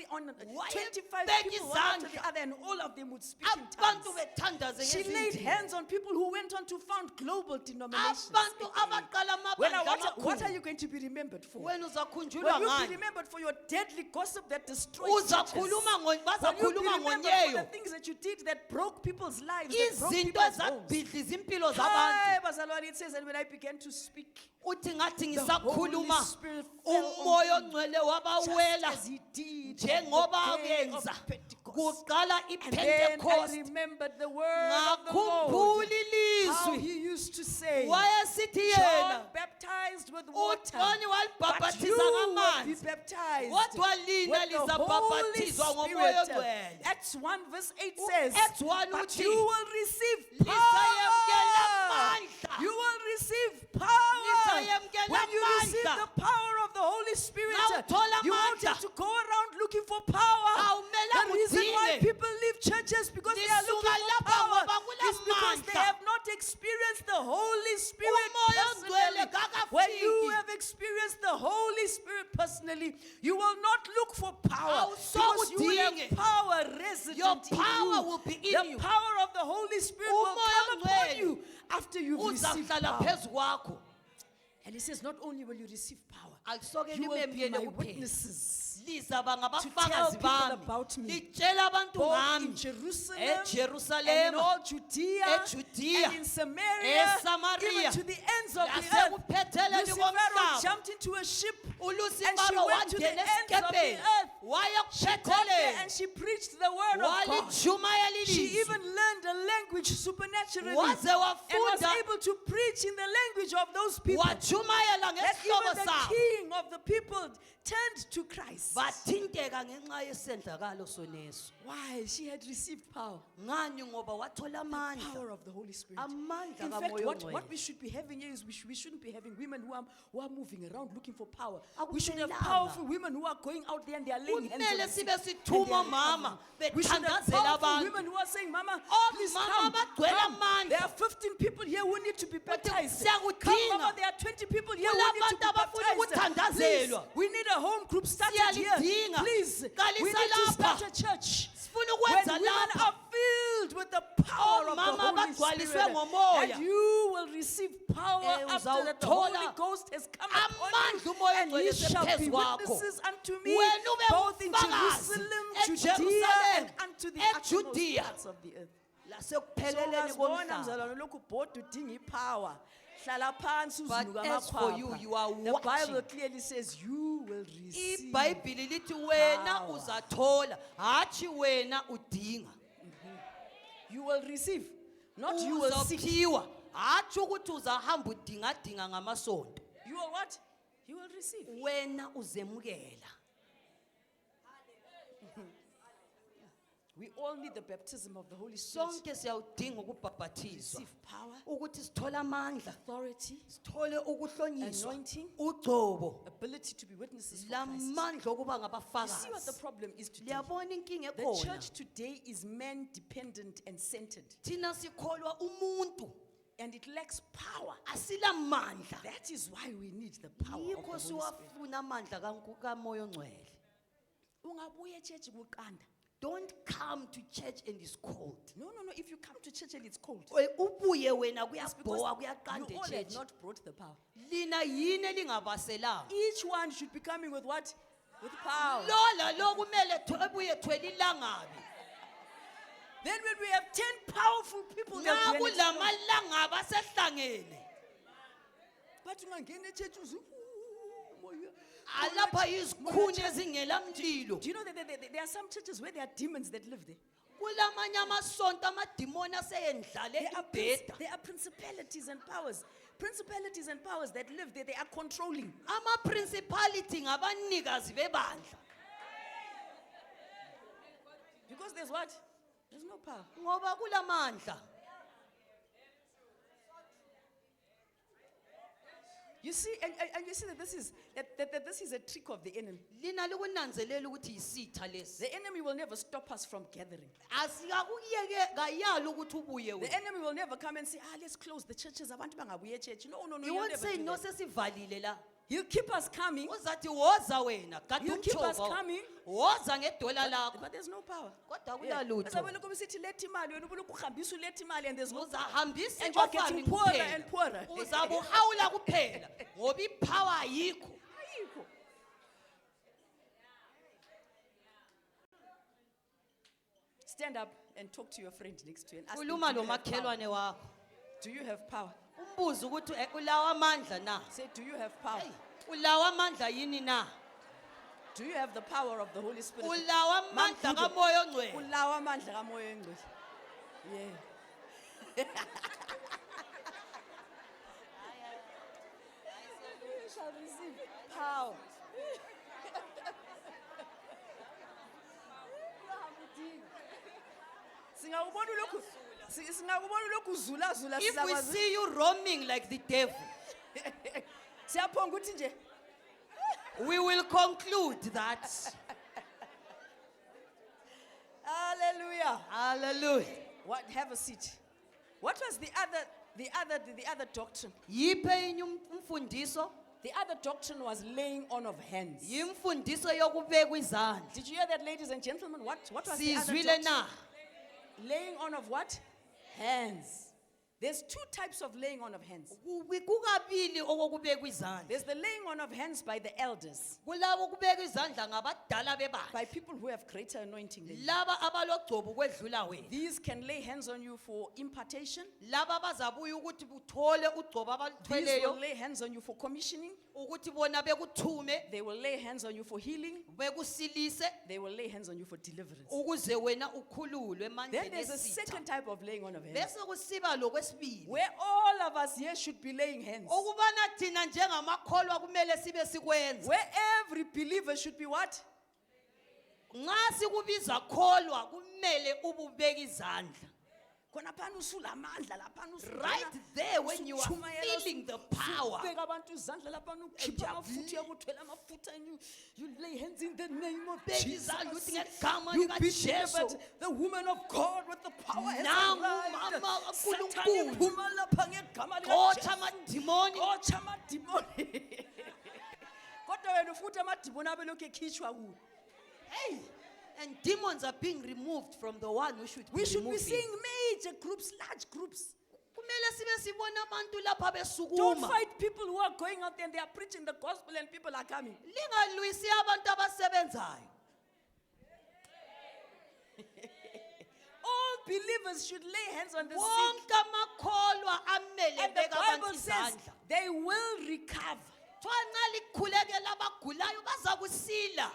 Speaker 1: Why
Speaker 2: 25
Speaker 1: beg
Speaker 2: people one after
Speaker 1: izandla?
Speaker 2: the other, and all of them would speak in
Speaker 1: abantu
Speaker 2: tongues.
Speaker 1: bethandaze
Speaker 2: She laid
Speaker 1: ngezindimi.
Speaker 2: hands on people who went on to found global denominations.
Speaker 1: abantu abaqala
Speaker 2: Well,
Speaker 1: amabandla
Speaker 2: what are
Speaker 1: amakhulu
Speaker 2: you going to be remembered for?
Speaker 1: wena
Speaker 2: Will
Speaker 1: uzakhunjulwa
Speaker 2: you be
Speaker 1: ngani
Speaker 2: remembered for your deadly gossip that destroyed churches?
Speaker 1: uzakhuluma
Speaker 2: Will you be
Speaker 1: bazakhuluma
Speaker 2: remembered for
Speaker 1: ngonyeyo
Speaker 2: the things that you did that broke people's lives, that broke
Speaker 1: izinto
Speaker 2: people's homes?
Speaker 1: ezabhidliza impilo zabantu
Speaker 2: Hi, bazalwane, it says, and when I began to speak,
Speaker 1: uthi ngathi
Speaker 2: the
Speaker 1: ngisakhuluma
Speaker 2: Holy Spirit fell
Speaker 1: umoya
Speaker 2: on me,
Speaker 1: ongcwele
Speaker 2: just
Speaker 1: wabawela
Speaker 2: as he did
Speaker 1: njengoba
Speaker 2: on the day of
Speaker 1: akenza
Speaker 2: Pentecost.
Speaker 1: kuqala
Speaker 2: And then I
Speaker 1: iPentecost
Speaker 2: remembered the word of the
Speaker 1: ngakhumbula
Speaker 2: Lord. How
Speaker 1: ilizwi
Speaker 2: he used to say,
Speaker 1: wayesithi
Speaker 2: John
Speaker 1: yena
Speaker 2: baptized with water,
Speaker 1: uJohn
Speaker 2: but
Speaker 1: walibhabhathiza
Speaker 2: you will be
Speaker 1: ngamanzi
Speaker 2: baptized
Speaker 1: kodwa lina
Speaker 2: with the Holy
Speaker 1: lizabhabhathizwa ngomoya
Speaker 2: Spirit.
Speaker 1: ongcwele
Speaker 2: Acts 1 verse 8 says,
Speaker 1: Acts 1
Speaker 2: but
Speaker 1: uthi,
Speaker 2: you will receive
Speaker 1: "Lisayamkela
Speaker 2: power.
Speaker 1: amandla."
Speaker 2: You will receive power.
Speaker 1: Lisayamkela
Speaker 2: When you receive
Speaker 1: amandla.
Speaker 2: the power of the Holy Spirit,
Speaker 1: Ngawuthola
Speaker 2: you won't
Speaker 1: amandla.
Speaker 2: have to go around looking for power.
Speaker 1: Awumelanga
Speaker 2: The reason why
Speaker 1: udinge.
Speaker 2: people leave churches because they are looking
Speaker 1: Lisuka
Speaker 2: for
Speaker 1: lapha
Speaker 2: power
Speaker 1: ngoba
Speaker 2: is because they
Speaker 1: kulamandla.
Speaker 2: have not experienced the Holy Spirit
Speaker 1: Umoya ongcwele
Speaker 2: personally.
Speaker 1: kakafiki.
Speaker 2: When you have experienced the Holy Spirit personally, you will not look for power because you will
Speaker 1: Awusokudinge.
Speaker 2: have power resident
Speaker 1: Your
Speaker 2: in
Speaker 1: power
Speaker 2: you.
Speaker 1: will be in
Speaker 2: The
Speaker 1: you.
Speaker 2: power of the Holy Spirit will
Speaker 1: Umoya
Speaker 2: come upon
Speaker 1: ongcwele
Speaker 2: you after you've received
Speaker 1: uzahlala
Speaker 2: power.
Speaker 1: phezu kwakho
Speaker 2: And he says, not only will you receive power,
Speaker 1: akusoke
Speaker 2: you will be
Speaker 1: libembele
Speaker 2: my
Speaker 1: kuphela
Speaker 2: witnesses.
Speaker 1: lizaba
Speaker 2: tell
Speaker 1: ngabafakazi
Speaker 2: people
Speaker 1: bami
Speaker 2: about me.
Speaker 1: litshela abantu
Speaker 2: Both in
Speaker 1: ngami
Speaker 2: Jerusalem and in
Speaker 1: eJerusalema
Speaker 2: all Judea
Speaker 1: eJudea,
Speaker 2: and in Samaria,
Speaker 1: eSamaria,
Speaker 2: even to the ends of the earth.
Speaker 1: lasekuphetheleni
Speaker 2: Lucifer
Speaker 1: komhlaba
Speaker 2: jumped into a ship and she
Speaker 1: ulusifaro
Speaker 2: went to the
Speaker 1: wangena
Speaker 2: ends of the
Speaker 1: esikepeni
Speaker 2: earth.
Speaker 1: waya
Speaker 2: She got there and
Speaker 1: kuphetheleni
Speaker 2: she preached the word of God.
Speaker 1: walijumayela
Speaker 2: She
Speaker 1: ilizwi
Speaker 2: even learned a language supernaturally
Speaker 1: waze
Speaker 2: and was
Speaker 1: wafunda
Speaker 2: able to preach in the language of those people.
Speaker 1: wajumayela
Speaker 2: That
Speaker 1: ngesihlobo
Speaker 2: even the
Speaker 1: sabo
Speaker 2: king of the people turned to Christ.
Speaker 1: bathinteka ngenxa yesendakalo soneso
Speaker 2: Why? She had received power.
Speaker 1: ngani ngoba wathola amandla
Speaker 2: Power of the Holy Spirit.
Speaker 1: amandla
Speaker 2: In fact,
Speaker 1: kamoya
Speaker 2: what
Speaker 1: ongcwele
Speaker 2: we should be having here is we shouldn't be having women who are moving around looking for power.
Speaker 1: Akumelanga.
Speaker 2: We should have powerful women who are going out there and they are laying hands on
Speaker 1: kumele
Speaker 2: the sick
Speaker 1: sibe
Speaker 2: and they
Speaker 1: sithuma
Speaker 2: are
Speaker 1: omama
Speaker 2: recovering. We should have
Speaker 1: bethandazela
Speaker 2: powerful
Speaker 1: abantu
Speaker 2: women who are saying, Mama,
Speaker 1: Oh,
Speaker 2: please
Speaker 1: mama,
Speaker 2: come.
Speaker 1: bagcwele
Speaker 2: Come.
Speaker 1: amandla.
Speaker 2: There are 15 people here who need to be baptized.
Speaker 1: siyakudinga.
Speaker 2: Come, Mama, there are 20 people here who need to
Speaker 1: Kulabantu
Speaker 2: be
Speaker 1: abafuna
Speaker 2: baptized. Please,
Speaker 1: ukuthandazelwa.
Speaker 2: we need a home group started here.
Speaker 1: Siyalidinga.
Speaker 2: Please, we
Speaker 1: Qalisa
Speaker 2: need to
Speaker 1: lapha.
Speaker 2: start a church.
Speaker 1: sifuna
Speaker 2: When
Speaker 1: ukwenza
Speaker 2: women
Speaker 1: lapha
Speaker 2: are filled with the power of the
Speaker 1: Omama
Speaker 2: Holy
Speaker 1: bagcwaliswe
Speaker 2: Spirit,
Speaker 1: ngomoya.
Speaker 2: and you will receive power after that the Holy
Speaker 1: uzawuthola
Speaker 2: Ghost has come upon
Speaker 1: amandla
Speaker 2: you,
Speaker 1: umoya
Speaker 2: and
Speaker 1: ongcwele
Speaker 2: ye shall be
Speaker 1: sephezu kwakho.
Speaker 2: witnesses unto me,
Speaker 1: Wena ube
Speaker 2: both in
Speaker 1: umfakazi
Speaker 2: Jerusalem, Judea,
Speaker 1: eJerusalem,
Speaker 2: and unto the uttermost
Speaker 1: eJudea.
Speaker 2: parts of the earth.
Speaker 1: lasekupheleleni
Speaker 2: So
Speaker 1: komhlaba
Speaker 2: mzalwane lokhu bhodi udinga ipower. Hlala phansi
Speaker 1: But
Speaker 2: uzinuka
Speaker 1: as for you,
Speaker 2: amakhwapha.
Speaker 1: you are
Speaker 2: The Bible
Speaker 1: watching.
Speaker 2: clearly says you will receive.
Speaker 1: ibhayibhili lithi wena
Speaker 2: power.
Speaker 1: uzathola hatshi wena udinga
Speaker 2: You will receive, not you will seek.
Speaker 1: uzaphiwa hatshi ukuthi uzahamba udingadinga ngamasonto
Speaker 2: You will what? You will receive.
Speaker 1: wena uzemukela
Speaker 2: We all need the baptism of the Holy Spirit.
Speaker 1: sonke siyawudinga ukubhabhathizwa
Speaker 2: Receive power,
Speaker 1: ukuthi sithole amandla
Speaker 2: authority,
Speaker 1: sithole ukuhlonyiswa
Speaker 2: anointing,
Speaker 1: ugcobo
Speaker 2: ability to be witnesses for Christ.
Speaker 1: lamandla okuba
Speaker 2: You see what the
Speaker 1: ngabafakazi
Speaker 2: problem is today?
Speaker 1: liyabona inkinga
Speaker 2: The
Speaker 1: ekhona
Speaker 2: church today is man dependent and centered,
Speaker 1: thina sikholwa umuntu
Speaker 2: and it lacks power.
Speaker 1: asilamandla
Speaker 2: That is why we need the power of the
Speaker 1: yikho
Speaker 2: Holy Spirit.
Speaker 1: siwafuna amandla kamoya ongcwele
Speaker 2: Ungabuya church kuqanda.
Speaker 1: don't come to church and it's cold
Speaker 2: No, no, no. If you come to church and it's cold,
Speaker 1: ubuye wena
Speaker 2: it's
Speaker 1: kuyabhowa
Speaker 2: because
Speaker 1: kuyaqanda
Speaker 2: you all have
Speaker 1: echurch
Speaker 2: not brought the power.
Speaker 1: lina yini elingabaselanga
Speaker 2: Each one should be coming with what? With power.
Speaker 1: lola lo kumele ebuye ethwele ilangabi
Speaker 2: Then when we have 10 powerful people,
Speaker 1: nxa
Speaker 2: they'll be an example.
Speaker 1: kulamalangabi asehlangene
Speaker 2: But ungangena church uzi, "Ooh, moya."
Speaker 1: alapha izikhuni ezingela mlilo
Speaker 2: Do you know that there are some churches where there are demons that live there?
Speaker 1: kulamanye amasonto amadimoni aseyendlale ibheda
Speaker 2: There are principalities and powers. Principalities and powers that live there, they are controlling.
Speaker 1: ama-principality ngabanikazi bebandla
Speaker 2: Because there's what? There's no power.
Speaker 1: ngoba kulamandla
Speaker 2: You see, and you see that this is that this is a trick of the enemy.
Speaker 1: lina likunanzelela ukuthi yisitha lesi
Speaker 2: The enemy will never stop us from gathering.
Speaker 1: asikakuyeke kayala ukuthi ubuye
Speaker 2: The
Speaker 1: wena.
Speaker 2: enemy will never come and say, let's close the churches. Abantu bangabuye church. No, no, no.
Speaker 1: He
Speaker 2: He'll
Speaker 1: won't
Speaker 2: never
Speaker 1: say
Speaker 2: do
Speaker 1: no
Speaker 2: that.
Speaker 1: sesivalile la.
Speaker 2: He'll keep us coming,
Speaker 1: Uzathi woza wena gada
Speaker 2: You keep us
Speaker 1: umjova.
Speaker 2: coming.
Speaker 1: Woza ngedola lakho.
Speaker 2: but there's no power.
Speaker 1: Kodwa
Speaker 2: Yeah.
Speaker 1: akulalitho.
Speaker 2: Bese wena kube sithi letha imali, wena ubulokhu uhambisa uletha imali, and there's no
Speaker 1: Uzahambisa
Speaker 2: And you are
Speaker 1: i-offering
Speaker 2: getting poorer
Speaker 1: kuphela.
Speaker 2: and poorer.
Speaker 1: Uzabe uhawula kuphela ngoba ipower ayikho.
Speaker 2: Ayikho. Stand up and talk to your friend next to you and ask him,
Speaker 1: Khuluma
Speaker 2: do
Speaker 1: lo
Speaker 2: you have power?
Speaker 1: makhelwane wakho.
Speaker 2: Do you have power?
Speaker 1: Umbuze ukuthi ulawa amandla na?
Speaker 2: Say, do you have power?
Speaker 1: Hey, ulawa amandla yini na?
Speaker 2: Do you have the power of the Holy Spirit?
Speaker 1: Ulawa amandla
Speaker 2: Mamdudu.
Speaker 1: kamoya ongcwele.
Speaker 2: Ulawa amandla kamoya engcwele. Yeah. You shall receive power. Singakubona ulokhu singakubona ulokhu zula zula
Speaker 1: If we
Speaker 2: sizakwazi.
Speaker 1: see you roaming like the devil,
Speaker 2: Siyaphonga ukuthi nje
Speaker 1: we will conclude that.
Speaker 2: hallelujah.
Speaker 1: Hallelujah.
Speaker 2: What, have a seat. What was the other doctrine?
Speaker 1: Yiphe inye umfundiso?
Speaker 2: The other doctrine was laying on of hands.
Speaker 1: Yimfundiso yokubekwa izandla.
Speaker 2: Did you hear that, ladies and gentlemen? What was the other
Speaker 1: Sizwile
Speaker 2: doctrine?
Speaker 1: na?
Speaker 2: Laying on of what? Hands. There's two types of laying on of hands.
Speaker 1: Kukabili okokubekwa izandla.
Speaker 2: There's the laying on of hands by the elders,
Speaker 1: Kulabo kubekwa izandla ngabadala bebandla.
Speaker 2: by people who have greater anointing than you.
Speaker 1: Laba abalogcobo kwedlula wena.
Speaker 2: These can lay hands on you for impartation.
Speaker 1: Laba bazabuya ukuthi buthole ugcobo
Speaker 2: These will
Speaker 1: abaluthweleyo
Speaker 2: lay hands on you for commissioning.
Speaker 1: ukuthi bona bekuthume,
Speaker 2: They will lay hands on you for healing.
Speaker 1: bekusilise
Speaker 2: They will lay hands on you for deliverance.
Speaker 1: ukuze wena ukhululwe
Speaker 2: Then
Speaker 1: emandleni
Speaker 2: there's a
Speaker 1: esitha.
Speaker 2: second type of laying on of hands,
Speaker 1: Bese kusiba lokwesibili.
Speaker 2: where all of us here should be laying hands.
Speaker 1: Okubana thina njengamakholwa kumele sibe sikwenza.
Speaker 2: Where every believer should be what?
Speaker 1: Nxa sikubiza kholwa kumele ububeka izandla.
Speaker 2: Khona phana usulamandla laphana usungena,
Speaker 1: Right there when you are
Speaker 2: usutshumayela,
Speaker 1: feeling the power.
Speaker 2: ubeka abantu izandla laphana ukhipha amafutha uyakuthwela amafutha and you lay hands in the name of
Speaker 1: Ubeka
Speaker 2: Jesus.
Speaker 1: izandla uthi ngegama
Speaker 2: You be
Speaker 1: likaJesu.
Speaker 2: delivered. The woman of God with the power has
Speaker 1: Nangu
Speaker 2: arrived.
Speaker 1: umama
Speaker 2: Satan
Speaker 1: kaNkulunkulu.
Speaker 2: iphuma lapha ngegama
Speaker 1: Xotsha
Speaker 2: likaJesu.
Speaker 1: amadimoni.
Speaker 2: Xotsha amadimoni. Kodwa wena futhi amadimoni abelokhu ekhishwa kuwe.
Speaker 1: Hey, and demons are being removed from the one who should be
Speaker 2: We should be
Speaker 1: removing.
Speaker 2: seeing major groups, large groups.
Speaker 1: Kumele sibe sibona abantu lapha
Speaker 2: Don't
Speaker 1: besukuma.
Speaker 2: fight people who are going out there and they are preaching the gospel and people are coming.
Speaker 1: Lingalwisi abantu abasebenzayo.
Speaker 2: All believers should lay hands on the sick.
Speaker 1: Wonke amakholwa amele
Speaker 2: And the
Speaker 1: beka
Speaker 2: Bible
Speaker 1: abantu
Speaker 2: says
Speaker 1: izandla.
Speaker 2: they will recover.
Speaker 1: Kuthiwa nxa likhulekela abagulayo bazakusila.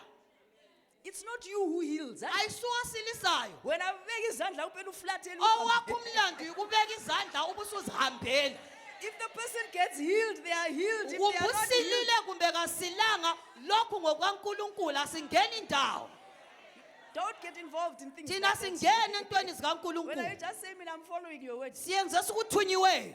Speaker 2: It's not you who heals. Eh?
Speaker 1: Ayisuwasilisayo.
Speaker 2: When I beg izandla upela uflathela
Speaker 1: Owakho umlando ukubeka izandla ubusuzihambela.
Speaker 2: If the person gets healed, they are healed. If they are not healed,
Speaker 1: Ubusilile kumbe kasilanga lokhu ngokwaNkulunkulu asingeni indawo.
Speaker 2: don't get involved in things
Speaker 1: Thina
Speaker 2: like that.
Speaker 1: singena entweni
Speaker 2: When I
Speaker 1: zikaNkulunkulu.
Speaker 2: just say, I'm following your words.
Speaker 1: Siyenze sikuthunyiweyo.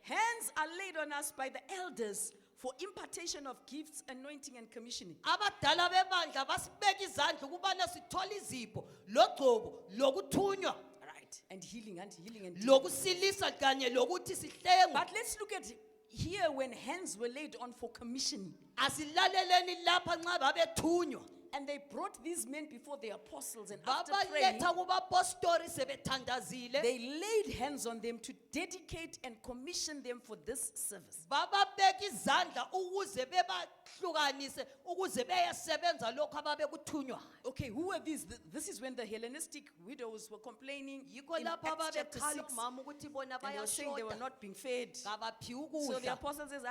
Speaker 2: Hands are laid on us by the elders for impartation of gifts, anointing, and commissioning.
Speaker 1: Abadala bebandla basibeka izandla ukubana sithole izipho, logcobo, lokuthunywa,
Speaker 2: Right. And healing and healing and deliverance.
Speaker 1: lokusilisa kanye lokuthi sihlengwe.
Speaker 2: But let's look at here when hands were laid on for commissioning.
Speaker 1: Asilaleleni lapha nxa babethunywa.
Speaker 2: And they brought these men before the apostles, and after praying,
Speaker 1: Babaletha kubapostoli sebethandazile.
Speaker 2: they laid hands on them to dedicate and commission them for this service.
Speaker 1: Bababeka izandla ukuze bebahlukanise ukuze beyesebenza lokho ababekuthunywa.
Speaker 2: Okay, who were these? This is when the Hellenistic widows were complaining
Speaker 1: Yikho
Speaker 2: in
Speaker 1: lapha
Speaker 2: Acts chapter
Speaker 1: babekhala
Speaker 2: 6,
Speaker 1: umama ukuthi bona
Speaker 2: and they were saying they were
Speaker 1: bayashota.
Speaker 2: not being fed.
Speaker 1: Kabaphiwa
Speaker 2: So the
Speaker 1: ukudla.
Speaker 2: apostle says,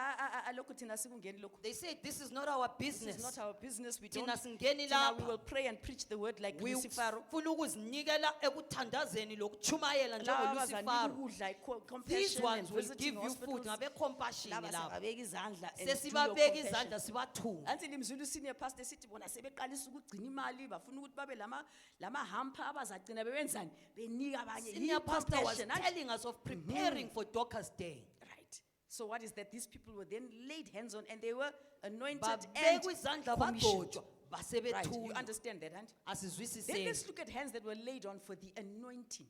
Speaker 2: lokhu thina sikungeni lokhu.
Speaker 1: They say this is not our
Speaker 2: This
Speaker 1: business.
Speaker 2: is not our business. We
Speaker 1: Thina
Speaker 2: don't.
Speaker 1: singeni
Speaker 2: Thina, we
Speaker 1: lapha.
Speaker 2: will pray and preach the word like
Speaker 1: We
Speaker 2: Lucifer.
Speaker 1: funa ukuzinikela ekuthandazeni lokuchumayela
Speaker 2: Laba abazanika
Speaker 1: njengoLucifer.
Speaker 2: ukudla,
Speaker 1: These
Speaker 2: compassion and
Speaker 1: ones will
Speaker 2: visiting
Speaker 1: give you food
Speaker 2: hospitals.
Speaker 1: ngabe compassion
Speaker 2: Laba
Speaker 1: lapha.
Speaker 2: sibabeka izandla and do your
Speaker 1: Sesibabeka
Speaker 2: compassion.
Speaker 1: izandla bathunga.
Speaker 2: Until imZulu senior pastor sithi bona sebeqalisa ukugcina imali bafuna ukuthi babe lama hamper abazagcina bebenzani benika abanye.
Speaker 1: Senior pastor was
Speaker 2: Yi-compassion,
Speaker 1: telling us of preparing for Dorcas Day.
Speaker 2: Right. So what is that? These people were then laid hands on and they were anointed and
Speaker 1: Babekwa izandla
Speaker 2: commissioned.
Speaker 1: bagcotshwa
Speaker 2: Right. You
Speaker 1: basebethunga.
Speaker 2: understand that, and then
Speaker 1: Asizwisiseni.
Speaker 2: let's look at hands that were laid on for the anointing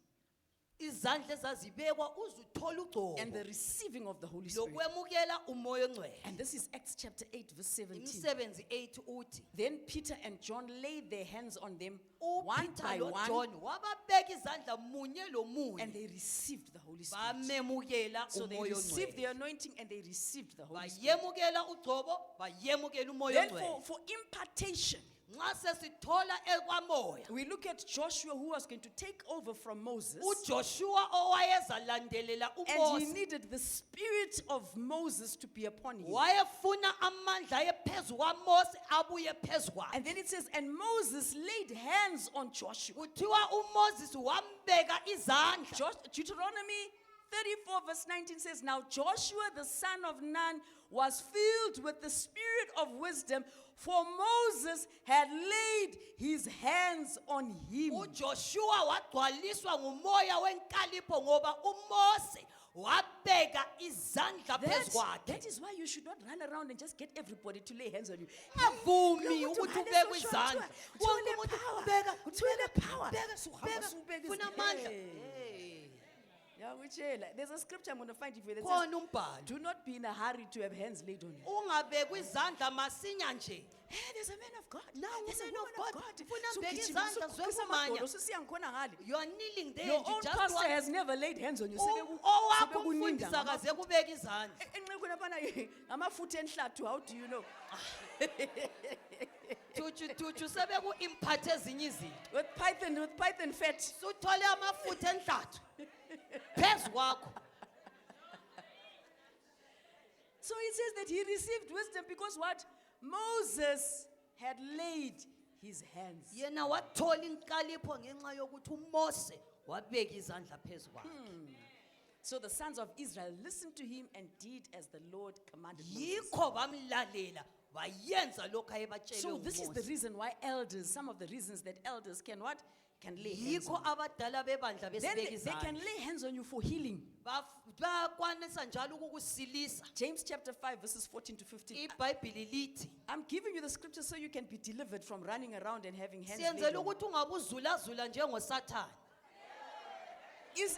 Speaker 1: Izandla ezazibekwa uze uthole
Speaker 2: and the
Speaker 1: ugcobo
Speaker 2: receiving of the Holy Spirit.
Speaker 1: lokwemukela umoya ongcwele.
Speaker 2: And this is Acts chapter 8 verse 17.
Speaker 1: Imisebenzi 8 uthi
Speaker 2: Then Peter and John laid their hands on them one
Speaker 1: uPeter
Speaker 2: by
Speaker 1: lo
Speaker 2: one,
Speaker 1: John wababeka izandla munye lo
Speaker 2: and
Speaker 1: munye
Speaker 2: they received the Holy Spirit.
Speaker 1: bamemukela
Speaker 2: So they
Speaker 1: umoya
Speaker 2: received the
Speaker 1: ongcwele.
Speaker 2: anointing and they received the Holy Spirit.
Speaker 1: Bayemukela ugcobo, bayemukela umoya
Speaker 2: Then
Speaker 1: ongcwele.
Speaker 2: for impartation,
Speaker 1: Nxa sesithola ekwamoya,
Speaker 2: we look at Joshua who was going to take over from Moses.
Speaker 1: uJoshua owayezalandelela
Speaker 2: And he
Speaker 1: uMose
Speaker 2: needed the spirit of Moses to be upon him.
Speaker 1: wayefuna amandla ayephezu kwaMose abuye phezu kwakhe.
Speaker 2: And then it says, and Moses laid hands on Joshua.
Speaker 1: Kuthiwa uMoses wambeka izandla.
Speaker 2: Deuteronomy 34 verse 19 says, now Joshua the son of Nun was filled with the spirit of wisdom, for Moses had laid his hands on him.
Speaker 1: uJoshua wagcwaliswa ngumoya wenkalipho ngoba uMose wabeka izandla phezu kwakhe.
Speaker 2: That is why you should not run around and just get everybody to lay hands on you.
Speaker 1: Avumi
Speaker 2: Look
Speaker 1: ukuthi
Speaker 2: ukuthi
Speaker 1: ubeke
Speaker 2: uHanes
Speaker 1: izandla.
Speaker 2: uShotshwa,
Speaker 1: Wonke
Speaker 2: uthole
Speaker 1: umuntu
Speaker 2: power,
Speaker 1: beka,
Speaker 2: uthole power.
Speaker 1: beka,
Speaker 2: Suhamba
Speaker 1: beka,
Speaker 2: usubeka
Speaker 1: funa
Speaker 2: izinto.
Speaker 1: amandla.
Speaker 2: Hey.
Speaker 1: Hey.
Speaker 2: Yeah, there's a scripture I'm going to find you for that
Speaker 1: Khona
Speaker 2: says,
Speaker 1: umbhalo.
Speaker 2: do not be in a hurry to have hands laid on you.
Speaker 1: Ungabekwa izandla masinya nje.
Speaker 2: Hey, there's a man of God.
Speaker 1: Nangu
Speaker 2: There's a
Speaker 1: man
Speaker 2: woman
Speaker 1: of
Speaker 2: of
Speaker 1: God.
Speaker 2: God.
Speaker 1: Ufuna
Speaker 2: So
Speaker 1: ngibeke
Speaker 2: gijima,
Speaker 1: izandla,
Speaker 2: so kukisa
Speaker 1: zokumanya.
Speaker 2: amadolo, so siyangikhona ngale.
Speaker 1: You are kneeling there
Speaker 2: Your
Speaker 1: and you
Speaker 2: own
Speaker 1: just
Speaker 2: pastor
Speaker 1: want
Speaker 2: has never laid hands on you.
Speaker 1: owakho umfundisi akaze kubeka izandla.
Speaker 2: Enqekweni apana amafutha enhlathu, how do you know?
Speaker 1: Thuthi sebeku impart ezinye izinto.
Speaker 2: With python fat.
Speaker 1: Suthole amafutha enhlathu. Phezu kwakho.
Speaker 2: So it says that he received wisdom because what? Moses had laid his hands.
Speaker 1: Yena wathola inkalipho ngenxa yokuthi uMose wabeka izandla phezu kwakhe.
Speaker 2: So the sons of Israel listened to him and did as the Lord commanded Moses.
Speaker 1: Yikho bamlalela bayenza lokho ayebatshele
Speaker 2: So this is the
Speaker 1: uMose.
Speaker 2: reason why elders, some of the reasons that elders can what? Can lay hands
Speaker 1: Yikho
Speaker 2: on you.
Speaker 1: abadala bebandla
Speaker 2: Then
Speaker 1: besibeka
Speaker 2: they can
Speaker 1: izandla.
Speaker 2: lay hands on you for healing.
Speaker 1: Bakwanisa njalo ukukusilisa.
Speaker 2: James chapter 5 verses 14 to 15.
Speaker 1: iBhayibheli lithi
Speaker 2: I'm giving you the scripture so you can be delivered from running around and having hands laid
Speaker 1: siyenzela
Speaker 2: on you.
Speaker 1: ukuthi ungabuzulazula njengoSathane.
Speaker 2: Is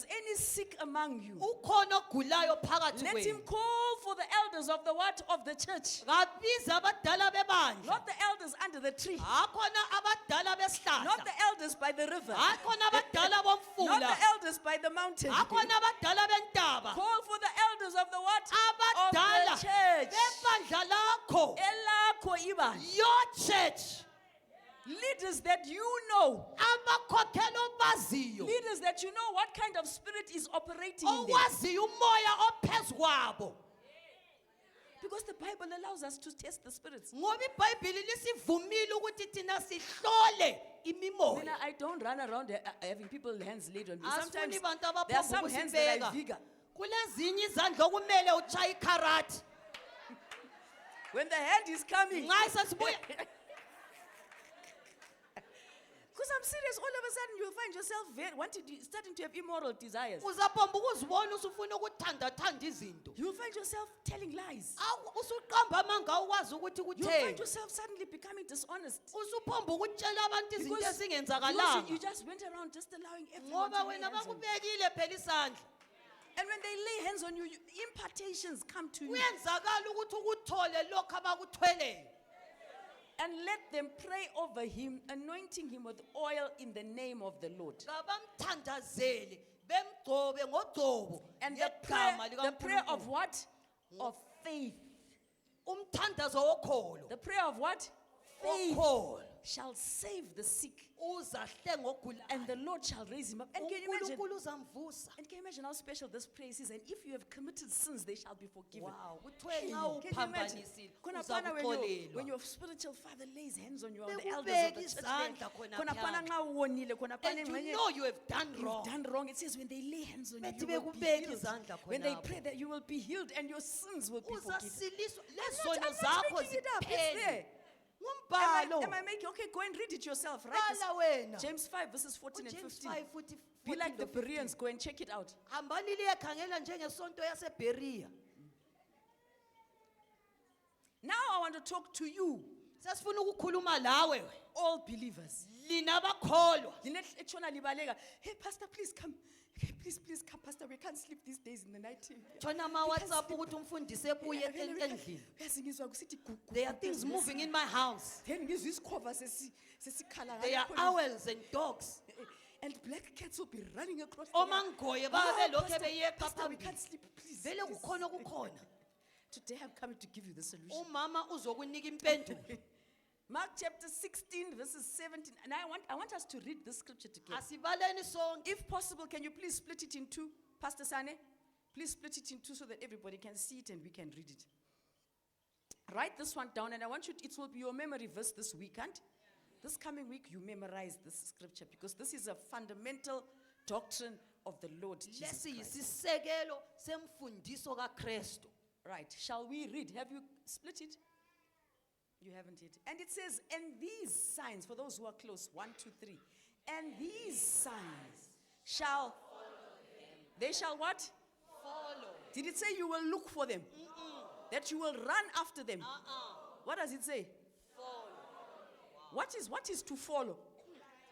Speaker 2: any sick among you?
Speaker 1: Ukhona ogulayo phakathi
Speaker 2: Let him
Speaker 1: kwenu.
Speaker 2: call for the elders of the what? Of the church.
Speaker 1: Kabiza abadala bebandla.
Speaker 2: Not the elders under the tree.
Speaker 1: Akhona abadala
Speaker 2: Not
Speaker 1: besihlahla.
Speaker 2: the elders by the river.
Speaker 1: Akhona abadala
Speaker 2: Not
Speaker 1: bomfula.
Speaker 2: the elders by the mountain.
Speaker 1: Akhona abadala bentaba.
Speaker 2: Call for the elders of the what?
Speaker 1: Abadala
Speaker 2: Of the church.
Speaker 1: bebandla lakho.
Speaker 2: Elakho ibandla.
Speaker 1: Your church.
Speaker 2: Leaders that you know.
Speaker 1: Abakhokhela obaziyo.
Speaker 2: Leaders that you know what kind of spirit is operating in them.
Speaker 1: Owaziyo umoya ophezu kwabo.
Speaker 2: Because the Bible allows us to test the spirits.
Speaker 1: Ngoba iBhayibheli lisivumile ukuthi thina sihlole
Speaker 2: Then
Speaker 1: imimoya.
Speaker 2: I don't run around having people hands laid on me.
Speaker 1: Asifuni
Speaker 2: Sometimes
Speaker 1: abantu
Speaker 2: there are some
Speaker 1: abaphonga
Speaker 2: hands that I
Speaker 1: ukusibeka.
Speaker 2: vigor.
Speaker 1: Kulezinye izandla okumele uchaye ikharati.
Speaker 2: When the hand is coming.
Speaker 1: Nxa sesibuya
Speaker 2: Because I'm serious, all of a sudden you'll find yourself starting to have immoral desires.
Speaker 1: uzaphambi ukuzibona usufuna ukuthandathanda izinto.
Speaker 2: You'll find yourself telling lies.
Speaker 1: Usuqamba amanga ukwazi ukuthi
Speaker 2: You'll find
Speaker 1: kutheni.
Speaker 2: yourself suddenly becoming dishonest.
Speaker 1: Usuphomba ukutshela abantu izinto
Speaker 2: Because you
Speaker 1: ezingenzakalanga.
Speaker 2: just went around just allowing everyone
Speaker 1: Ngoba
Speaker 2: to lay
Speaker 1: wena
Speaker 2: hands on you.
Speaker 1: bakubekile phela isandla.
Speaker 2: And when they lay hands on you, impartations come to you.
Speaker 1: Kuyenzakala ukuthi ukuthole lokho abakuthweleyo.
Speaker 2: And let them pray over him, anointing him with oil in the name of the Lord.
Speaker 1: Kabamthandazele bemgcobe ngogcobo.
Speaker 2: And
Speaker 1: ngegama
Speaker 2: the prayer of
Speaker 1: likaNkulunkulu.
Speaker 2: what? Of faith.
Speaker 1: Umthandazo wokholo.
Speaker 2: The prayer of what? Faith.
Speaker 1: Wokholo.
Speaker 2: shall save the sick,
Speaker 1: uzahlenga
Speaker 2: and
Speaker 1: ogulayo.
Speaker 2: the Lord shall raise him up. And can you imagine?
Speaker 1: uNkulunkulu uzamvusa.
Speaker 2: And can you imagine how special this praise is? And if you have committed sins, they shall be forgiven.
Speaker 1: Wow, kuthiwe
Speaker 2: Can
Speaker 1: nxa
Speaker 2: you imagine?
Speaker 1: uphambanisile
Speaker 2: Khona phana when
Speaker 1: uzakuxolelwa.
Speaker 2: your spiritual father lays hands on you, on the
Speaker 1: Bekubeka
Speaker 2: elders of the church,
Speaker 1: izandla khona
Speaker 2: khona phana
Speaker 1: phana.
Speaker 2: nxa uwonile, khona phana
Speaker 1: And you
Speaker 2: engxenye
Speaker 1: know you have done
Speaker 2: you've
Speaker 1: wrong.
Speaker 2: done wrong. It says when they lay hands on you,
Speaker 1: Bethi
Speaker 2: you will be
Speaker 1: bekubeka
Speaker 2: healed.
Speaker 1: izandla
Speaker 2: When they
Speaker 1: khonapho.
Speaker 2: pray that you will be healed and your sins will be forgiven.
Speaker 1: Uzasiliswa
Speaker 2: I'm
Speaker 1: lezono
Speaker 2: not
Speaker 1: zakho
Speaker 2: making it up. It's
Speaker 1: ziphele.
Speaker 2: there.
Speaker 1: Ngumbhalo.
Speaker 2: Am I making? Okay, go and read it yourself. Right?
Speaker 1: Bala wena.
Speaker 2: James 5 verses 14 and
Speaker 1: James
Speaker 2: 15.
Speaker 1: 5 futhi
Speaker 2: Be like
Speaker 1: 14
Speaker 2: the
Speaker 1: to 15.
Speaker 2: Bereans. Go and check it out.
Speaker 1: Hambani liyekhangela njengesonto yaseBeria.
Speaker 2: Now I want to talk to you,
Speaker 1: Sesifuna ukukhuluma lawe
Speaker 2: all believers.
Speaker 1: lina bakholwa.
Speaker 2: Linet etshona libaleka. Hey, Pastor, please come. Hey, please come, Pastor. We can't sleep these days in the night.
Speaker 1: Tshona ama WhatsApp ukuthi umfundisi ebuye endlini.
Speaker 2: Uyazi ngizwa kusithi gugu.
Speaker 1: There are things moving in my house.
Speaker 2: Then ngizwa isikhova sesikhala
Speaker 1: There are
Speaker 2: ngapho.
Speaker 1: owls and dogs.
Speaker 2: And black cats will be running across the
Speaker 1: Omangoye
Speaker 2: yard.
Speaker 1: babe lokho
Speaker 2: Pastor,
Speaker 1: beyeqa
Speaker 2: Pastor, we
Speaker 1: phambili.
Speaker 2: can't sleep, please.
Speaker 1: Vele
Speaker 2: please.
Speaker 1: kukhona kukhona.
Speaker 2: Today I'm coming to give you the solution.
Speaker 1: Umama uzokunika impendulo.
Speaker 2: Mark chapter 16 verses 17. And I want us to read this scripture together.
Speaker 1: Asibaleni sonke.
Speaker 2: If possible, can you please split it in two? Pastor Sane, please split it in two so that everybody can see it and we can read it. Write this one down, and I want you it will be your memory verse this weekend. This coming week, you memorize this scripture because this is a fundamental doctrine of the Lord Jesus
Speaker 1: Lesi
Speaker 2: Christ.
Speaker 1: yisisekelo semfundiso kaKristu.
Speaker 2: Right. Shall we read? Have you split it? You haven't yet. And it says, and these signs, for those who are close, 1, 2, 3. And these signs shall, they shall what?
Speaker 1: Follow.
Speaker 2: Did it say you will look for them? That you will run after them? What does it say? What is to follow?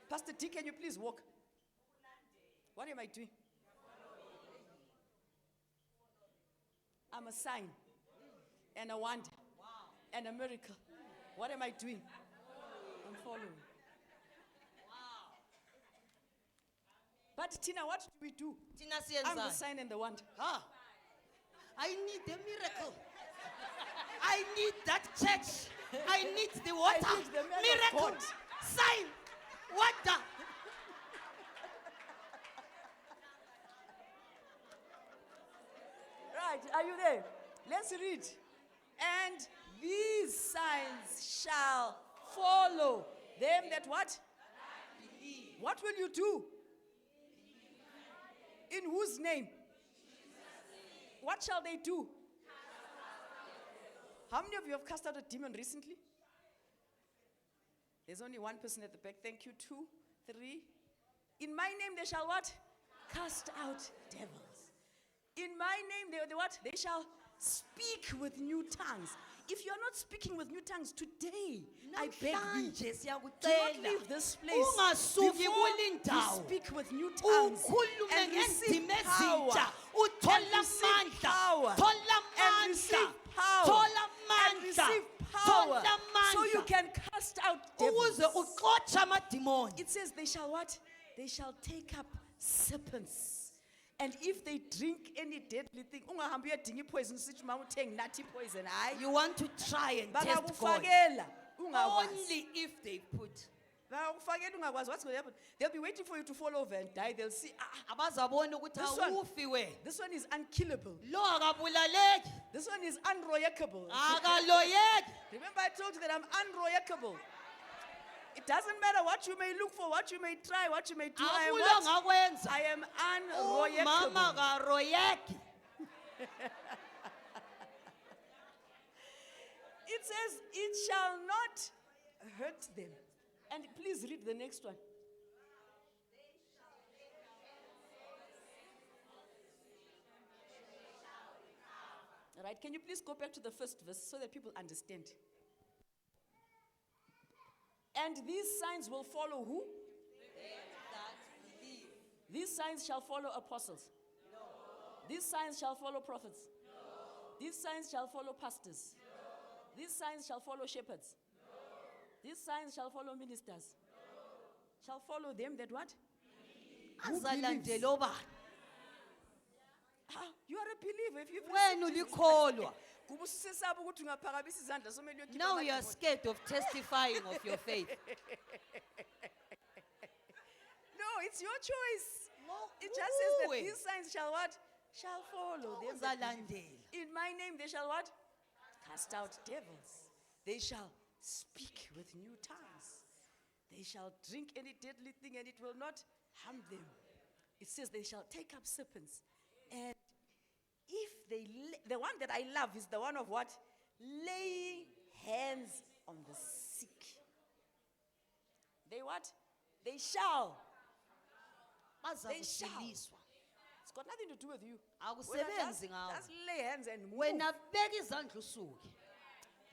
Speaker 2: Pastor D, can you please walk? What am I doing? I'm a sign and a wonder and a miracle. What am I doing? I'm following. But Tina, what do we do?
Speaker 1: Thina
Speaker 2: I'm the
Speaker 1: siyenzani?
Speaker 2: sign and the wonder.
Speaker 1: Ha. I need a miracle. I need that church. I need the water.
Speaker 2: I need the man of
Speaker 1: Miracle.
Speaker 2: God.
Speaker 1: Sign. Water.
Speaker 2: Right, are you there? Let's read. And these signs shall follow them that what? What will you do? In whose name? What shall they do? How many of you have cast out a demon recently? There's only one person at the back. Thank you. 2, 3. In my name they shall what? Cast out devils. In my name they what? They shall speak with new tongues. If you are not speaking with new tongues today, I beg thee,
Speaker 1: Namhlanje
Speaker 2: do not
Speaker 1: siyakucela
Speaker 2: leave this place
Speaker 1: ungasuki
Speaker 2: before
Speaker 1: kule
Speaker 2: you
Speaker 1: ndawo.
Speaker 2: speak with new tongues
Speaker 1: Ukhulume
Speaker 2: and receive
Speaker 1: ngendimi
Speaker 2: power.
Speaker 1: ezintsha.
Speaker 2: And
Speaker 1: Uthola
Speaker 2: receive
Speaker 1: amandla.
Speaker 2: power.
Speaker 1: Thola
Speaker 2: And receive
Speaker 1: amandla.
Speaker 2: power.
Speaker 1: Thola
Speaker 2: And
Speaker 1: amandla.
Speaker 2: receive power.
Speaker 1: Thola
Speaker 2: So you
Speaker 1: amandla.
Speaker 2: can cast out devils.
Speaker 1: Ukuze uxotshe amadimoni.
Speaker 2: It says they shall what? They shall take up serpents. And if they drink any deadly thing, ungahambi uyadinga poison sithi mama uthenge nathi poison hayi.
Speaker 1: You want to try and test God.
Speaker 2: Bangakufakela ungakwazi.
Speaker 1: Only if they put.
Speaker 2: Bangakufakela ungakwazi. What's going to happen? They'll be waiting for you to fall over and die. They'll see,
Speaker 1: Abazabona ukuthi
Speaker 2: This one-
Speaker 1: awufi wena.
Speaker 2: this one is unkillable.
Speaker 1: Lo akabulaleki.
Speaker 2: This one is unroyakable.
Speaker 1: Akaloyeki.
Speaker 2: Remember I told you that I'm unroyakable. It doesn't matter what you may look for, what you may try, what you may do. I am
Speaker 1: Akulo
Speaker 2: what?
Speaker 1: ngakwenza.
Speaker 2: I am
Speaker 1: Umama
Speaker 2: unroyakable.
Speaker 1: karoyeki.
Speaker 2: It says, it shall not hurt them. And please read the next one. All right, can you please go back to the first verse so that people understand? And these signs will follow who? These signs shall follow apostles. These signs shall follow prophets. These signs shall follow pastors. These signs shall follow shepherds. These signs shall follow ministers. Shall follow them that what? Who believes?
Speaker 1: Azalandela obani?
Speaker 2: You are a believer if you've
Speaker 1: Wena
Speaker 2: received Jesus
Speaker 1: ulikholwa.
Speaker 2: Christ. Kuba usesaba ukuthi ungaphakamisa izandla somele uyokhipha
Speaker 1: Now you are
Speaker 2: amadimoni.
Speaker 1: scared of testifying of your faith.
Speaker 2: No, it's your choice.
Speaker 1: Ngo-
Speaker 2: It just says that
Speaker 1: nguwe.
Speaker 2: these signs shall what? Shall follow them that believe.
Speaker 1: Uzalandela.
Speaker 2: In my name they shall what? Cast out devils. They shall speak with new tongues. They shall drink any deadly thing and it will not harm them. It says they shall take up serpents. And if they, the one that I love is the one of what? Laying hands on the sick. They what? They shall. They shall.
Speaker 1: Bazakusiliswa.
Speaker 2: It's got nothing to do with you.
Speaker 1: Akusebenzi ngawe.
Speaker 2: Just lay hands and move.
Speaker 1: Wena beka izandla usuke.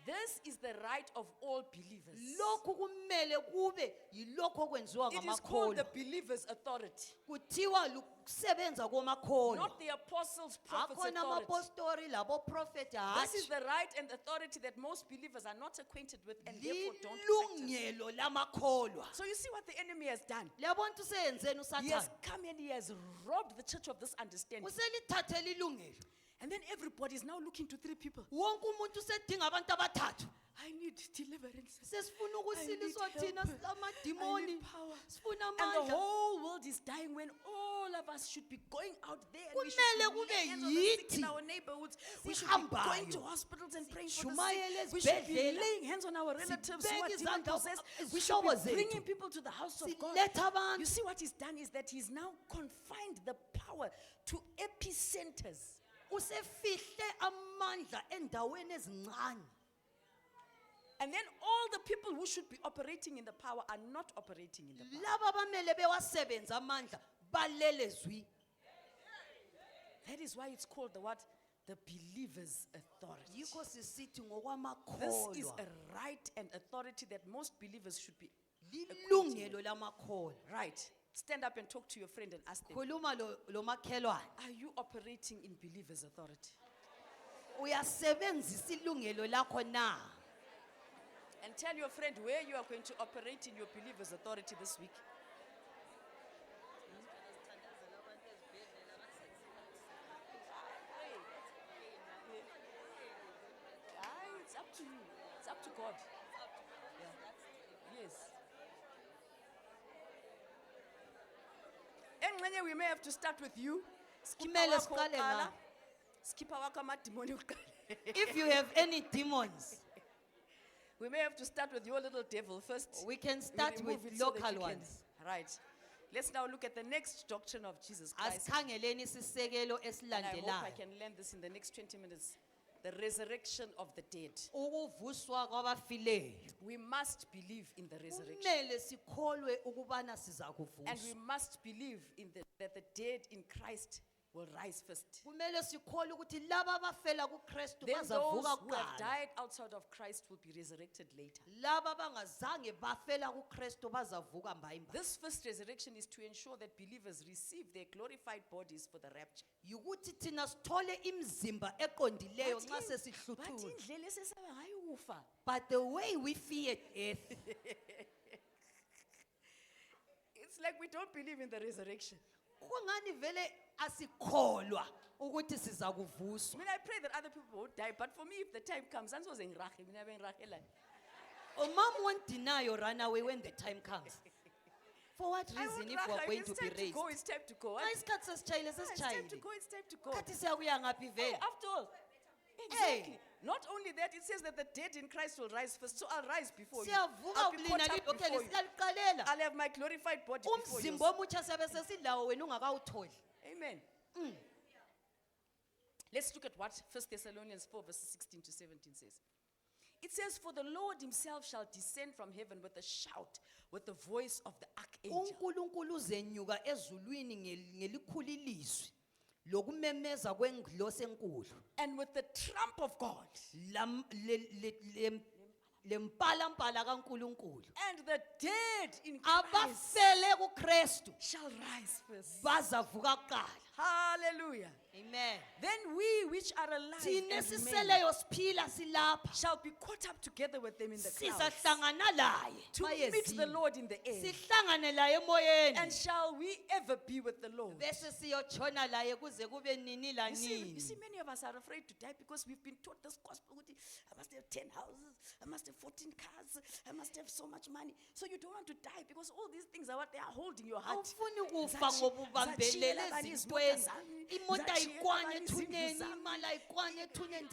Speaker 2: This is the right of all believers.
Speaker 1: Lokhu kumele kube yilokho okwenziwa
Speaker 2: It is called the
Speaker 1: ngamakholwa.
Speaker 2: believer's authority.
Speaker 1: Kuthiwa kusebenza komakholwa.
Speaker 2: Not the apostles, prophets,
Speaker 1: Akhona
Speaker 2: authority.
Speaker 1: amapostori labo prophet
Speaker 2: This is
Speaker 1: hatshi.
Speaker 2: the right and authority that most believers are not acquainted with and therefore don't practice.
Speaker 1: Lilungelo lamakholwa.
Speaker 2: So you see what the enemy has done.
Speaker 1: Liyabona ukuthi useyenzeni
Speaker 2: He has
Speaker 1: usathane.
Speaker 2: come and he has robbed the church of this understanding.
Speaker 1: Uselithathele ilungelo.
Speaker 2: And then everybody is now looking to three people.
Speaker 1: Wonke umuntu usedinga abantu abathathu.
Speaker 2: I need deliverance.
Speaker 1: Sesifuna
Speaker 2: I need
Speaker 1: ukusiliswa thina
Speaker 2: help. I
Speaker 1: amadimoni.
Speaker 2: need power.
Speaker 1: Sifuna
Speaker 2: And the
Speaker 1: amandla.
Speaker 2: whole world is dying when all of us should be going out there and we should
Speaker 1: Kumele
Speaker 2: be
Speaker 1: kube
Speaker 2: laying hands on the sick in
Speaker 1: yithi
Speaker 2: our neighborhoods. We should be going
Speaker 1: sihambayo.
Speaker 2: to hospitals and praying for the
Speaker 1: Sishumayele
Speaker 2: sick. We should be
Speaker 1: ezibhedlela.
Speaker 2: laying hands on our relatives who are
Speaker 1: Sibeke
Speaker 2: demon
Speaker 1: izandla
Speaker 2: possessed. We should
Speaker 1: ezihlobo
Speaker 2: be
Speaker 1: zethu.
Speaker 2: bringing people to the house of God.
Speaker 1: Siletha abantu.
Speaker 2: You see what he's done is that he's now confined the power to epicenters.
Speaker 1: Usefihle amandla endaweni ezincane.
Speaker 2: And then all the people who should be operating in the power are not operating in the power.
Speaker 1: Laba abamele bewasebenza amandla balele zwi.
Speaker 2: That is why it's called the what? The believer's authority.
Speaker 1: Yikho sisithi
Speaker 2: This is
Speaker 1: ngokwamakholwa.
Speaker 2: a right and authority that most believers should be.
Speaker 1: Lilungelo lamakholwa.
Speaker 2: Right. Stand up and talk to your friend and ask them,
Speaker 1: Khuluma lo makhelwane.
Speaker 2: are you operating in believer's authority?
Speaker 1: Uyasebenzisa ilungelo lakho na?
Speaker 2: And tell your friend where you are going to operate in your believer's authority this week. It's up to you. It's up to God. Yeah. Yes. Engxenye, we may have to start with you. Skipper
Speaker 1: Kumele
Speaker 2: wakho
Speaker 1: siqale
Speaker 2: wokuqala.
Speaker 1: ngawe.
Speaker 2: Skipper wakho amadimoni wokuqala.
Speaker 1: If you have any demons,
Speaker 2: We may have to start with your little devil first.
Speaker 1: we can
Speaker 2: We
Speaker 1: start
Speaker 2: remove
Speaker 1: with
Speaker 2: it so that
Speaker 1: local
Speaker 2: you can-
Speaker 1: ones.
Speaker 2: Right. Let's now look at the next doctrine of Jesus Christ.
Speaker 1: Asikhangeleni isisekelo
Speaker 2: And I hope I
Speaker 1: esilandelayo.
Speaker 2: can learn this in the next 20 minutes. The resurrection of the dead.
Speaker 1: Ukuvuswa kwabafileyo.
Speaker 2: We must believe in the resurrection.
Speaker 1: Kumele sikholwe ukubana siza
Speaker 2: And we
Speaker 1: kuvuswa.
Speaker 2: must believe in that the dead in Christ will rise first.
Speaker 1: Kumele sikholwe ukuthi laba abafela kuKristu
Speaker 2: Then those
Speaker 1: bazavuka
Speaker 2: who have
Speaker 1: kuqala.
Speaker 2: died outside of Christ will be resurrected later.
Speaker 1: Laba abangazange bafela kuKristu bazavuka mbayimba.
Speaker 2: This first resurrection is to ensure that believers receive their glorified bodies for the rapture.
Speaker 1: Yukuthi thina sithole imizimba eqondileyo nxa
Speaker 2: But
Speaker 1: sesihluthulwa.
Speaker 2: indlela esesaba ngayo ukufa.
Speaker 1: But the way we fear death,
Speaker 2: It's like we don't believe in the resurrection.
Speaker 1: kungani vele asikholwa ukuthi siza kuvuswa.
Speaker 2: I mean, I pray that other people won't die, but for me, if the time comes, angisoze ngirahe, mina bengirahela.
Speaker 1: Mom won't deny or run away when the time comes. For what
Speaker 2: I
Speaker 1: reason
Speaker 2: won't
Speaker 1: if we are
Speaker 2: raha.
Speaker 1: going
Speaker 2: It's
Speaker 1: to be
Speaker 2: time to
Speaker 1: raised?
Speaker 2: go, it's time to go.
Speaker 1: Xa isikhathi sesitshayile
Speaker 2: It's time to
Speaker 1: sesitshayile.
Speaker 2: go, it's time to go.
Speaker 1: Khathi siyakuya ngaphi
Speaker 2: Hey,
Speaker 1: vele?
Speaker 2: after all, exactly. Not only that, it says that the dead in Christ will rise first, so I'll rise before you.
Speaker 1: Siyavuka
Speaker 2: I'll be
Speaker 1: kulina
Speaker 2: caught up
Speaker 1: lidokhele
Speaker 2: before you.
Speaker 1: siyaliqalela.
Speaker 2: I'll have my glorified body before you.
Speaker 1: Umzimba omutsha siyabe sesilawo wena ungakawutholi.
Speaker 2: Amen. Let's look at what 1 Thessalonians 4 verses 16 to 17 says. It says, for the Lord himself shall descend from heaven with a shout, with the voice of the archangel.
Speaker 1: uNkulunkulu uzenyuka ezulwini ngelikhulu ilizwi lokumemeza kwengilosi enkulu.
Speaker 2: And with the trump of God.
Speaker 1: Lempala kaNkulunkulu.
Speaker 2: And the dead in Christ
Speaker 1: Abafele kuKristu
Speaker 2: shall rise first.
Speaker 1: bazavuka kuqala.
Speaker 2: Hallelujah.
Speaker 1: Amen.
Speaker 2: Then we which are alive
Speaker 1: Thina
Speaker 2: and remain
Speaker 1: siseleyo siphila silapha
Speaker 2: shall be caught up together with them in the clouds
Speaker 1: sizahlangana laye
Speaker 2: to
Speaker 1: mayezini.
Speaker 2: meet the Lord in the air.
Speaker 1: Sihlangane laye emoyeni.
Speaker 2: And shall we ever be with the Lord?
Speaker 1: Bese siyotshona laye kuze kube nini
Speaker 2: You see,
Speaker 1: lanini.
Speaker 2: many of us are afraid to die because we've been taught this gospel. I must have 10 houses, I must have 14 cars, I must have so much money. So you don't want to die because all these things are what they are holding your heart.
Speaker 1: Awufuni kufa ngoba ubambelele ezintweni. Imota ayikwane ethuneni, imali ayikwane ethuneni.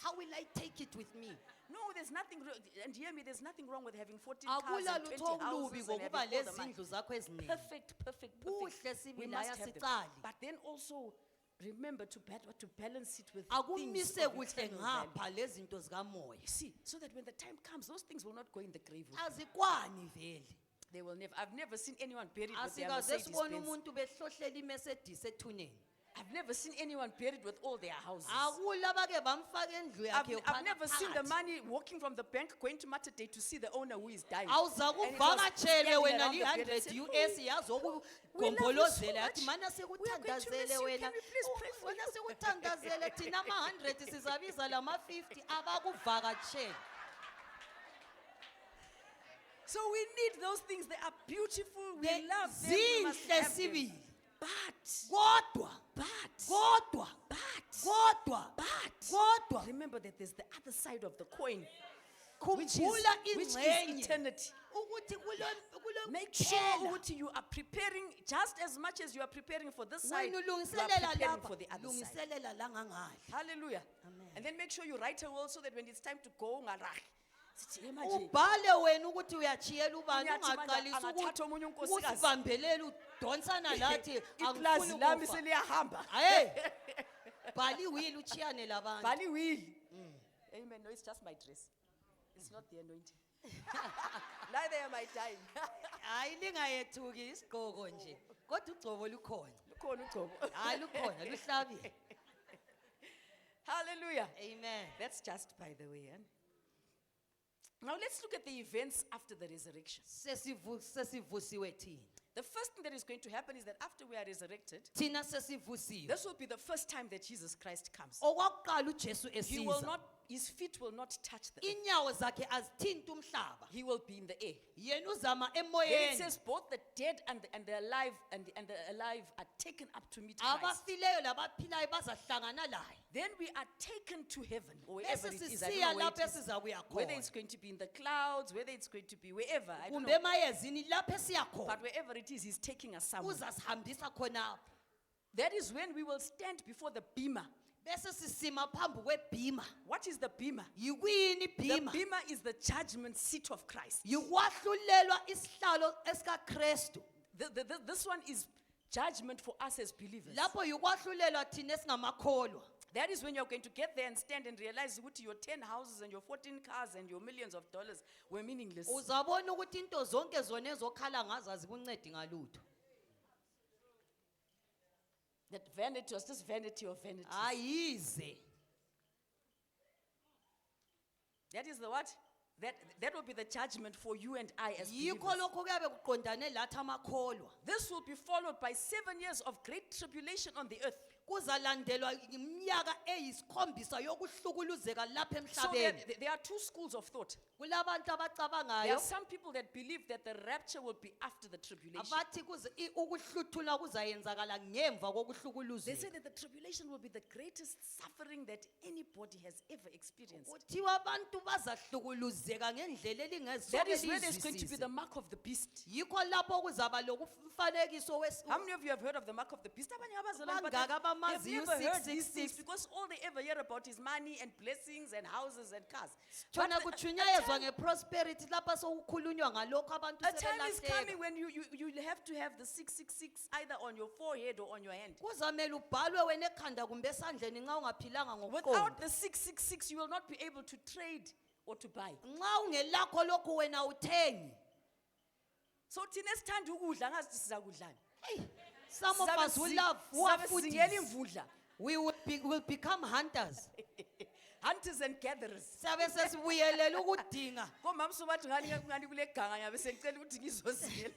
Speaker 1: How will I take it with me?
Speaker 2: No, there's nothing wrong. And hear me, there's nothing wrong with having 14 cars
Speaker 1: Akula
Speaker 2: and 20
Speaker 1: lutho olubi
Speaker 2: houses and
Speaker 1: ngokuba
Speaker 2: having all the money.
Speaker 1: lezindlu zakho eziningi.
Speaker 2: Perfect.
Speaker 1: Kuhle
Speaker 2: We
Speaker 1: sibili
Speaker 2: must have them.
Speaker 1: ayasiqali.
Speaker 2: But then also remember to balance it with
Speaker 1: Akumise
Speaker 2: things of
Speaker 1: kuhle
Speaker 2: eternal value.
Speaker 1: ngapha lezinto zikamoya.
Speaker 2: You see, so that when the time comes, those things will not go in the grave. with you.
Speaker 1: Azikwani vele.
Speaker 2: They will never. I've never seen anyone buried with their
Speaker 1: Asikaze
Speaker 2: Mercedes
Speaker 1: sibone
Speaker 2: Benz.
Speaker 1: umuntu behlohlela iMercedes ethuneni.
Speaker 2: I've never seen anyone buried with all their houses.
Speaker 1: Akula bake bamfaka endlu yakhe
Speaker 2: I've never seen the
Speaker 1: phakathi.
Speaker 2: money walking from the bank going to Mater Day to see the owner who is dying.
Speaker 1: Awuza
Speaker 2: And it was
Speaker 1: kuvakatshele
Speaker 2: standing
Speaker 1: wena
Speaker 2: around the bed and
Speaker 1: li-100
Speaker 2: said,
Speaker 1: US
Speaker 2: we
Speaker 1: yazokugombolozela
Speaker 2: love you so
Speaker 1: yathi
Speaker 2: much.
Speaker 1: mana
Speaker 2: We are going to
Speaker 1: sekuthandazele
Speaker 2: miss you.
Speaker 1: wena
Speaker 2: Can we please pray for
Speaker 1: wena sekuthandazele thina ama-100 sizabiza lama-50 abakuvakatshele.
Speaker 2: So we need those things. They are beautiful. We
Speaker 1: They
Speaker 2: love them. We must
Speaker 1: zinhle
Speaker 2: have them.
Speaker 1: sibili.
Speaker 2: But
Speaker 1: kodwa
Speaker 2: remember that there's the other side of the coin, which is
Speaker 1: khumbula ingxenye
Speaker 2: eternity.
Speaker 1: ukuthi kulo
Speaker 2: Make sure ukuthi you are preparing just as much as you are preparing for this side.
Speaker 1: wena
Speaker 2: You are
Speaker 1: ulungiselela
Speaker 2: preparing
Speaker 1: lapha
Speaker 2: for the other side.
Speaker 1: lungiselela la ngangale.
Speaker 2: Hallelujah.
Speaker 1: Amen.
Speaker 2: And then make sure you write a will so that when it's time to go, ungarahi. Sithi, imagine.
Speaker 1: Ubhale wena ukuthi uyachiyela ubani
Speaker 2: Unyathi manje
Speaker 1: ungaqalisa
Speaker 2: angathatha omunye unkosikazi.
Speaker 1: usibambelela udonsana lathi
Speaker 2: Iplazi lami seliyahamba.
Speaker 1: hayi bhala iwili uchiyane labantu.
Speaker 2: Bali will. Amen. No, it's just my dress. It's not the anointing. Neither am I dying.
Speaker 1: Hayi lingayethuki isigqoko nje kodwa ugcobo lukhona.
Speaker 2: Lukhona ugcobo.
Speaker 1: Hayi lukhona luhlabile.
Speaker 2: Hallelujah.
Speaker 1: Amen.
Speaker 2: That's just by the way. Now let's look at the events after the resurrection.
Speaker 1: Sesivusiwe thina.
Speaker 2: The first thing that is going to happen is that after we are resurrected,
Speaker 1: Thina sesivusiwe.
Speaker 2: this will be the first time that Jesus Christ comes.
Speaker 1: Okwakuqala uJesu
Speaker 2: He will
Speaker 1: esiza.
Speaker 2: not, his feet will not touch the earth.
Speaker 1: Inyawo zakhe azithinta umhlaba.
Speaker 2: He will be in the air.
Speaker 1: Yena uzama
Speaker 2: Then it
Speaker 1: emoyeni.
Speaker 2: says both the dead and the alive and the alive are taken up to meet Christ.
Speaker 1: Abafileyo labaphilayo bazahlangana laye.
Speaker 2: Then we are taken to heaven or wherever
Speaker 1: Bese
Speaker 2: it is. I don't
Speaker 1: sisiya
Speaker 2: know where
Speaker 1: lapho
Speaker 2: it is.
Speaker 1: esizabuya
Speaker 2: Whether
Speaker 1: khona.
Speaker 2: it's going to be in the clouds, whether it's going to be wherever, I don't
Speaker 1: Kumbe
Speaker 2: know.
Speaker 1: emayezini lapho esiya khona.
Speaker 2: But wherever it is, he's taking us somewhere.
Speaker 1: Uzasihambisa khonapho.
Speaker 2: That is when we will stand before the bema.
Speaker 1: Bese sisima phambi kwebhima.
Speaker 2: What is the bema?
Speaker 1: Yikwini
Speaker 2: The
Speaker 1: ibhima?
Speaker 2: bema is the judgment seat of Christ.
Speaker 1: Yikwahlulelwa isihlalo esikaKristu.
Speaker 2: This one is judgment for us as believers.
Speaker 1: Lapho yikwahlulelwa thina esingamakholwa.
Speaker 2: That is when you're going to get there and stand and realize that your 10 houses and your 14 cars and your millions of dollars were meaningless.
Speaker 1: Uzabona ukuthi into zonke zona ezokhala ngazo azibuncedi ngalutho.
Speaker 2: That vanity was just vanity of vanity.
Speaker 1: Ayize.
Speaker 2: That is the what? That will be the judgment for you and I as
Speaker 1: Yikho
Speaker 2: believers.
Speaker 1: lokho kuyabe kuqondane lathi amakholwa.
Speaker 2: This will be followed by 7 years of great tribulation on the earth.
Speaker 1: Kuzalandelwa iminyaka eyisikhombisa yokuhlukuluzeka lapha
Speaker 2: So there,
Speaker 1: emhlabeni.
Speaker 2: there are two schools of thought.
Speaker 1: Kulabantu
Speaker 2: There
Speaker 1: abacabangayo
Speaker 2: are some people that believe that the rapture will be after the tribulation.
Speaker 1: abathi ukuhluthula kuzayenzakala ngemva
Speaker 2: They say
Speaker 1: kokuhlukuluzeka.
Speaker 2: that the tribulation will be the greatest suffering that anybody has ever experienced.
Speaker 1: Kuthiwa abantu bazahlukuluzeka ngendlela
Speaker 2: That is where there's going to be
Speaker 1: elingezwisize.
Speaker 2: the mark of the beast.
Speaker 1: Yikho lapho kuzaba lokumfanekiso
Speaker 2: How many of you have heard of the mark of the beast? Abanye abazalwane
Speaker 1: Bangaka
Speaker 2: bathi,
Speaker 1: abamaziyo
Speaker 2: they've never heard these
Speaker 1: 666.
Speaker 2: things because all they ever hear about is money and blessings and houses and cars.
Speaker 1: Khona
Speaker 2: But
Speaker 1: kuchunyayezwa ngeprosperity lapha sokukhulunywa ngalokho abantu
Speaker 2: a time is coming
Speaker 1: sebelahleka.
Speaker 2: when you'll have to have the 666 either on your forehead or on your hand.
Speaker 1: Kuzamele ubhalwe wena ekhanda kumbe esandleni nxa ungaphilanga
Speaker 2: Without
Speaker 1: ngokuqonda.
Speaker 2: the 666, you will not be able to trade or to buy.
Speaker 1: Nxa ungelakho lokho wena uthengi.
Speaker 2: So thina esithanda ukudla ngazi sizakudlani.
Speaker 1: Hey, some of us will love who are
Speaker 2: Sabe singena
Speaker 1: foodies.
Speaker 2: imvudla.
Speaker 1: We will become hunters.
Speaker 2: hunters and gatherers.
Speaker 1: Siyabe sesibuyelela ukudinga.
Speaker 2: Komama sobathi ngani kule ganga ngiyabe sengicela ukuthi ngizoziyela.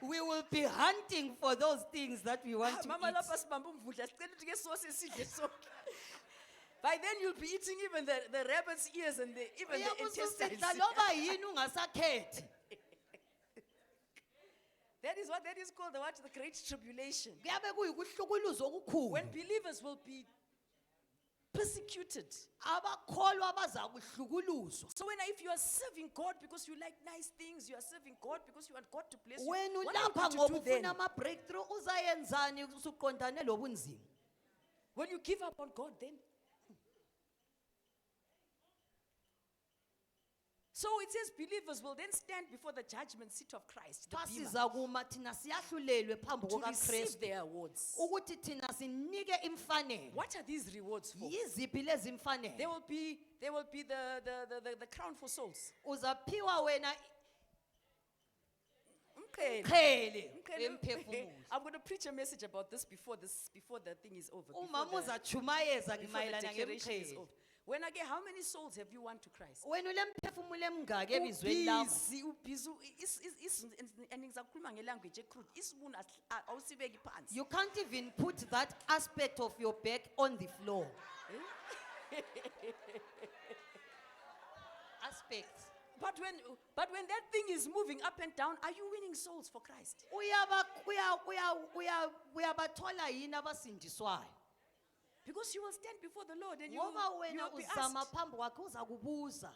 Speaker 1: We will be hunting for those things that we want to
Speaker 2: Mama
Speaker 1: eat.
Speaker 2: lapha sibambe umvudla sicela ukuthi ke sose sidle sonke. By then you'll be eating even the rabbit's ears and even the intestines.
Speaker 1: Uyabususidla loba yini ungasakhethi.
Speaker 2: That is called the great tribulation.
Speaker 1: Kuyabe kuyikuhlukuluza okukhulu.
Speaker 2: When believers will be persecuted.
Speaker 1: Abakholwa baza kuhlukuluzwa.
Speaker 2: So if you are serving God because you like nice things, you are serving God because you want God to bless you.
Speaker 1: Wena
Speaker 2: What are you
Speaker 1: ulapha
Speaker 2: going
Speaker 1: ngoba
Speaker 2: to do then?
Speaker 1: ufuna ama breakthrough uzayenzani usuqondane lobunzima?
Speaker 2: Will you give up on God then? So it says believers will then stand before the judgment seat of Christ, the bema,
Speaker 1: Siza kuma thina siyahlulelwe phambi
Speaker 2: to receive
Speaker 1: kukaKristu
Speaker 2: their awards.
Speaker 1: ukuthi thina sinike imfanelo.
Speaker 2: What are these rewards for?
Speaker 1: Yiziphi lezi imfanelo?
Speaker 2: There will be the crown for souls.
Speaker 1: Uzaphiwa wena
Speaker 2: Umqhele.
Speaker 1: qhele
Speaker 2: Umqhele.
Speaker 1: emphefumulo.
Speaker 2: I'm going to preach a message about this before the thing is over.
Speaker 1: Umama
Speaker 2: before the-
Speaker 1: uzachumayeza
Speaker 2: before the
Speaker 1: ngimayelana
Speaker 2: declaration is
Speaker 1: ngemqhele.
Speaker 2: over. When again, how many souls have you won to Christ?
Speaker 1: Wena ulemphefumulo emngaki ebizweni lakho?
Speaker 2: Ubhizi, and ngizakhuluma ngelanguage ecrude. Isibunu awusibeki phansi.
Speaker 1: You can't even put that aspect of your back on the floor. Aspect.
Speaker 2: But when that thing is moving up and down, are you winning souls for Christ?
Speaker 1: Uyabathola yini abasindiswayo?
Speaker 2: Because you will stand before the Lord and you
Speaker 1: Ngoba
Speaker 2: will, you
Speaker 1: wena
Speaker 2: will be
Speaker 1: uzama
Speaker 2: asked.
Speaker 1: phambi kwakhe uzakubuza.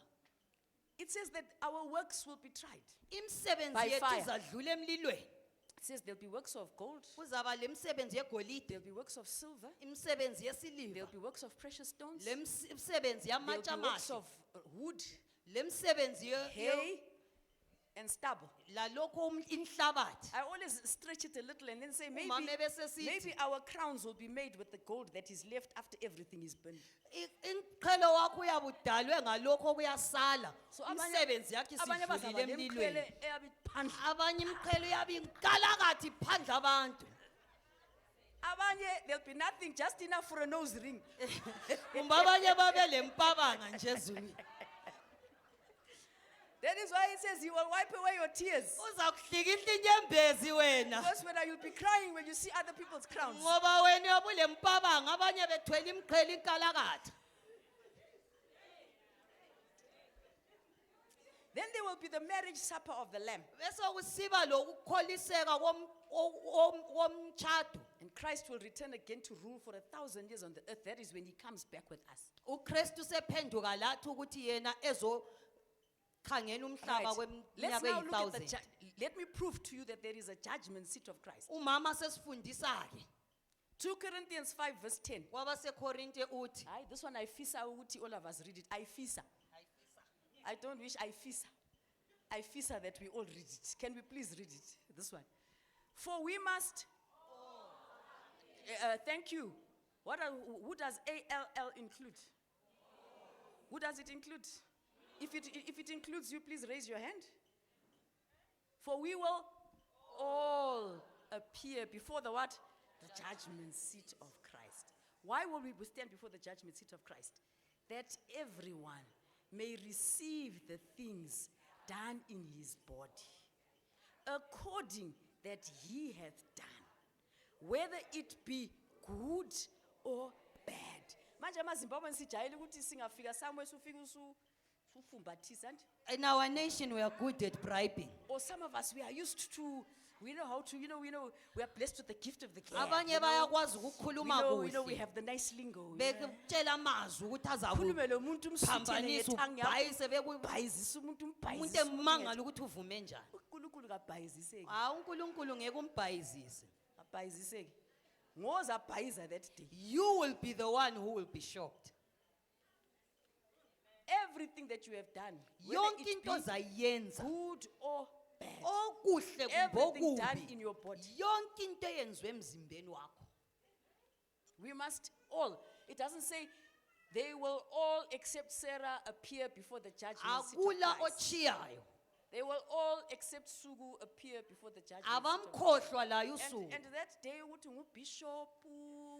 Speaker 2: It says that our works will be tried.
Speaker 1: Imisebenzi
Speaker 2: By
Speaker 1: yethu
Speaker 2: fire.
Speaker 1: izadlula emlilweni.
Speaker 2: It says there'll be works of gold,
Speaker 1: Kuzaba lemsebenzi yegolide,
Speaker 2: there'll be works of silver,
Speaker 1: imisebenzi yesiliva,
Speaker 2: there'll be works of precious stones,
Speaker 1: lemsebenzi
Speaker 2: there'll
Speaker 1: yamatshe
Speaker 2: be works
Speaker 1: amahle,
Speaker 2: of wood,
Speaker 1: lemsebenzi
Speaker 2: hay, and stubble.
Speaker 1: lalokho inhlabathi.
Speaker 2: I always stretch it a little and then say
Speaker 1: Umama ebesesithi,
Speaker 2: maybe our crowns will be made with the gold that is left after everything is burned.
Speaker 1: Inqhelo wakho uyabudalwe ngalokho kuyasala.
Speaker 2: So abanye-
Speaker 1: Imisebenzi yakhe
Speaker 2: abanye bazaba
Speaker 1: isidlulile emlilweni.
Speaker 2: nemqhele eyabe iphandle.
Speaker 1: Abanye imqhelo yabe inkalakathi phandle abantu.
Speaker 2: Abanye, there'll be nothing, just enough for a nose ring.
Speaker 1: Kumbe abanye babe lempabanga nje ezulwini.
Speaker 2: That is why it says he will wipe away your tears.
Speaker 1: Uzakuhlikihla inyembezi wena.
Speaker 2: Because when you'll be crying when you see other people's crowns.
Speaker 1: Ngoba wena uyabule mpabanga abanye bethwele imqhele inkalakatha.
Speaker 2: Then there will be the marriage supper of the Lamb.
Speaker 1: Bese kusiba lokukholiseka komtshado.
Speaker 2: And Christ will return again to rule for 1,000 years on the earth. That is when he comes back with us.
Speaker 1: uKristu sephenduka lathi ukuthi yena ezokhangela umhlaba
Speaker 2: Right. Let's
Speaker 1: kweminyaka
Speaker 2: now look at the
Speaker 1: e1000.
Speaker 2: let me prove to you that there is a judgment seat of Christ.
Speaker 1: Umama sesifundisa ke
Speaker 2: 2 Corinthians 5 verse 10.
Speaker 1: kwabaseKorinte uthi
Speaker 2: Aye, this one I fisa ukuthi all of us read it. I fisa. I don't wish I fisa. I fisa that we all read it. Can we please read it? This one. For we must. Thank you. Who does ALL include? Who does it include? If it includes you, please raise your hand. For we will all appear before the what? The judgment seat of Christ. Why will we stand before the judgment seat of Christ? That everyone may receive the things done in his body, according that he hath done, whether it be good or bad. Manje amaZimbabwe sijayele ukuthi singafika somewhere sufika usufumbathisa and
Speaker 1: in our nation we are good at bribing.
Speaker 2: or some of us we are used to, we know how to, we are blessed with the gift of the gab.
Speaker 1: Abanye bayakwazi ukukhuluma
Speaker 2: We
Speaker 1: kuhle.
Speaker 2: have the nice lingo.
Speaker 1: Bekutshela amazwi ukuthi
Speaker 2: Khulume lo muntu umsithele
Speaker 1: azakuphambanisa
Speaker 2: ngetongue yakho.
Speaker 1: ubhayise
Speaker 2: Bhayizisa umuntu
Speaker 1: umuntu
Speaker 2: umbhayizisa.
Speaker 1: emangala ukuthi uvume njani.
Speaker 2: uNkulunkulu kabhayiziseki.
Speaker 1: uNkulunkulu ngeke umbhayizise.
Speaker 2: Abhayiziseki. Ngoza bhayiza that day.
Speaker 1: You will be the one who will be shocked.
Speaker 2: Everything that you have done, whether
Speaker 1: Yonke
Speaker 2: it
Speaker 1: into
Speaker 2: be
Speaker 1: ozayenza
Speaker 2: good or bad,
Speaker 1: okuhle kumbe
Speaker 2: everything done in
Speaker 1: okubi.
Speaker 2: your body,
Speaker 1: Yonke into eyenziwe emzimbeni wakho.
Speaker 2: we must all. It doesn't say they will all except Sarah appear before the judgment seat
Speaker 1: Akula
Speaker 2: of Christ.
Speaker 1: ochiyayo.
Speaker 2: They will all except Sugu appear before the judgment seat of
Speaker 1: Abamkhohlwa la
Speaker 2: and
Speaker 1: usuku.
Speaker 2: that day ukuthi ngubishop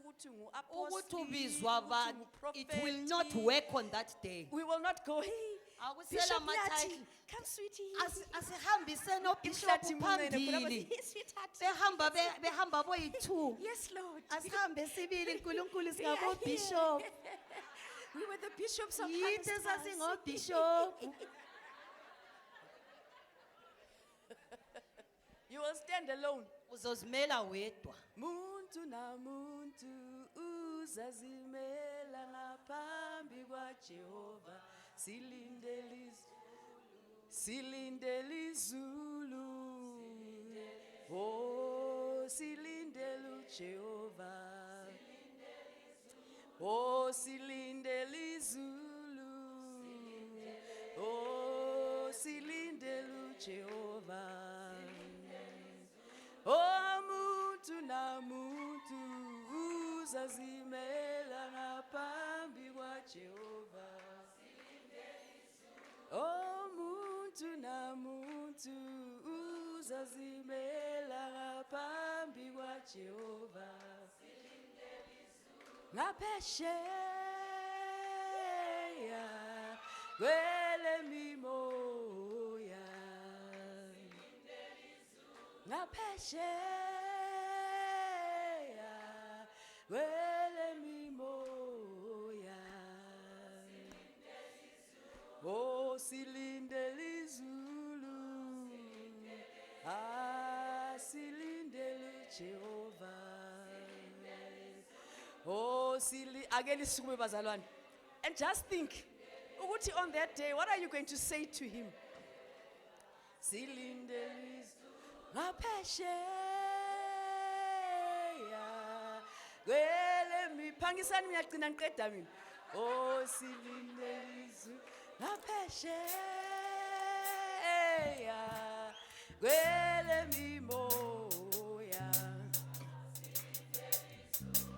Speaker 2: ukuthi
Speaker 1: ukuthi
Speaker 2: ngu-apostle,
Speaker 1: ubizwa
Speaker 2: ukuthi
Speaker 1: bani, it will not
Speaker 2: nguprofeti.
Speaker 1: work on that day.
Speaker 2: We will not go, hey,
Speaker 1: Akusela
Speaker 2: Bishop
Speaker 1: ama-title.
Speaker 2: Nathi, come sweetie.
Speaker 1: Asihambise nobishop
Speaker 2: Imhlathi Munene, khona bathi,
Speaker 1: phambili.
Speaker 2: "Hey, sweetheart."
Speaker 1: Behamba boyi-2.
Speaker 2: Yes, Lord.
Speaker 1: Asihambe sibili uNkulunkulu
Speaker 2: We are
Speaker 1: singabobishop.
Speaker 2: here. We were the bishops of
Speaker 1: Yithi
Speaker 2: Harvest House.
Speaker 1: sasingobishop.
Speaker 2: You will stand alone.
Speaker 1: Uzozimela wedwa.
Speaker 2: Muntu na muntu uzazimela ngaphambi kwaJehova, silindele izulu, oh silindele uJehova, oh silindele izulu, oh silindele uJehova. Oh muntu na muntu uzazimela ngaphambi kwaJehova. Oh muntu na muntu uzazimela ngaphambi kwaJehova. Ngaphesheya kwele mimoya, ngaphesheya kwele mimoya, oh silindele izulu, ah silindele uJehova, oh ake lisukume bazalwane. And just think ukuthi on that day, what are you going to say to him? Silindele izulu, ngaphesheya kwele phangisani mina gcina ngiqeda mina. Oh silindele izulu, ngaphesheya kwele mimoya,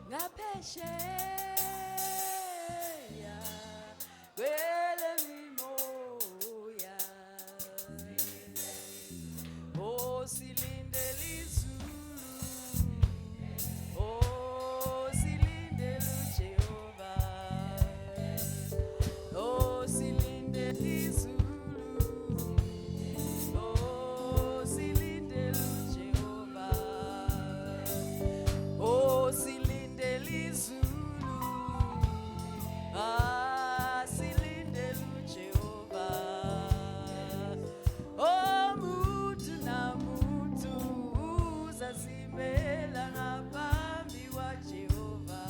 Speaker 2: ngaphesheya kwele mimoya, oh silindele izulu, oh silindele uJehova, oh silindele izulu, oh silindele uJehova, oh silindele izulu, ah silindele uJehova. Oh muntu na muntu uzazimela ngaphambi kwaJehova.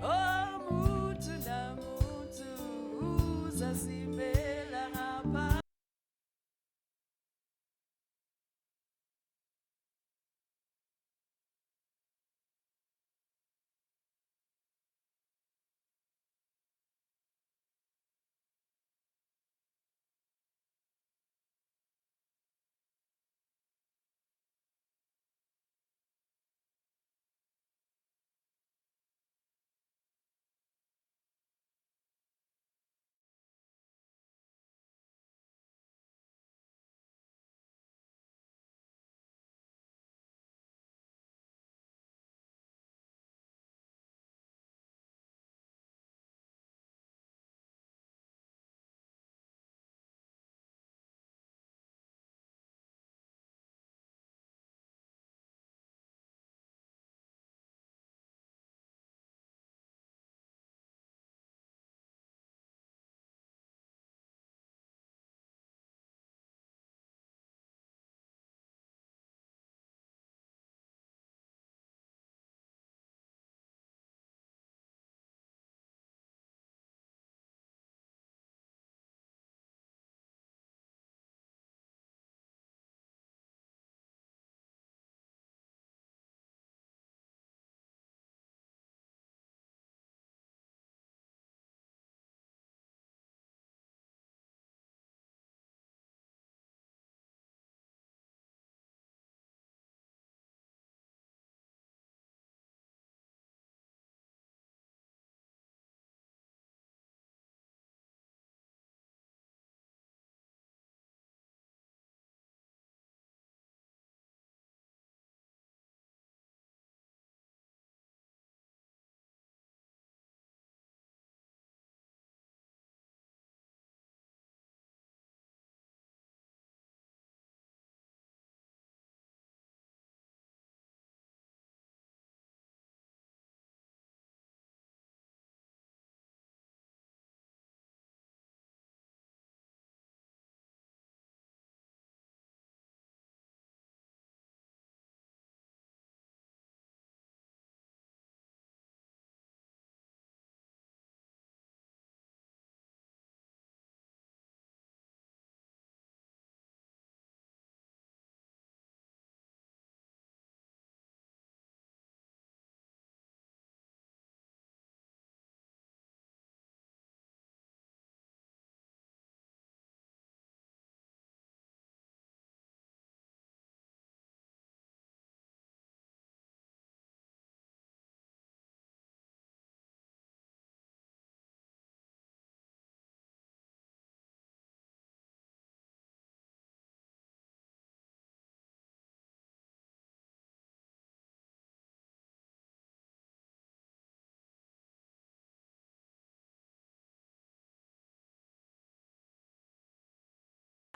Speaker 2: Oh muntu na muntu uzazimela ngaphambi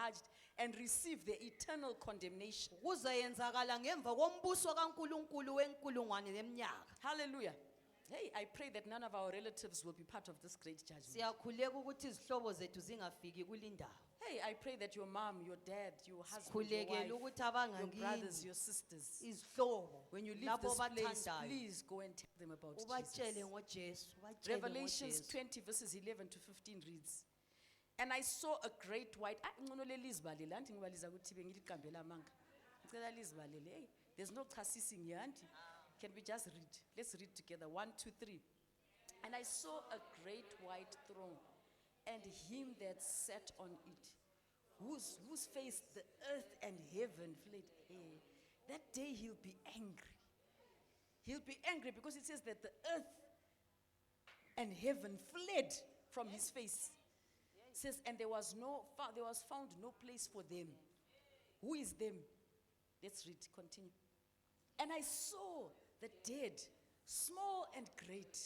Speaker 2: judged and receive the eternal condemnation.
Speaker 1: Kuzoyenzakala ngemva kombuso kaNkuluNkulu wenkulungwane yeminyaka.
Speaker 2: Hallelujah. Hey, I pray that none of our relatives will be part of this great judgment.
Speaker 1: Siyakhuleka ukuthi izihlobo zethu zingafiki kulindawo.
Speaker 2: Hey, I pray that your mom, your dad, your husband, your
Speaker 1: Sikhulekela
Speaker 2: wife,
Speaker 1: ukuthi
Speaker 2: your
Speaker 1: abangangini
Speaker 2: brothers, your sisters,
Speaker 1: izihlobo
Speaker 2: when you leave
Speaker 1: labo
Speaker 2: this place,
Speaker 1: bathandayo
Speaker 2: please go and tell them about
Speaker 1: ubatshele
Speaker 2: Jesus.
Speaker 1: ngoJesu, ubatshele
Speaker 2: Revelations
Speaker 1: ngoJesu.
Speaker 2: 20 verses 11 to 15 reads, and I saw a great white, ngcono leli zibalele, anti ngibaliza ukuthi bengiliqambela amanga. Ngicela lizibalele. Hey, there's no chasising here, auntie. Can we just read? Let's read together. 1, 2, 3. And I saw a great white throne, and him that sat on it, whose face the earth and heaven fled. Hey, that day he'll be angry. He'll be angry because it says that the earth and heaven fled from his face. It says, and there was found no place for them. Who is them? Let's read, continue. And I saw the dead, small and great,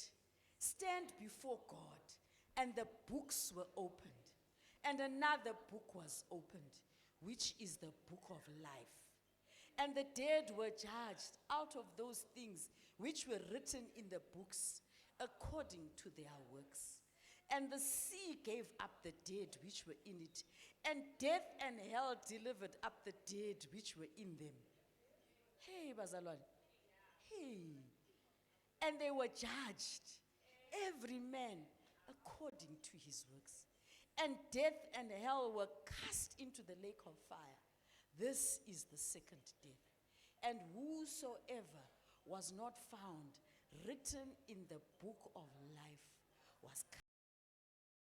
Speaker 2: stand before God, and the books were opened. And another book was opened, which is the book of life. And the dead were judged out of those things which were written in the books according to their works. And the sea gave up the dead which were in it, and death and hell delivered up the dead which were in them. Hey, bazalwane. Hey. And they were judged, every man according to his works. And death and hell were cast into the lake of fire. This is the second death. And whosoever was not found written in the book of life was